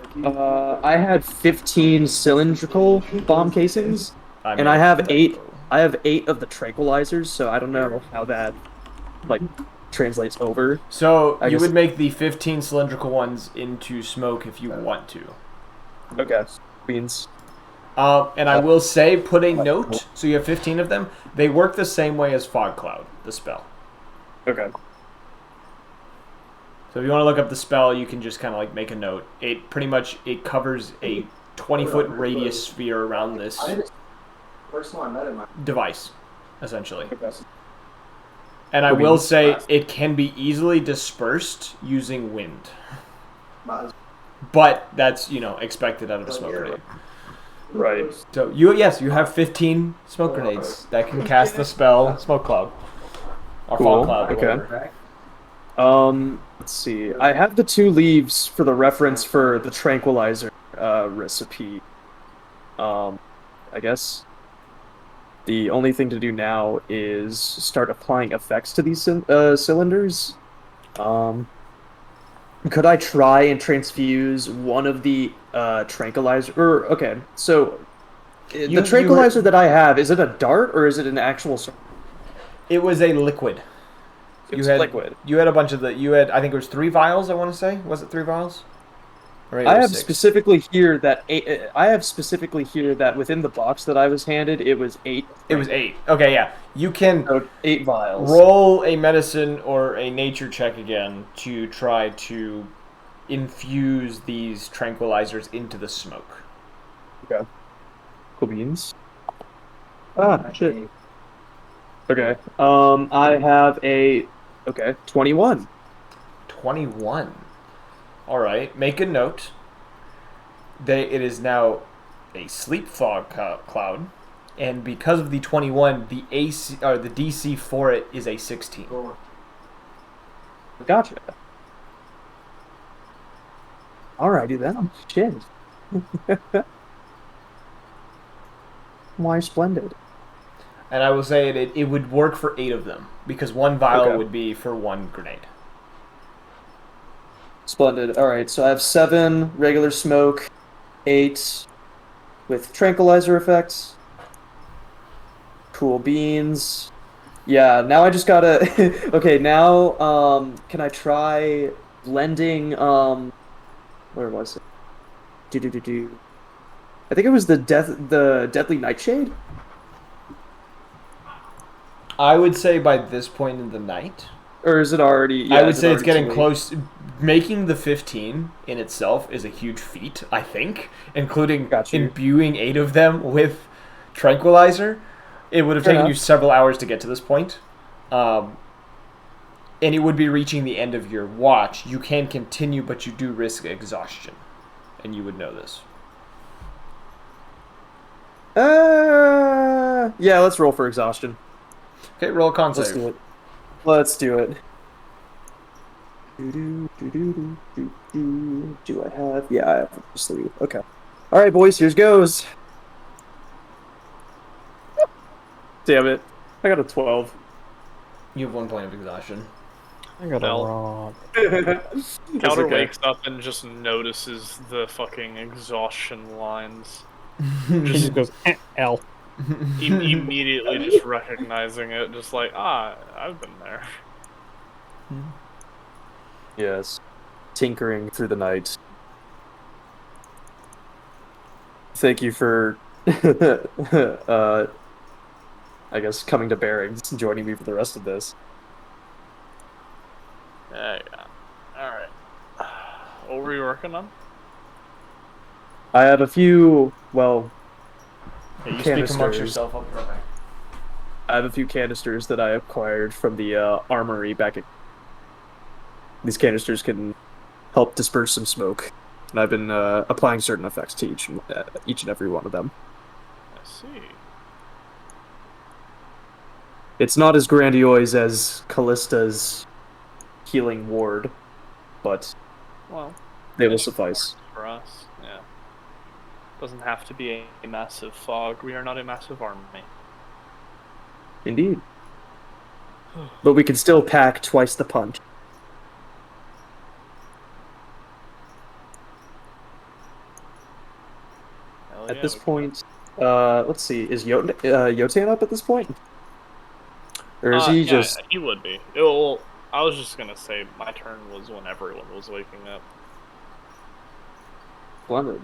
I had 15 cylindrical bomb casings, and I have 8. I have 8 of the tranquilizers, so I don't know how that translates over. So I you guess- would make the 15 cylindrical ones into smoke if you want to. Okay. Means. And I will say, put a note. So you have 15 of them. They work the same way as Fog Cloud, the spell. Okay. So if you want to look up the spell, you can just kind of make a note. It covers a 20-foot radius sphere around this First one I met in my device, essentially. Okay. And I will say it can be easily dispersed using wind. But that's, expected out of a smoke grenade. Right. So you have 15 smoke grenades that can cast the spell Smoke Cloud. Or Cool. Fog Cloud. Or Okay. whatever. Let's see. I have the 2 leaves for the reference for the tranquilizer recipe. I guess the only thing to do now is start applying effects to these cylinders. Could I try and transfuse one of the tranquilizer? Okay, so the tranquilizer that I have, is it a dart or is it an actual? It was a liquid. It's liquid. You had a bunch of I think it was 3 vials, I want to say. Was it 3 vials? Right, I it was have 6. specifically here that within the box that I was handed, it was 8. It was 8. Okay, yeah. You can So 8 vials. roll a medicine or a nature check again to try to infuse these tranquilizers into the smoke. Okay. Cool beans. Ah, shit. Okay. I have a 21. 21. All right. Make a note. It is now a sleep fog cloud, and because of the 21, the AC or the DC for it is a 16. Gotcha. Alrighty then. Shit. Why splendid? And I will say it would work for 8 of them because one vial Okay. would be for 1 grenade. Splendid. Alright, so I have 7 regular smoke, 8 with tranquilizer effects. Cool beans. Yeah, now I just gotta okay, now can I try blending where was it? Do. I think it was the deadly nightshade? I would say by this point in the night, Or is it already I would is it say it's already getting too late? close. Making the 15 in itself is a huge feat, I think, including Got you. imbuing 8 of them with tranquilizer. It would have Fair taken you enough. several hours to get to this point. And it would be reaching the end of your watch. You can continue, but you do risk exhaustion. And you would know this. Yeah, let's roll for exhaustion. Okay, roll a con Let's save. do it. Let's do it. Do I have? Yeah, I have a sleeve. Okay. All right, boys. Here's goes. Damn it! I got a 12. You have 1 point of exhaustion. I got Well, it wrong. Calder okay. wakes up and just notices the fucking exhaustion lines. He just goes, L. Immediately just recognizing it, just like, I've been there. Yes. Tinkering through the night. Thank you for, I guess, coming to bearings and joining me for the rest of this. Yeah. Alright. What were you working on? I have a few, well, Yeah, you speak amongst canisters. yourself. I'll be right back. I have a few canisters that I acquired from the armory back at... These canisters can help disperse some smoke, and I've been applying certain effects to each and every one of them. I see. It's not as grandiose as Callista's healing ward, but Well, they will it suffice. works for us, yeah. Doesn't have to be a massive fog. We are not a massive army. Indeed. But we can still pack twice the punch. Hell At yeah, this we can. point, let's see, is Yotan up at this point? Or is he Yeah, just... he would be. Well, I was just gonna say my turn was when everyone was waking up. Splendid.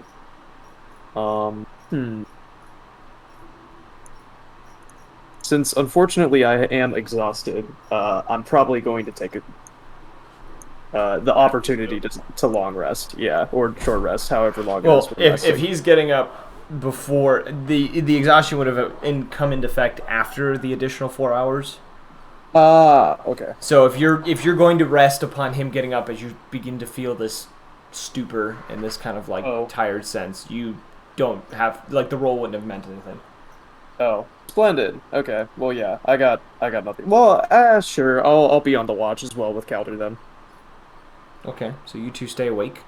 Since unfortunately I am exhausted, I'm probably going to take the opportunity to long rest, yeah, or short rest, however long it is. Well, for if resting. he's getting up before the exhaustion would have come into effect after the additional 4 hours. Okay. So if you're going to rest upon him getting up as you begin to feel this stupor and this kind of like tired sense, you don't have like the roll wouldn't have meant anything. Oh, splendid. Okay. Well, yeah, I got nothing. Well, sure. I'll be on the watch as well with Calder then. Okay, so you two stay awake.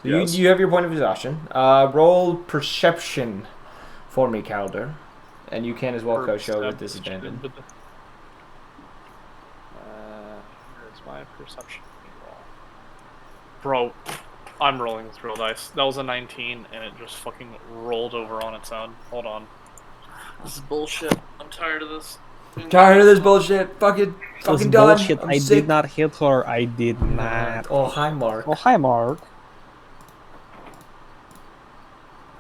So Yes. you have your point of exhaustion. Roll perception for me, Calder, and you can as well, Kosho, with disadvantage. Here's my perception roll. Bro, I'm rolling with real dice. That was a 19, and it just fucking rolled over on its own. Hold on. This is bullshit. I'm tired of this. Tired of this bullshit. Fucking This done. bullshit. I'm I sick. did not hit her. I did not. Oh, hi, Mark. Oh, hi, Mark.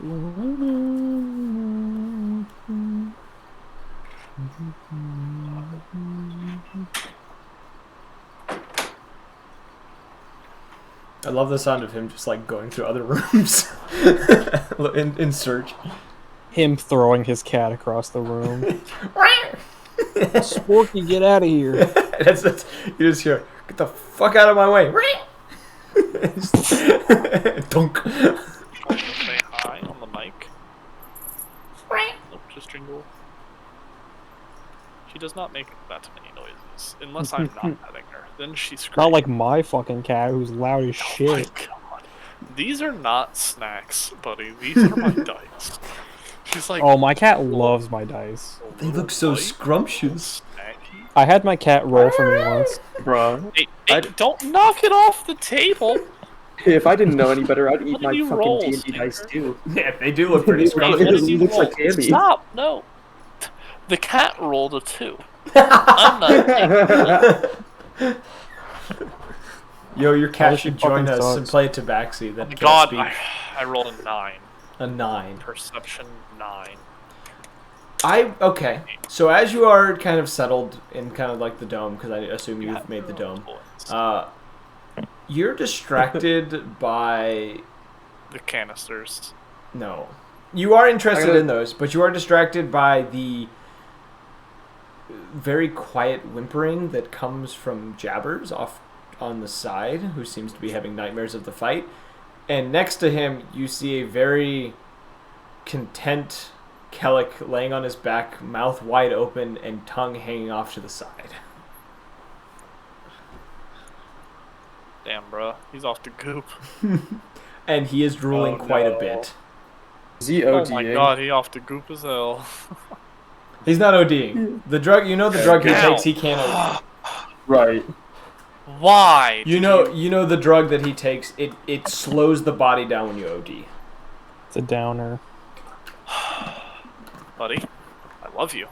I love the sound of him just like going through other rooms in search. Him throwing his cat across the room. Sporky, get out of here. That's you just hear, get the fuck out of my way. Dunk. Say hi on the mic. Nope, just jingle. She does not make that many noises unless I'm not petting her. Then she screams. Not like my fucking cat, who's loud as Oh my shit. god. These are not snacks, buddy. These are my dice. She's like, Oh, my cat loves my dice. They look so scrumptious. snacky. I had my cat roll for me once. Bro, Hey, don't knock it off the table. if I didn't know any better, I'd eat What my did you fucking roll, D&D Stinker? dice too. Yeah, they do look pretty It scrumptious. What did you looks roll? like candy. Stop! No. The cat rolled a 2. I'm not taking that. Yo, your cat Oh, should she join fucking us and sucks. play Tabaxi. That can't God, speak. I rolled a 9. A 9. Perception 9. Okay. So as you are kind of settled in kind of like the dome, because I assume you've made the dome, you're distracted by... The canisters. No. You are interested in those, but you are distracted by the very quiet whimpering that comes from Jabbers off on the side, who seems to be having nightmares of the fight. And next to him, you see a very content Kellic laying on his back, mouth wide open and tongue hanging off to the side. Damn, bro. He's off to goop. And he is drooling quite a bit. Is he Oh ODing? my god, he off to goop as hell. He's not ODing. The drug, you know, the drug he Ow. takes, he can't OD. Right. Why? You know the drug that he takes, it slows the body down when you OD. It's a downer. Buddy, I love you.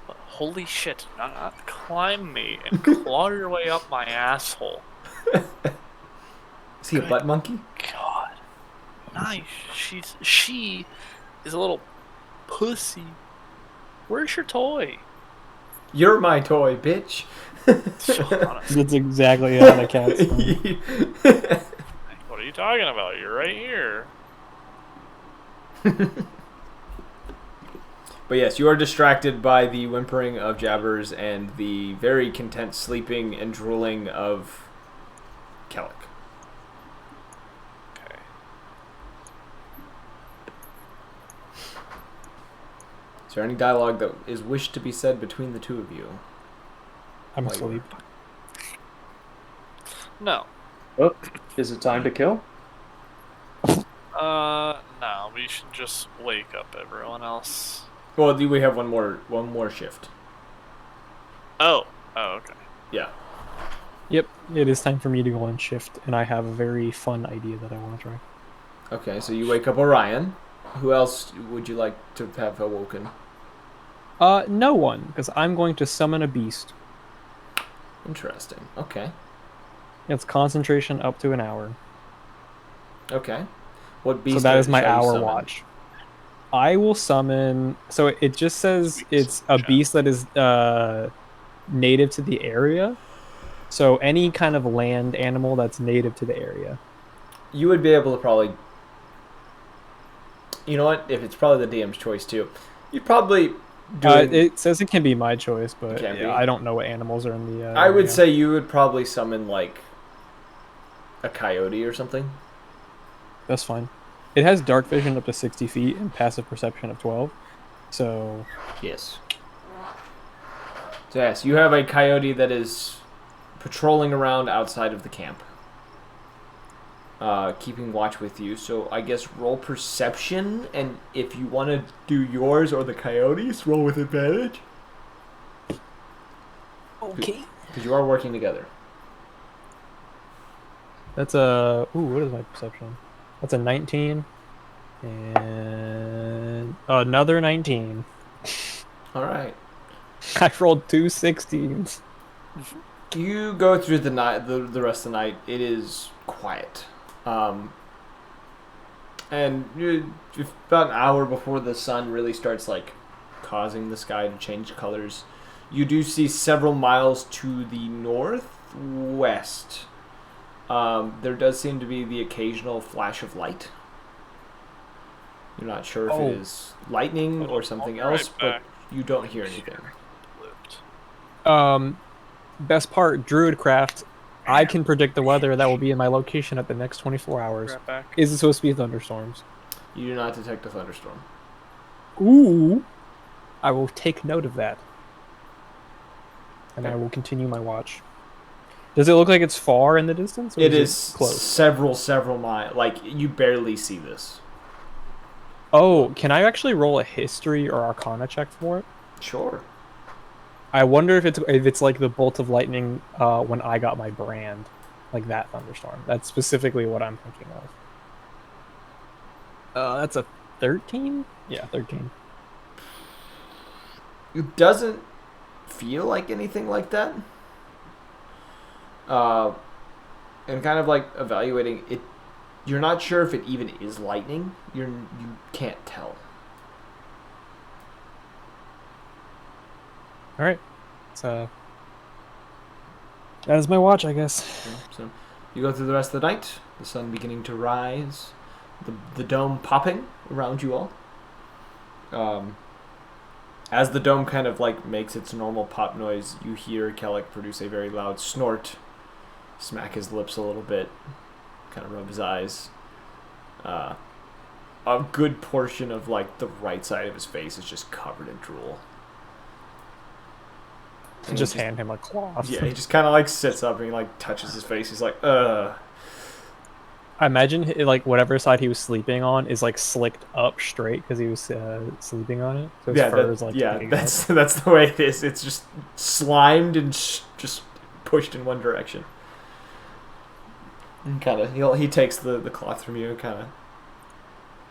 But holy shit, do not climb me and claw your way up my asshole. Is he a butt monkey? God. Nice. She is a little pussy. Where's your toy? You're my toy, bitch. Honestly, That's exactly how the cat sounds. what are you talking about? You're right here. But yes, you are distracted by the whimpering of Jabbers and the very content sleeping and drooling of Kellic. Okay. Is there any dialogue that is wished to be said between the two of you? I'm While asleep. No. Oh, is it time to kill? No. We should just wake up everyone else. Well, we have one more shift. Oh. Oh, okay. Yeah. Yep, it is time for me to go on shift, and I have a very fun idea that I want to try. Okay, so you wake up Orion. Who else would you like to have awoken? No one, because I'm going to summon a beast. Interesting. Okay. It's concentration up to an hour. Okay. What beast? So that is my shall you hour summon? watch. I will summon. So it just says it's a beast that is native to the area. So any kind of land animal that's native to the area. You would be able to probably. You know what? If it's probably the DM's choice too, you'd probably do it. It says it can be my choice, but Can be. I don't know what animals are in the. I would area. say you would probably summon like a coyote or something. That's fine. It has dark vision up to 60 feet and passive perception of 12. So Yes. So yes, you have a coyote that is patrolling around outside of the camp, keeping watch with you. So I guess roll perception, and if you want to do yours or the coyotes, roll with advantage. Okay. Because you are working together. that's a. Ooh, what is my perception? That's a 19. And another 19. All right. I rolled two 16s. You go through the night, the rest of the night. It is quiet. And about an hour before the sun really starts like causing the sky to change colors, you do see several miles to the northwest. There does seem to be the occasional flash of light. You're not sure if it is lightning or something else, but you don't hear anything. Best part, Druidcraft. I can predict the weather that will be in my location at the next 24 hours. Is it supposed to be thunderstorms? You do not detect a thunderstorm. Ooh. I will take note of that. And I will continue my watch. Does it look like it's far in the distance? Or It is is close? several miles. Like, you barely see this. Oh, can I actually roll a history or arcana check for it? Sure. I wonder if it's like the bolt of lightning when I got my brand, like that thunderstorm. That's specifically what I'm thinking of. That's a 13? Yeah, 13. It doesn't feel like anything like that. And kind of like evaluating it, you're not sure if it even is lightning. You can't tell. All right. So that is my watch, I guess. So you go through the rest of the night. The sun beginning to rise. The dome popping around you all. As the dome kind of like makes its normal pop noise, you hear Kellic produce a very loud snort, smack his lips a little bit, kind of rub his eyes. A good portion of like the right side of his face is just covered in drool. And just hand him a cloth. Yeah, he just kind of like sits up and he like touches his face. He's like, I imagine like whatever side he was sleeping on is like slicked up straight because he was sleeping on it. So his fur is like that's the way it is. It's just slimed and just pushed in one direction. And kind of he takes the cloth from you and kind of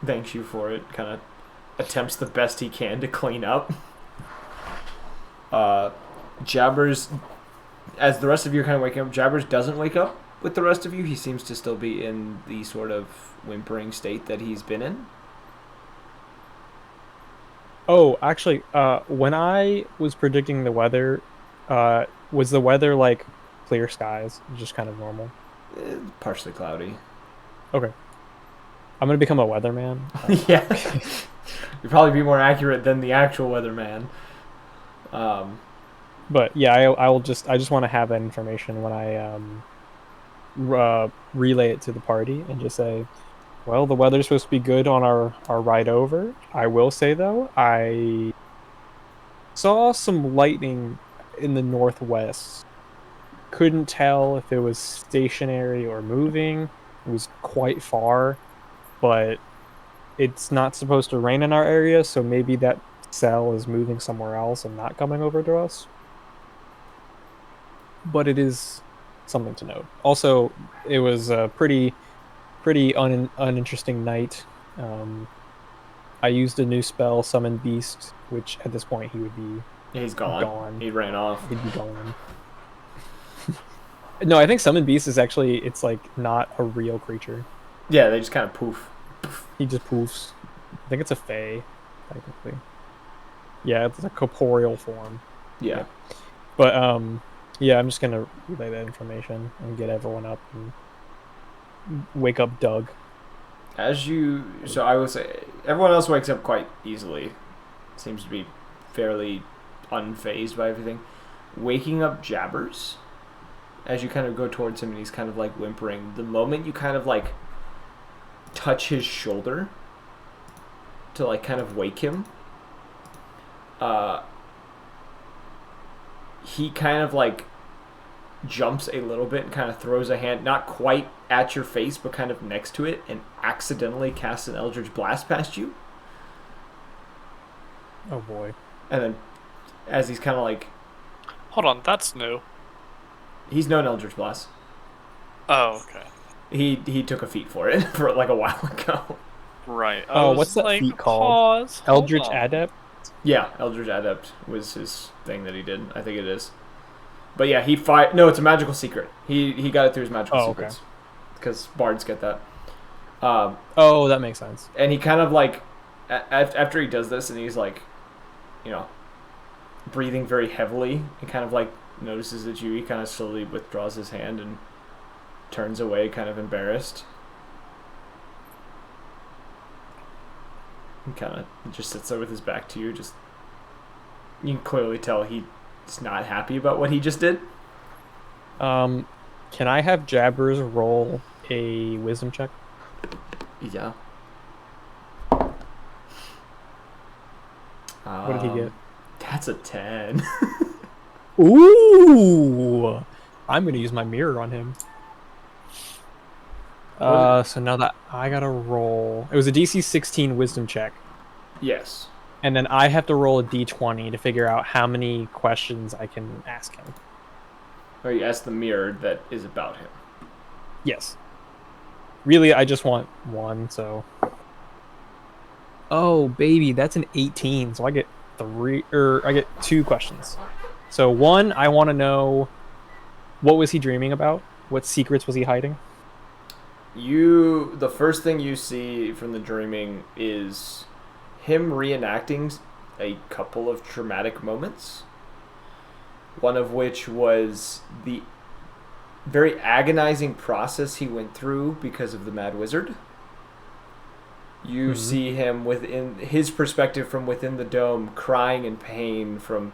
thanks you for it. Kind of attempts the best he can to clean up. Jabbers, as the rest of you are kind of waking up, Jabbers doesn't wake up with the rest of you. He seems to still be in the sort of whimpering state that he's been in. Oh, actually, when I was predicting the weather, was the weather like clear skies, just kind of normal? Partially cloudy. Okay. I'm going to become a weatherman. Yeah. You'd probably be more accurate than the actual weatherman. But yeah, I just want to have that information when I relay it to the party and just say, well, the weather's supposed to be good on our ride over. I will say though, I saw some lightning in the northwest. Couldn't tell if it was stationary or moving. It was quite far, but it's not supposed to rain in our area, so maybe that cell is moving somewhere else and not coming over to us. But it is something to note. Also, it was a pretty uninteresting night. I used a new spell, Summon Beast, which at this point he would be he's gone. He ran off. He'd be gone. No, I think Summon Beast is actually, it's like not a real creature. Yeah, they just kind of poof. He just poofs. I think it's a fae, technically. Yeah, it's a corporeal form. Yeah. But yeah, I'm just gonna relay that information and get everyone up and wake up Doug. So I would say everyone else wakes up quite easily. Seems to be fairly unfazed by everything. Waking up Jabbers, as you kind of go towards him and he's kind of like whimpering, the moment you kind of like touch his shoulder to like kind of wake him, he kind of like jumps a little bit and kind of throws a hand, not quite at your face, but kind of next to it, and accidentally casts an Eldritch Blast past you. Oh boy. And then, as he's kind of like... Hold on, that's new. He's known Eldritch Blast. Oh, okay. He took a feat for it for like a while ago. Right. Oh, what's that feat called? Pause. Eldritch Adept? Yeah, Eldritch Adept was his thing that he did. I think it is. But yeah, No, it's a magical secret. He got it through his magical secrets. Okay. Because bards get that. Oh, that makes sense. And he kind of like, after he does this, and he's like, you know, breathing very heavily, and kind of like notices that he kind of slowly withdraws his hand and turns away, kind of embarrassed. And kind of just sits there with his back to you. Just, you can clearly tell he's not happy about what he just did. Can I have Jabbers roll a wisdom check? Yeah. What did he get? That's a 10. Ooh! I'm gonna use my mirror on him. So now that I gotta roll, it was a DC 16 wisdom check, Yes. and then I have to roll a D20 to figure out how many questions I can ask him. Or you ask the mirror that is about him. Yes. Really, I just want one, so. Oh, baby, that's an 18, so I get I get 2 questions. So one, I want to know, what was he dreaming about? What secrets was he hiding? The first thing you see from the dreaming is him reenacting a couple of traumatic moments. One of which was the very agonizing process he went through because of the Mad Wizard. You see him within his perspective from within the dome, crying in pain from,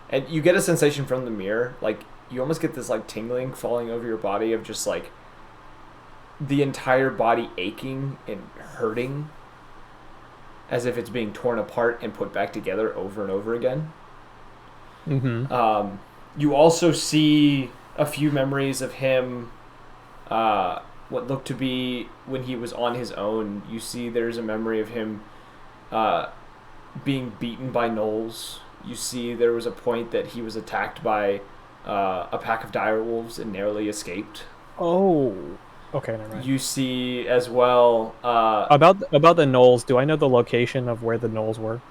and you get a sensation from the mirror, like you almost get this like tingling falling over your body of just like the entire body aching and hurting, as if it's being torn apart and put back together over and over again. Mm-hmm. You also see a few memories of him, what looked to be when he was on his own. You see there's a memory of him being beaten by gnolls. You see there was a point that he was attacked by a pack of direwolves and narrowly escaped. Oh, okay, never mind. You see as well... about the gnolls, do I know the location of where the gnolls were?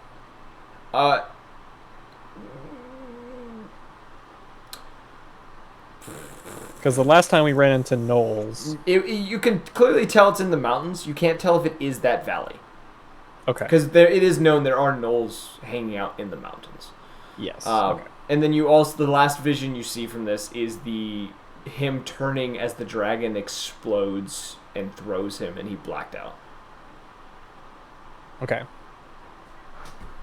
Because the last time we ran into gnolls... you can clearly tell it's in the mountains. You can't tell if it is that valley. Okay. Because it is known there are gnolls hanging out in the mountains. Yes. Okay. And then you also, the last vision you see from this is him turning as the dragon explodes and throws him, and he blacked out. Okay.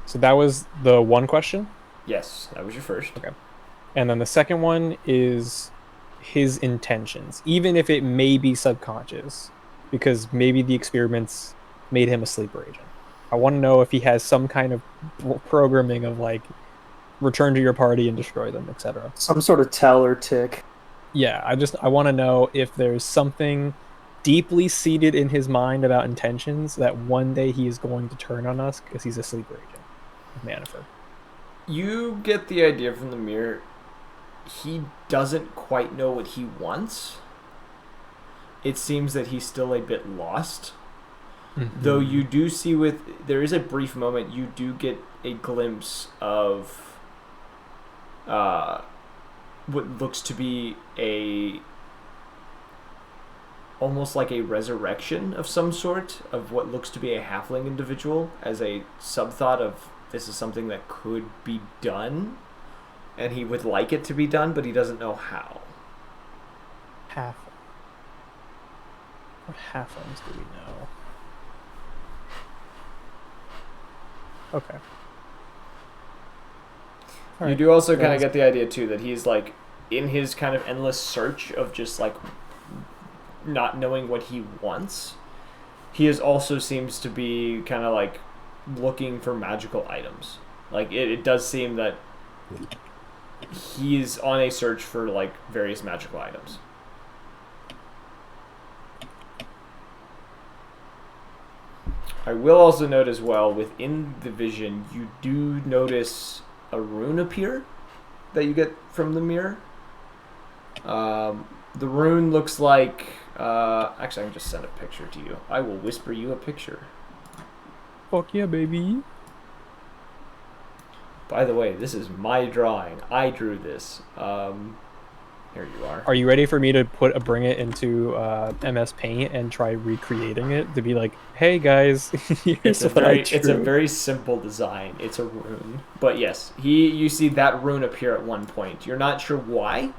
So that was the one question? Yes, that was your first. Okay. And then the second one is his intentions, even if it may be subconscious, because maybe the experiments made him a sleeper agent. I want to know if he has some kind of programming of like return to your party and destroy them, etc. Some sort of tell or tick. Yeah, I want to know if there's something deeply seated in his mind about intentions that one day he is going to turn on us because he's a sleeper agent of Mannifer. You get the idea from the mirror. He doesn't quite know what he wants. It seems that he's still a bit lost. Mm-hmm. Though you do see there is a brief moment, you do get a glimpse of what looks to be almost like a resurrection of some sort of what looks to be a halfling individual as a sub-thought of this is something that could be done, and he would like it to be done, but he doesn't know how. What halflings do we know? Okay. You do also kind of get the idea too that he's like in his kind of endless search of just like not knowing what he wants. He also seems to be kind of like looking for magical items. Like it does seem that he's on a search for like various magical items. I will also note as well within the vision you do notice a rune appear that you get from the mirror. The rune looks like actually I can just send a picture to you. I will whisper you a picture. Fuck yeah, baby. By the way, this is my drawing. I drew this. Here you are. Are you ready for me to bring it into MS Paint and try recreating it to be like, hey guys, here's what I drew. It's a very simple design. It's a rune, but yes, you see that rune appear at one point. You're not sure why,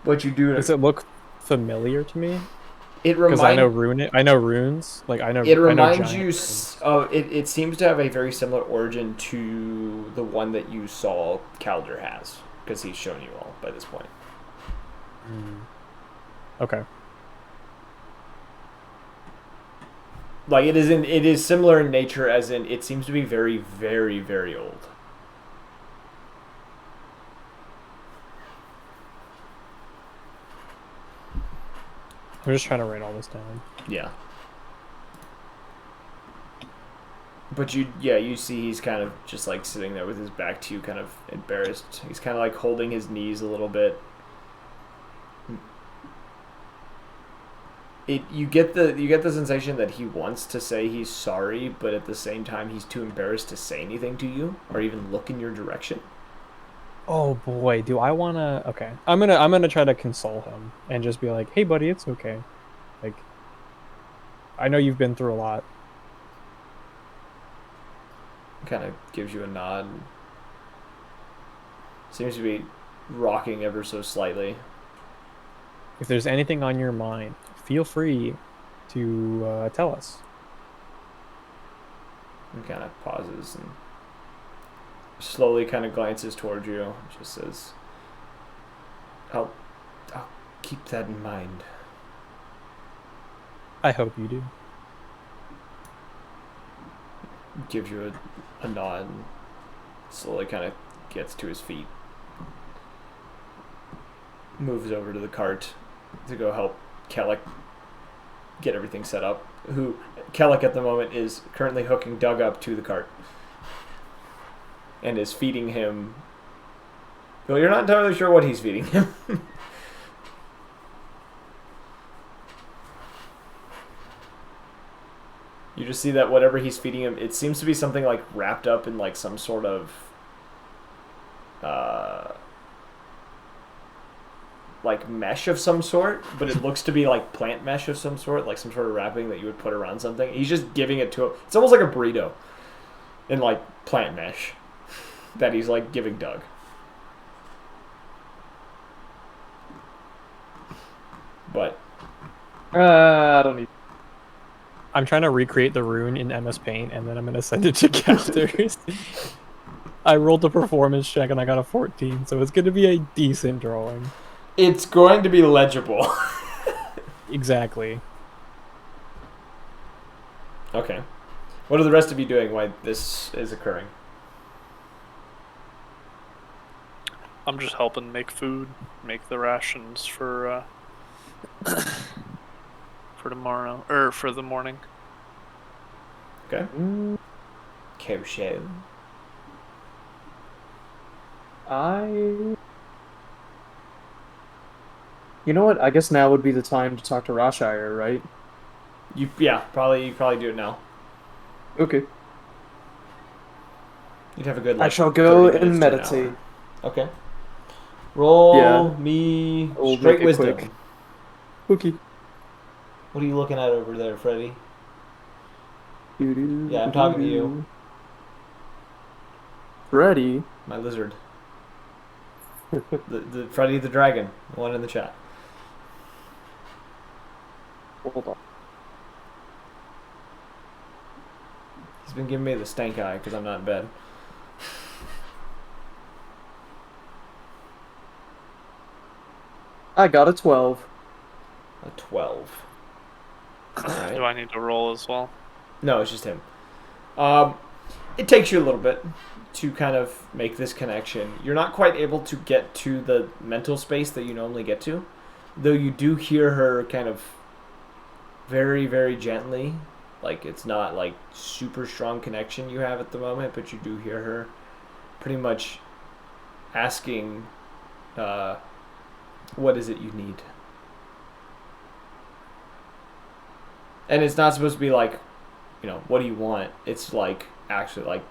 but you do. Does it look familiar to me? It Because I know reminds. I know runes. Like I know. It I know reminds giant you. runes. It seems to have a very similar origin to the one that you saw Calder has, because he's shown you all by this point. Okay. Like it is similar in nature, as in it seems to be very, very, very old. I'm just trying to write all this down. Yeah. But you see he's kind of just like sitting there with his back to you, kind of embarrassed. He's kind of like holding his knees a little bit. You get the sensation that he wants to say he's sorry, but at the same time he's too embarrassed to say anything to you or even look in your direction. Oh boy, do I wanna? Okay, I'm gonna try to console him and just be like, hey buddy, it's okay. Like, I know you've been through a lot. Kind of gives you a nod. Seems to be rocking ever so slightly. If there's anything on your mind, feel free to tell us. And kind of pauses and slowly kind of glances towards you. Just says, I'll keep that in mind. I hope you do. Gives you a nod and slowly kind of gets to his feet. Moves over to the cart to go help Kellic get everything set up. Kellic at the moment is currently hooking Doug up to the cart and is feeding him. Well, you're not entirely sure what he's feeding him. You just see that whatever he's feeding him, it seems to be something like wrapped up in like some sort of like mesh of some sort, but it looks to be like plant mesh of some sort, like some sort of wrapping that you would put around something. He's just giving it to him. It's almost like a burrito in like plant mesh that he's like giving Doug. But I don't need. I'm trying to recreate the rune in MS Paint, and then I'm gonna send it to Casters. I rolled a performance check and I got a 14, so it's gonna be a decent drawing. it's going to be legible. Exactly. Okay. What are the rest of you doing while this is occurring? I'm just helping make food, make the rations for tomorrow or for the morning. Okay. Kosher. You know what? I guess now would be the time to talk to Roshire, right? You probably do it now. Okay. You'd have a good. I Like, shall go 30 and minutes to an meditate. hour. Okay. Roll Yeah. me We'll straight make it wisdom. quick. Okay. What are you looking at over there, Freddy? Yeah, I'm talking to you. Ready? My lizard. the Freddy the dragon, the one in the chat. Hold on. He's been giving me the stank eye because I'm not in bed. I got a 12. A 12. Alright. Do I need to roll as well? No, it's just him. It takes you a little bit to kind of make this connection. You're not quite able to get to the mental space that you normally get to, though you do hear her kind of very, very gently. Like, it's not like super strong connection you have at the moment, but you do hear her pretty much asking, what is it you need? And it's not supposed to be like, what do you want? It's like actually like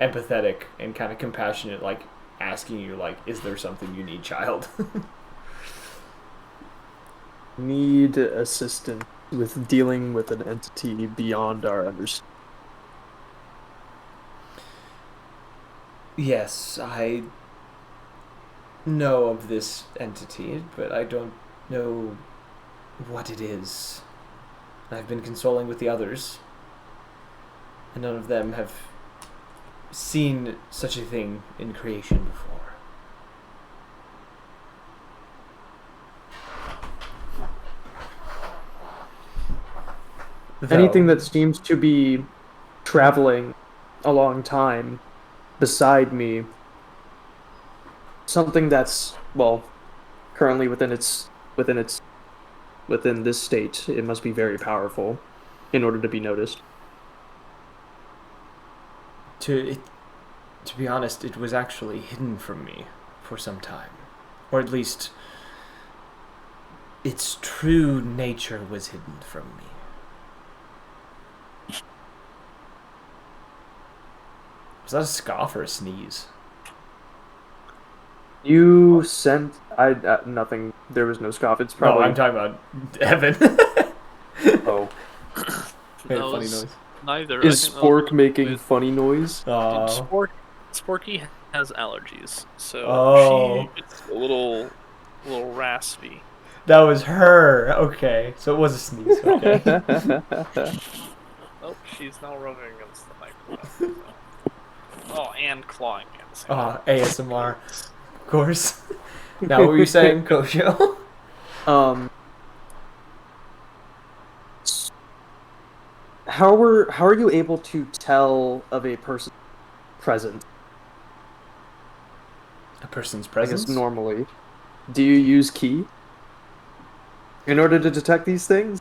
empathetic and kind of compassionate. Like, asking you, like, is there something you need, child? Need assistance with dealing with an entity beyond our understanding. Yes, I know of this entity, but I don't know what it is. I've been consoling with the others, and none of them have seen such a thing in creation before. Anything that seems to be traveling a long time beside me, something that's, well, currently within this state, it must be very powerful in order to be noticed. To be honest, it was actually hidden from me for some time, or at least its true nature was hidden from me. Was that a scoff or a sneeze? You sent nothing. There was no scoff. It's No, probably I'm talking about Evan. oh. Made a That funny was noise. neither. Is I think that was Spork making with- funny noise? Oh. Sporky has allergies, so Oh. she gets a little raspy. That was her. Okay, so it was a sneeze. Okay. Oh, she's now rubbing against the microphone. So. Oh, and clawing at the same time. ASMR, of course. Now, what were you saying, Kosho? Um, how are you able to tell of a person present? A person's I presence? guess normally. Do you use key in order to detect these things?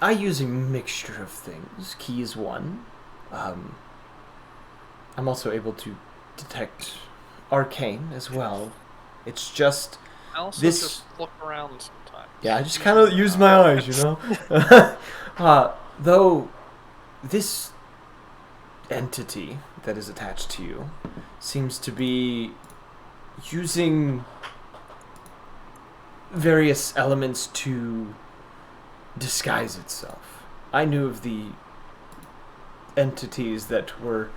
I use a mixture of things. Key is one. I'm also able to detect arcane as well. It's just I also this. just look around sometimes. Yeah, I just kind of use my eyes, you know. Though this entity that is attached to you seems to be using various elements to disguise itself. I knew of the entities that were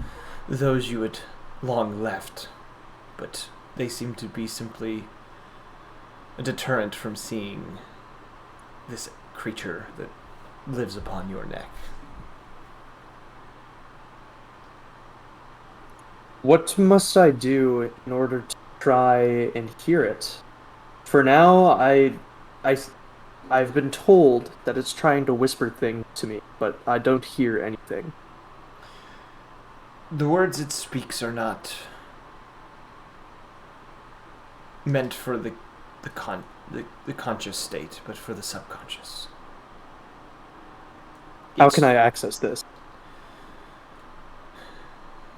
those you had long left, but they seem to be simply a deterrent from seeing this creature that lives upon your neck. What must I do in order to try and hear it? For now, I've been told that it's trying to whisper things to me, but I don't hear anything. The words it speaks are not meant for the conscious state, but for the subconscious. How can I access this?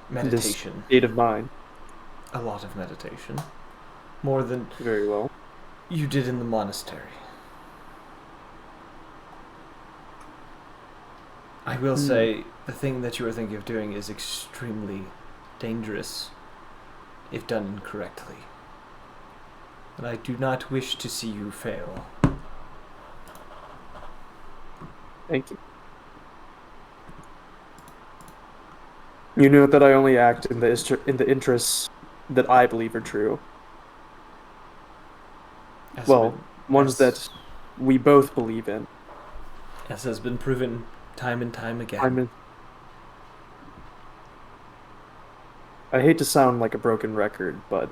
Meditation. This state of mind. A lot of meditation. More than Very well. you did in the monastery. I will say, the thing that you are thinking of doing is extremely dangerous if done incorrectly. And I do not wish to see you fail. Thank you. You know that I only act in the interests that I believe are true. As Well, been- ones as- that we both believe in. as has been proven time and time again. I hate to sound like a broken record, but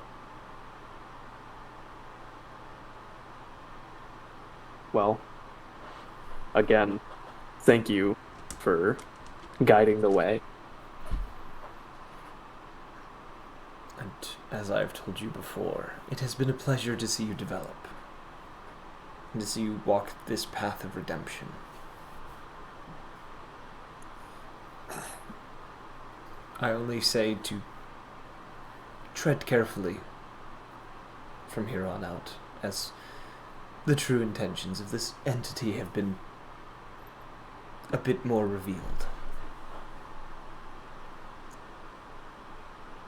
well, again, thank you for guiding the way. And as I've told you before, it has been a pleasure to see you develop. And to see you walk this path of redemption. I only say to tread carefully from here on out, as the true intentions of this entity have been a bit more revealed.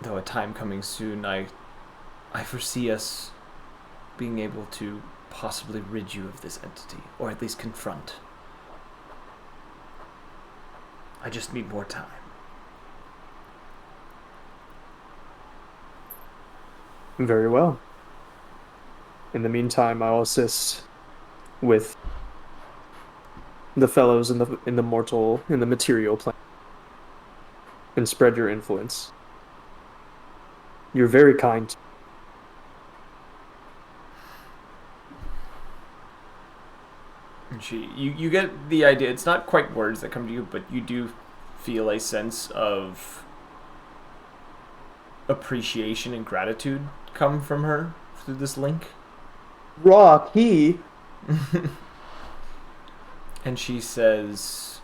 though a time coming soon, I foresee us being able to possibly rid you of this entity, or at least confront. I just need more time. Very well. In the meantime, I'll assist with the fellows in the material plane and spread your influence. You're very kind. And you get the idea. It's not quite words that come to you, but you do feel a sense of appreciation and gratitude come from her through this link. Rocky. And she says,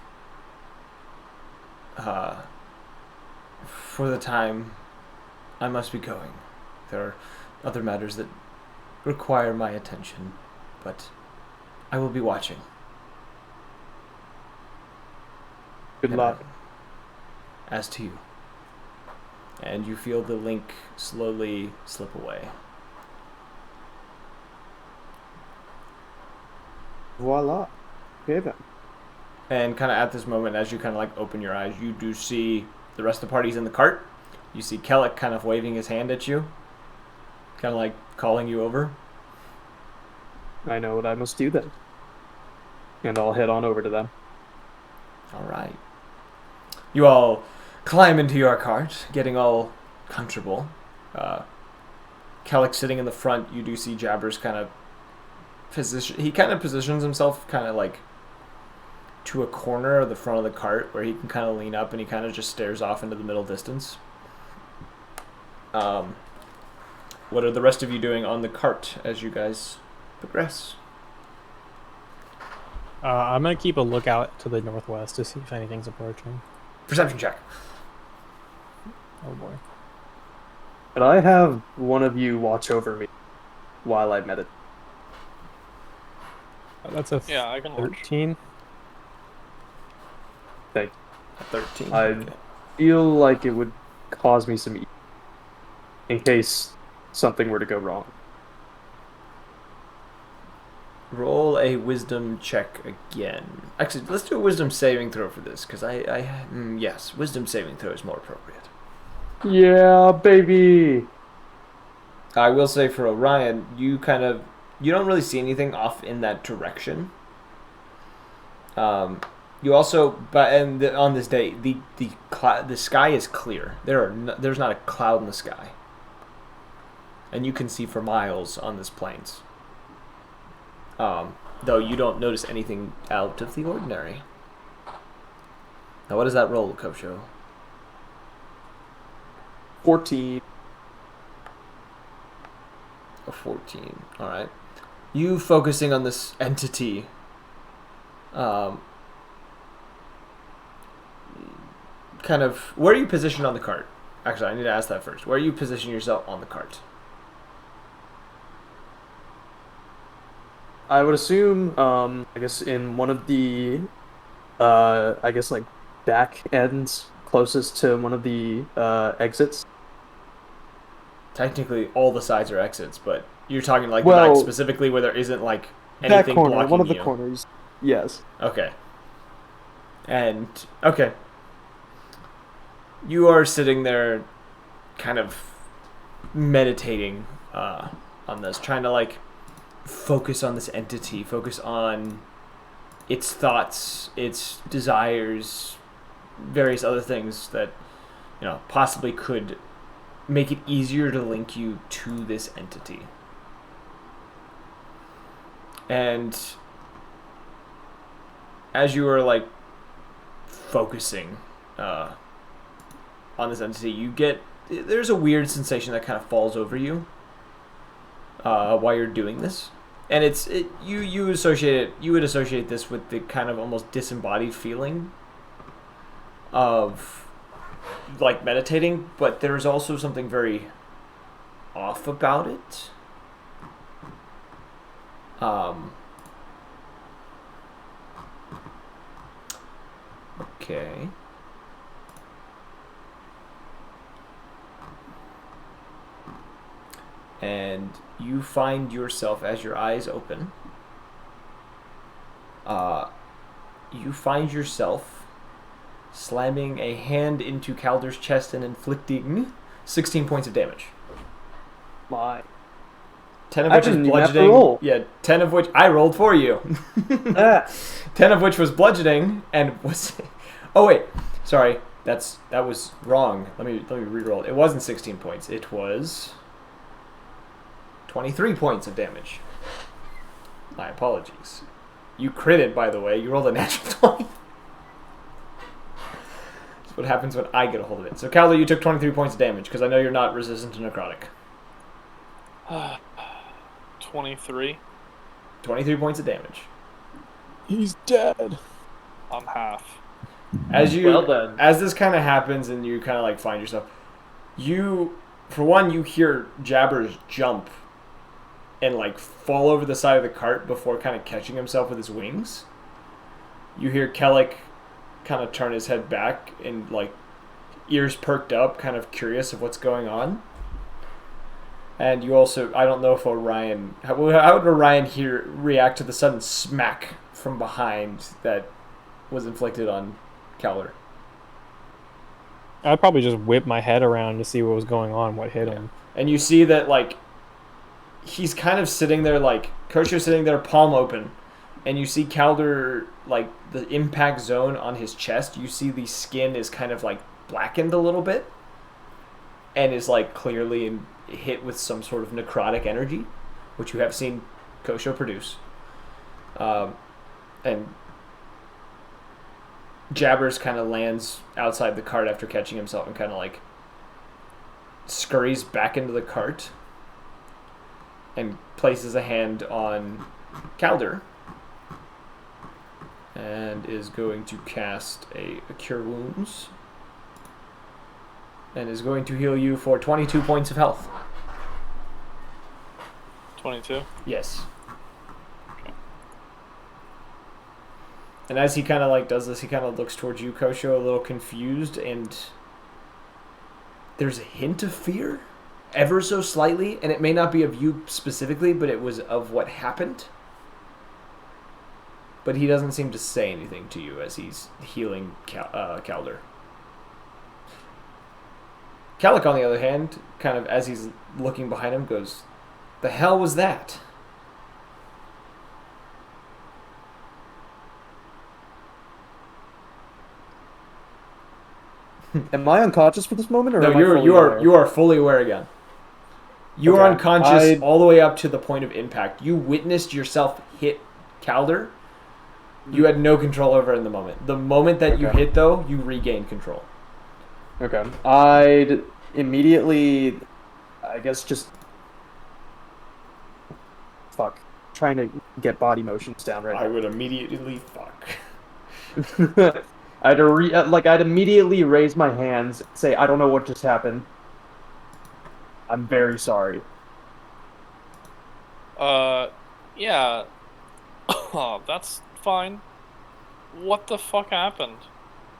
for the time, I must be going. There are other matters that require my attention, but I will be watching. Good luck. As to you. And you feel the link slowly slip away. Voila. Okay then. And kind of at this moment, as you kind of like open your eyes, you do see the rest of the party's in the cart. You see Kellic kind of waving his hand at you, kind of like calling you over. I know what I must do then. And I'll head on over to them. All right. You all climb into your cart, getting all comfortable. Kellic sitting in the front. You do see Jabber's kind of position. He kind of positions himself kind of like to a corner of the front of the cart where he can kind of lean up, and he kind of just stares off into the middle distance. What are the rest of you doing on the cart as you guys progress? I'm gonna keep a lookout to the northwest to see if anything's approaching. Perception check. Oh boy. But I have one of you watch over me while I meditate. That's a Yeah, I can watch. 13. Thank 13. I Okay. feel like it would cause me some in case something were to go wrong. Roll a wisdom check again. Actually, let's do a wisdom saving throw for this, because yes, wisdom saving throw is more appropriate. Yeah, baby. I will say for Orion, you don't really see anything off in that direction. You also, on this day, the sky is clear. There's not a cloud in the sky, and you can see for miles on this plains. Though you don't notice anything out of the ordinary. Now, what does that roll, Kosho? 14. A 14. All right. You focusing on this entity. Kind of. Where are you positioned on the cart? Actually, I need to ask that first. Where are you positioning yourself on the cart? I would assume, I guess in one of the, like back ends closest to one of the exits. Technically, all the sides are exits, but you're talking like Well, specifically where there isn't like That anything corner, blocking one of the you. corners. Yes. Okay. Okay. You are sitting there kind of meditating on this, trying to like focus on this entity, focus on its thoughts, its desires, various other things that, possibly could make it easier to link you to this entity. And as you are like focusing on this entity, there's a weird sensation that kind of falls over you while you're doing this, and you would associate this with the kind of almost disembodied feeling of like meditating, but there's also something very off about it. Okay. and you find yourself, as your eyes open, you find yourself slamming a hand into Calder's chest and inflicting 16 points of damage. My. 10 of I which is didn't even have to bludgeoning. roll. Yeah, 10 of which I rolled for you. Ah. 10 of which was bludgeoning and was. Oh wait, sorry, that was wrong. Let me re-roll. It wasn't 16 points. It was 23 points of damage. My apologies. You critted, by the way. You rolled a natural 20. That's what happens when I get a hold of it. So, Calder, you took 23 points of damage because I know you're not resistant to necrotic. 23. 23 points of damage. He's dead. I'm half. As you, Well then. as this kind of happens and you kind of like find yourself, for one, you hear Jabbers jump and like fall over the side of the cart before kind of catching himself with his wings. You hear Kellic kind of turn his head back and like ears perked up, kind of curious of what's going on. And you also, I don't know if Orion, how would Orion react to the sudden smack from behind that was inflicted on Keller? I'd probably just whip my head around to see what was going on, what hit him. And you see that like he's kind of sitting there, like Kosho's sitting there, palm open, and you see Calder, like the impact zone on his chest. You see the skin is kind of like blackened a little bit, and is like clearly hit with some sort of necrotic energy, which you have seen Kosho produce. And Jabbers kind of lands outside the cart after catching himself and kind of like scurries back into the cart and places a hand on Calder and is going to cast a Cure Wounds and is going to heal you for 22 points of health. 22. Yes. And as he kind of like does this, he kind of looks towards you, Kosho, a little confused, and there's a hint of fear, ever so slightly, and it may not be of you specifically, but it was of what happened. But he doesn't seem to say anything to you as he's healing Calder. Kellic, on the other hand, kind of as he's looking behind him, goes, "The hell was that?" Am I unconscious for this moment, or No, am I fully you aware? are fully aware again. You are Okay, unconscious all the way up to the point of impact. You witnessed yourself hit Calder. You had no control over it in the moment. The moment that you Okay. hit, though, you regained control. Okay. I'd immediately, I guess, just fuck. Trying to get body motions down right I would immediately fuck. now. I'd immediately raise my hands, say, "I don't know what just happened. I'm very sorry." Yeah. Oh, that's fine. What the fuck happened?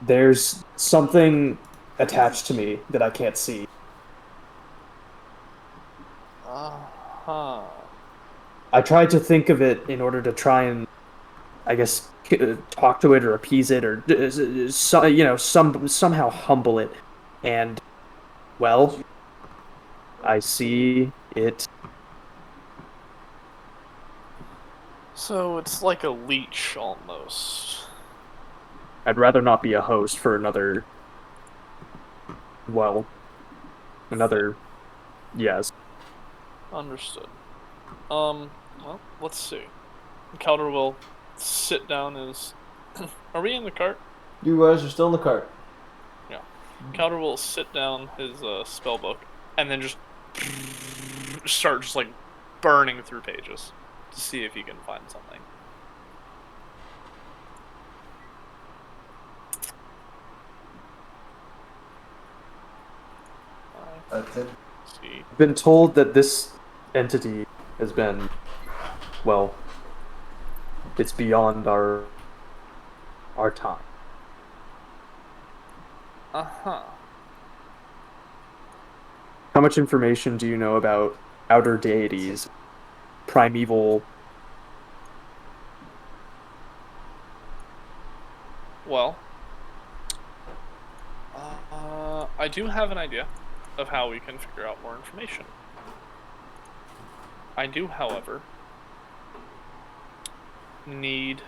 There's something attached to me that I can't see. Uh-huh. I tried to think of it in order to try and, I guess, talk to it or appease it or somehow humble it, and well, I see it. So it's like a leech almost. I'd rather not be a host for another. Well, another. Yes. Understood. Well, let's see. Calder will sit down his... Are we in the cart? You guys are still in the cart. Yeah. Calder will sit down his spell book and then just start just like burning through pages to see if he can find something. That's it. See. I've been told that this entity has been, well, it's beyond our time. Uh-huh. How much information do you know about outer deities, primeval. Well, I do have an idea of how we can figure out more information. I do, however, need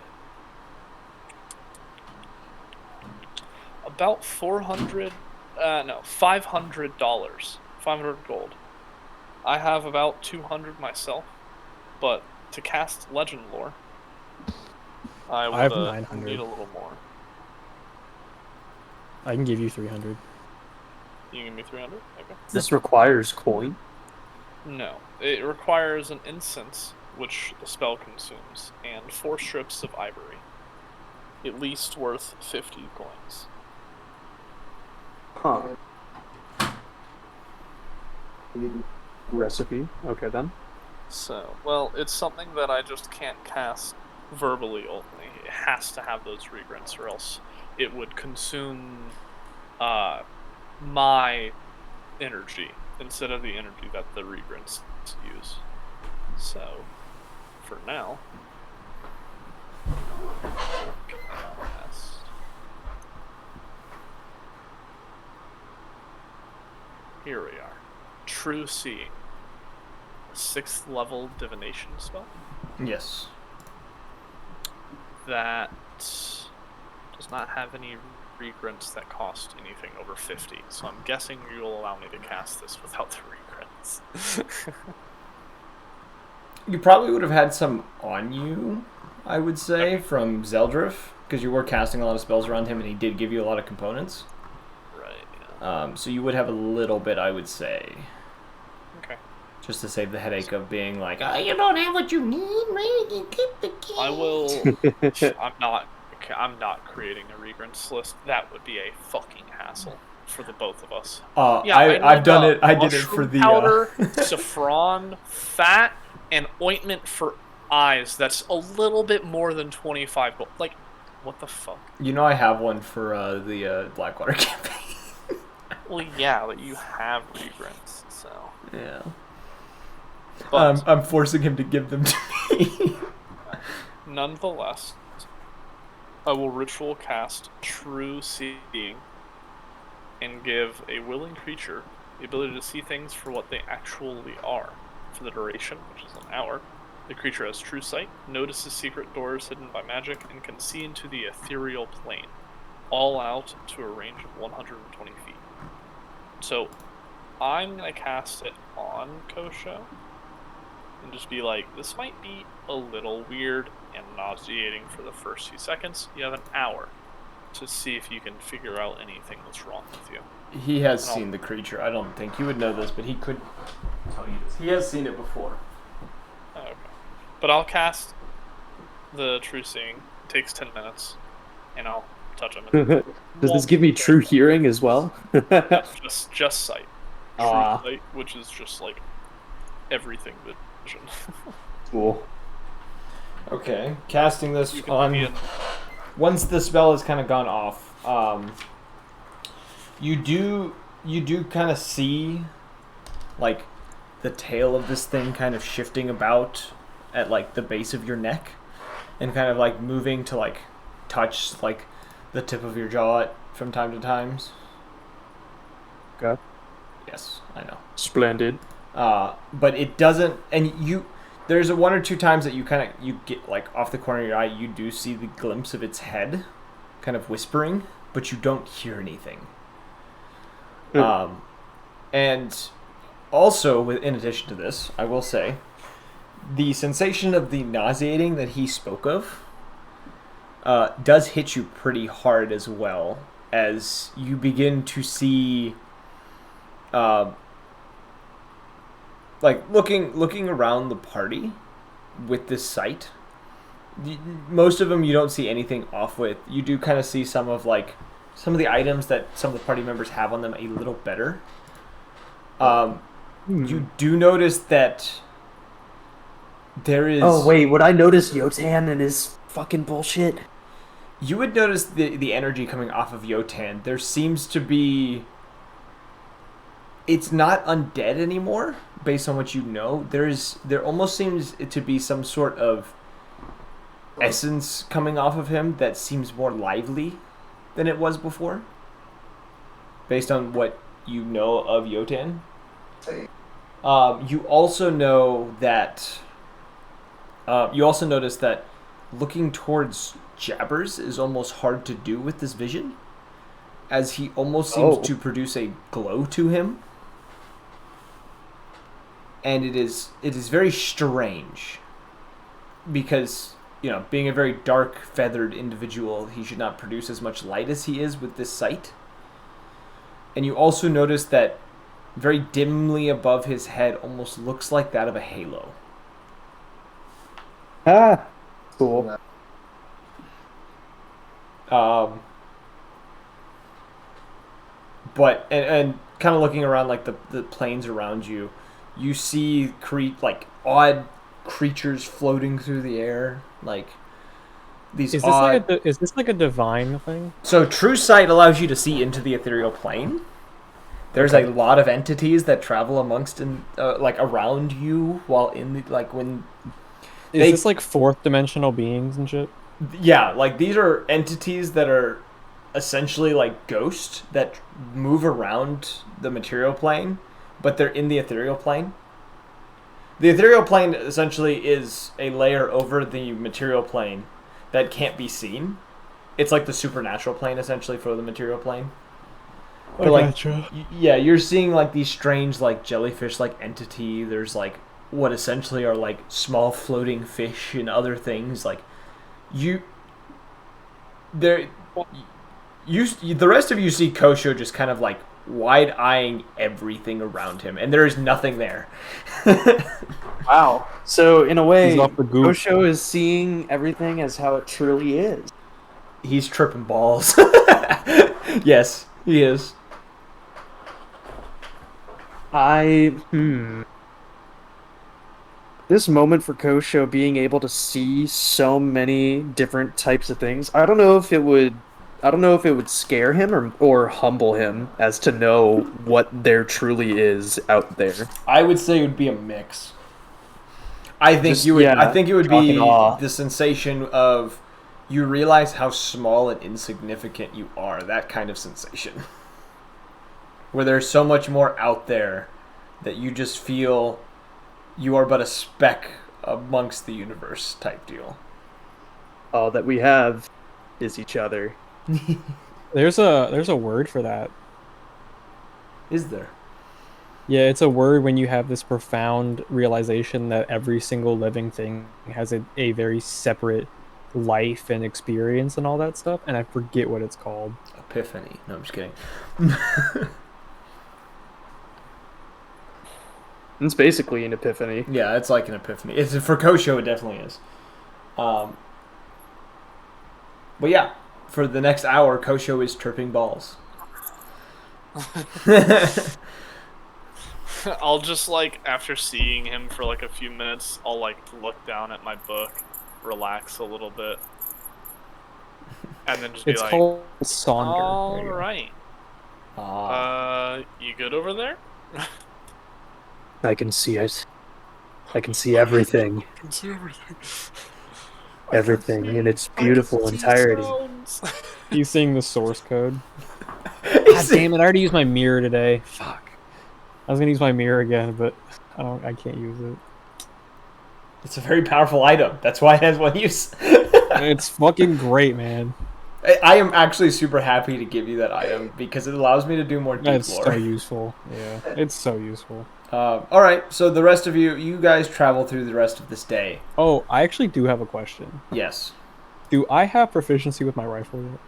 about $500, $500 gold. I have about 200 myself, but to cast legend lore, I would have need 900. a little more. I can give you 300. You can give me 300? Okay. This requires coin. No. It requires an incense, which the spell consumes, and 4 strips of ivory. At least worth 50 coins. Huh. Recipe. Okay then. So, well, it's something that I just can't cast verbally only. It has to have those regrants, or else it would consume my energy instead of the energy that the regrants use. So, for now, here we are. True Seeing. 6th level divination spell Yes. that does not have any regrants that cost anything over 50. So I'm guessing you'll allow me to cast this without the regrants. You probably would have had some on you, I would say, from Zeldrif, because you were casting a lot of spells around him and he did give you a lot of components. Right, yeah. So you would have a little bit, I would say. Okay. Just to save the headache of being like, oh, you don't have what you need, man. You keep the key. I will. I'm not creating a regrants list. That would be a fucking hassle for the both of us. Yeah, I've done it. I did it for the powder, saffron, fat, and ointment for eyes. That's a little bit more than 25 gold. Like, what the fuck? You know, I have one for the Blackwater campaign. Well, yeah, but you have regrants, so. Yeah. But I'm forcing him to give them to me. nonetheless, I will ritual cast True Seeing and give a willing creature the ability to see things for what they actually are. For the duration, which is an hour, the creature has true sight, notices secret doors hidden by magic, and can see into the ethereal plane, all out to a range of 120 feet. So, I'm going to cast it on Kosho and just be like, this might be a little weird and nauseating for the first few seconds. You have an hour to see if you can figure out anything that's wrong with you. He has seen the creature. I don't think he would know this, but he could tell you this. He has seen it before. Okay. But I'll cast the True Seeing. It takes 10 minutes, and I'll touch him. Does this give me true hearing as well? just sight. True sight, which is just like everything vision. Cool. Okay, casting this on. Once the spell has kind of gone off, you do kind of see like the tail of this thing kind of shifting about at like the base of your neck and kind of like moving to like touch like the tip of your jaw from time to times. Okay. Yes, I know. Splendid. But it doesn't, and there's a 1 or 2 times that you get like off the corner of your eye, you do see the glimpse of its head kind of whispering, but you don't hear anything. And also, in addition to this, I will say, the sensation of the nauseating that he spoke of does hit you pretty hard as well, as you begin to see, like looking around the party with this sight. Most of them you don't see anything off with. You do kind of see some of the items that some of the party members have on them a little better. You do notice that there is... Oh, wait, would I notice Yotan and his fucking bullshit? You would notice the energy coming off of Yotan. There seems to be... It's not undead anymore, based on what you know, there almost seems to be some sort of essence coming off of him that seems more lively than it was before, based on what you know of Yotan. You also know that. You also notice that looking towards Jabbers is almost hard to do with this vision, as he almost seems to produce a glow to him, and it is very strange, because being a very dark feathered individual, he should not produce as much light as he is with this sight. And you also notice that very dimly above his head almost looks like that of a halo. Ah, cool. But and kind of looking around like the plains around you, you see odd creatures floating through the air, like these Is odd. is this like a divine thing? So true sight allows you to see into the ethereal plane. There's a lot of entities that travel amongst and like around you while in the when. Is this like fourth dimensional beings and shit? Yeah, like these are entities that are essentially like ghosts that move around the material plane, but they're in the ethereal plane. The ethereal plane essentially is a layer over the material plane that can't be seen. It's like the supernatural plane essentially for the material plane. But Gotcha. yeah, you're seeing like these strange like jellyfish like entity. There's like what essentially are like small floating fish and other things like the rest of you see Kosho just kind of like wide-eyeing everything around him, and there is nothing there. Wow. So in a way, He's off the goop. Osho is seeing everything as how it truly is. He's tripping balls. Yes, he is. This moment for Kosho being able to see so many different types of things, I don't know if it would scare him or humble him as to know what there truly is out there. I would say it would be a mix. I think I think it would be the sensation of you realize how small and insignificant you are. That kind of sensation, where there's so much more out there that you just feel you are but a speck amongst the universe type deal. All that we have is each other. There's a word for that. Is there? Yeah, it's a word when you have this profound realization that every single living thing has a very separate life and experience and all that stuff, and I forget what it's called. Epiphany. No, I'm just kidding. It's basically an epiphany. Yeah, it's like an epiphany. It's for Kosho, it definitely is. But yeah, for the next hour, Kosho is tripping balls. I'll just like after seeing him for like a few minutes, I'll like look down at my book, relax a little bit, and then just be It's like, called Sonder. "All There you go. right, you good over there?" I can see it. I can see everything. I can see everything. Everything in its beautiful entirety. He's seeing the source code. God damn it! I already used my mirror today. Fuck. I was gonna use my mirror again, but I can't use it. It's a very powerful item. That's why it has one use. It's fucking great, man. I am actually super happy to give you that item because it allows me to do more deep It's lore. so useful. Yeah, it's so useful. All right, so the rest of you guys travel through the rest of this day. Oh, I actually do have a question. Yes. Do I have proficiency with my rifle yet?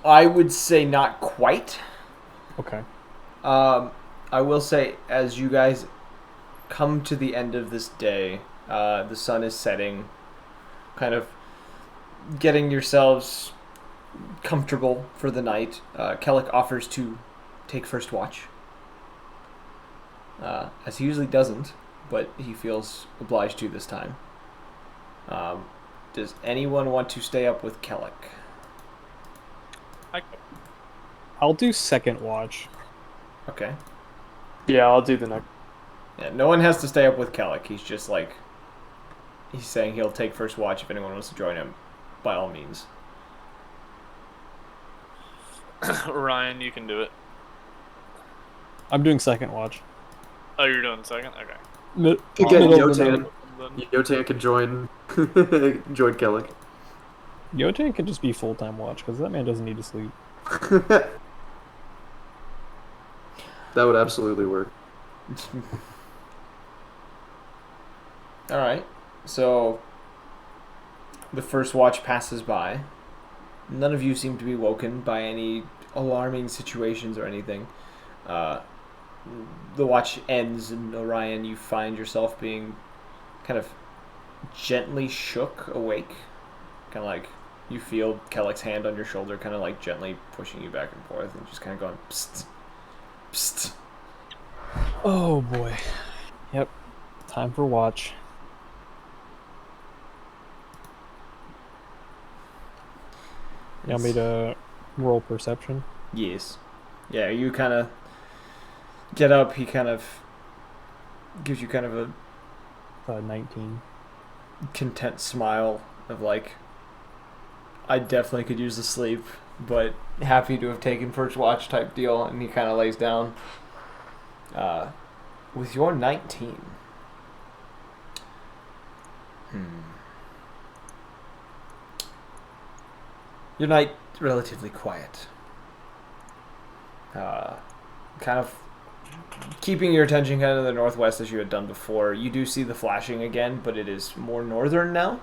I would say not quite. Okay. I will say, as you guys come to the end of this day, the sun is setting, kind of getting yourselves comfortable for the night. Kellic offers to take first watch, as he usually doesn't, but he feels obliged to this time. Does anyone want to stay up with Kellic? I'll do second watch. Okay. Yeah, I'll do the next. Yeah, no one has to stay up with Kellic. He's just like, he's saying he'll take first watch if anyone wants to join him, by all means. Ryan, you can do it. I'm doing second watch. Oh, you're doing second? Okay. Again, Middle of the night. Yotan can join. Join Kelly. Yotan can just be full-time watch because that man doesn't need to sleep. That would absolutely work. All right. So the first watch passes by. None of you seem to be woken by any alarming situations or anything. The watch ends, and Orion, you find yourself being kind of gently shook awake. Kind of like you feel Kellic's hand on your shoulder, kind of like gently pushing you back and forth, and just kind of going, psst, psst. Oh boy. Yep. Time for watch. You want me to roll perception? Yes. Yeah, you kind of get up. He kind of gives you kind of a 19. content smile of like, I definitely could use the sleep, but happy to have taken first watch type deal. And he kind of lays down. With your 19. Your night relatively quiet. Kind of keeping your attention kind of the northwest as you had done before. You do see the flashing again, but it is more northern now.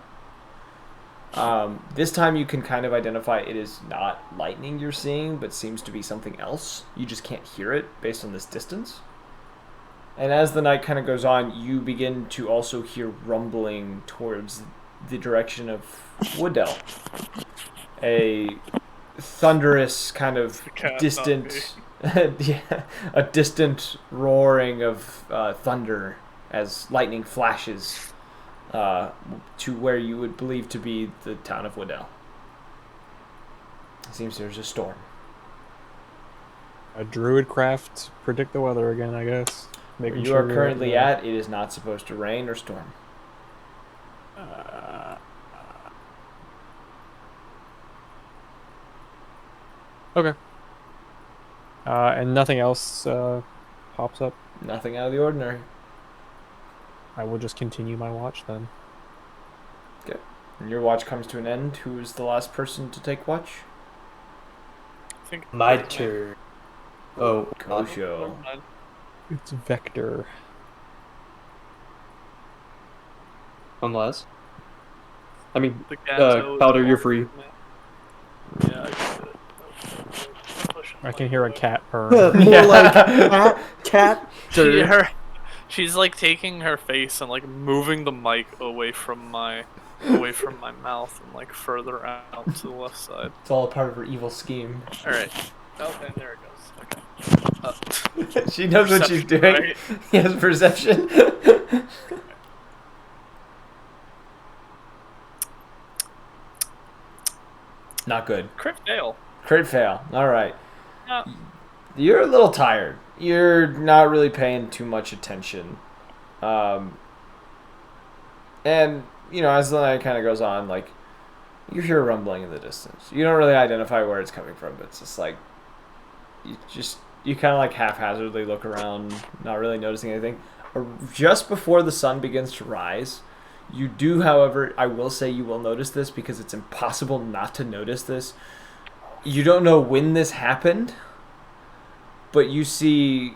This time you can kind of identify it is not lightning you're seeing, but seems to be something else. You just can't hear it based on this distance. And as the night kind of goes on, you begin to also hear rumbling towards the direction of Woodell. A thunderous kind of distant, yeah, a distant roaring of thunder as lightning flashes to where you would believe to be the town of Woodell. It seems there's a storm. A druidcraft predict the weather again, I guess. Where you are currently at, it is not supposed to rain or storm. Okay. And nothing else pops up. Nothing out of the ordinary. I will just continue my watch then. Okay. And your watch comes to an end. Who is the last person to take watch? I think My turn. Oh, Kosho. It's Vector. unless. I mean, The Gato Powder, you're free. Yeah, I can do it. I can hear a cat purr. More like cat. She's like taking her face and like moving the mic away from my mouth and like further out to the left side. It's all a part of her evil scheme. All right. Oh, and there it goes. Okay. She knows what she's Perception, doing. right? He has perception. Not good. Crit fail. Crit fail. All right. Yeah. You're a little tired. You're not really paying too much attention. And, you know, as the night kind of goes on, like, you hear rumbling in the distance. You don't really identify where it's coming from, but it's just like, you kind of like haphazardly look around, not really noticing anything. Just before the sun begins to rise, you do, however, I will say you will notice this because it's impossible not to notice this. You don't know when this happened, but you see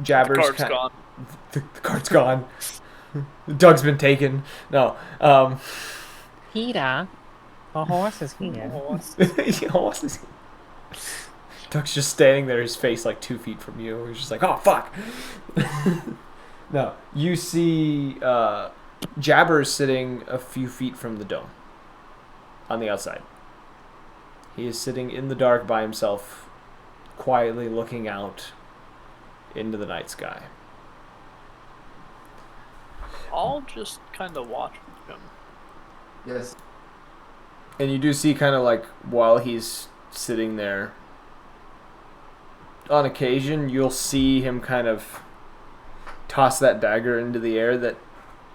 Jabber's Card's gone. The card's gone. Doug's been taken. No. Peter, the horse is here. Horse is here. Doug's just standing there, his face like 2 feet from you. He's just like, oh, fuck. No. You see Jabber sitting a few feet from the dome on the outside. He is sitting in the dark by himself, quietly looking out into the night sky. I'll just kind of watch him. Yes. And you do see kind of like while he's sitting there, on occasion you'll see him kind of toss that dagger into the air that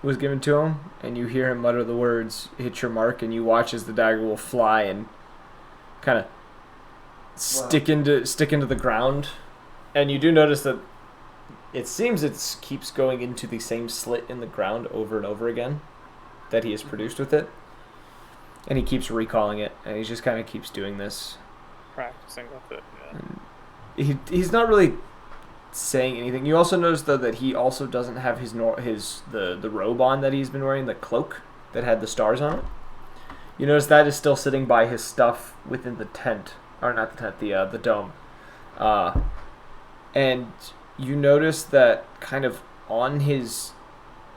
was given to him, and you hear him mutter the words, "Hit your mark," and you watch as the dagger will fly and kind of stick into the ground. And you do notice that it seems it keeps going into the same slit in the ground over and over again that he has produced with it. And he keeps recalling it, and he just kind of keeps doing this. Practicing with it, yeah. He's not really saying anything. You also notice though that he also doesn't have the robe on that he's been wearing, the cloak that had the stars on it. You notice that is still sitting by his stuff within the tent, or not the tent, the dome. And you notice that kind of on his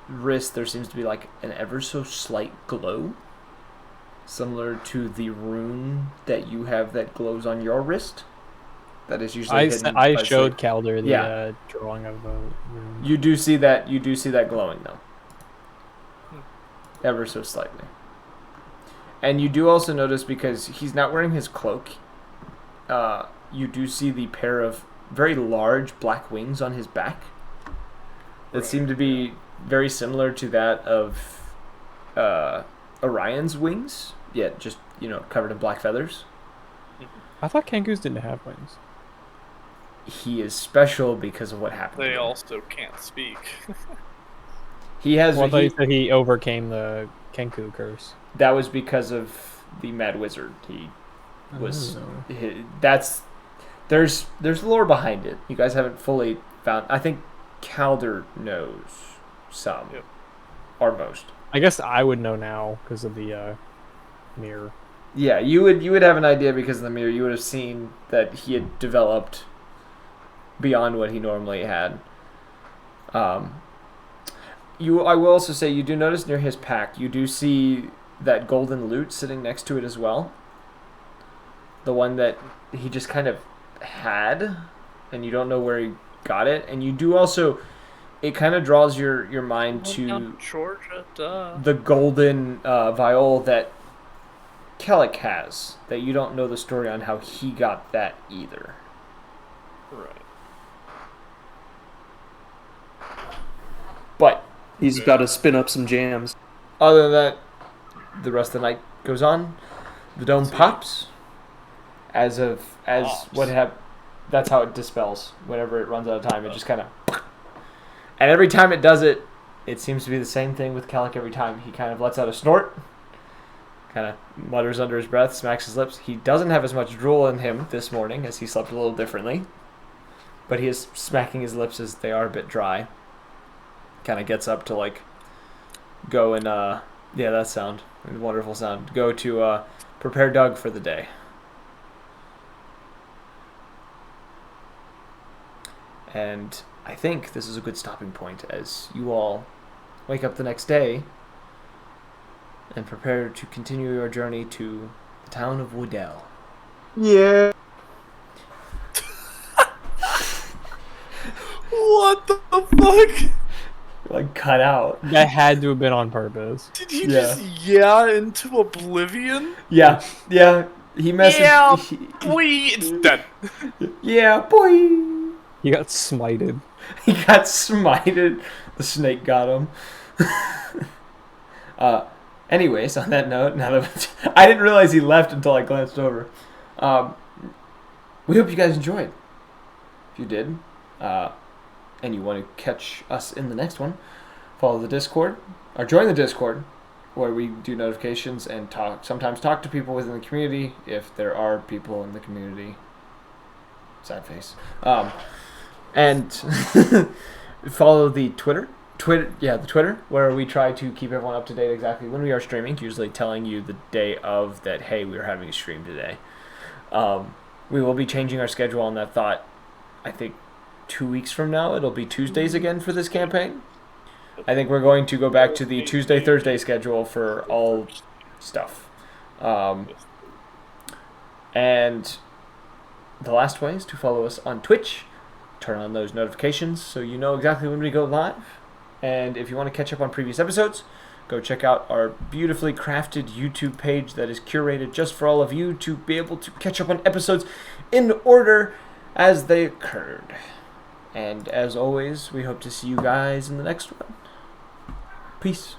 wrist there seems to be like an ever so slight glow, similar to the rune that you have that glows on your wrist. That is usually hidden. I showed Calder the drawing of the rune. You do see that. You do see that glowing though, ever so slightly. And you do also notice, because he's not wearing his cloak, you do see the pair of very large black wings on his back that seem to be very similar to that of Orion's wings, yet just, covered in black feathers. I thought kangaroos didn't have wings. He is special because of what happened. They also can't speak. He has. Well, I thought you said he overcame the Kenku curse. That was because of the Mad Wizard. He was. There's lore behind it. You guys haven't fully found. I think Calder knows some, or most. I guess I would know now because of the mirror. Yeah, you would have an idea because of the mirror. You would have seen that he had developed beyond what he normally had. I will also say, you do notice near his pack, you do see that golden loot sitting next to it as well. The one that he just kind of had, and you don't know where he got it. And you do also, it kind of draws your mind to Georgia, the golden viol that Kellic has, that you don't know the story on how he got that either. Right. But He's about to spin up some jams. other than that, the rest of the night goes on. The dome pops. That's how it dispels. Whenever it runs out of time, it just kind of. And every time it does it, it seems to be the same thing with Kellic every time. He kind of lets out a snort, kind of mutters under his breath, smacks his lips. He doesn't have as much drool in him this morning, as he slept a little differently. But he is smacking his lips as they are a bit dry. Kind of gets up to go and that sound, wonderful sound. Go to prepare Doug for the day. And I think this is a good stopping point as you all wake up the next day and prepare to continue your journey to the town of Woodell. Yeah. What the fuck? Cut out. That had to have been on purpose. Did he just into oblivion? Yeah. He messaged. Yeah, boy, it's dead. Yeah, boy. He got smited. He got smited. The snake got him. Anyways, on that note, I didn't realize he left until I glanced over. We hope you guys enjoyed. If you did, and you want to catch us in the next one, follow the Discord, or join the Discord, where we do notifications and sometimes talk to people within the community, if there are people in the community. Sad face. And follow the Twitter, where we try to keep everyone up to date exactly when we are streaming, usually telling you the day of that, hey, we are having a stream today. We will be changing our schedule on that thought. I think 2 weeks from now, it'll be Tuesdays again for this campaign. I think we're going to go back to the Tuesday-Thursday schedule for all stuff. And the last way is to follow us on Twitch. Turn on those notifications so you know exactly when we go live. And if you want to catch up on previous episodes, go check out our beautifully crafted YouTube page that is curated just for all of you to be able to catch up on episodes in order as they occurred. And as always, we hope to see you guys in the next one. Peace.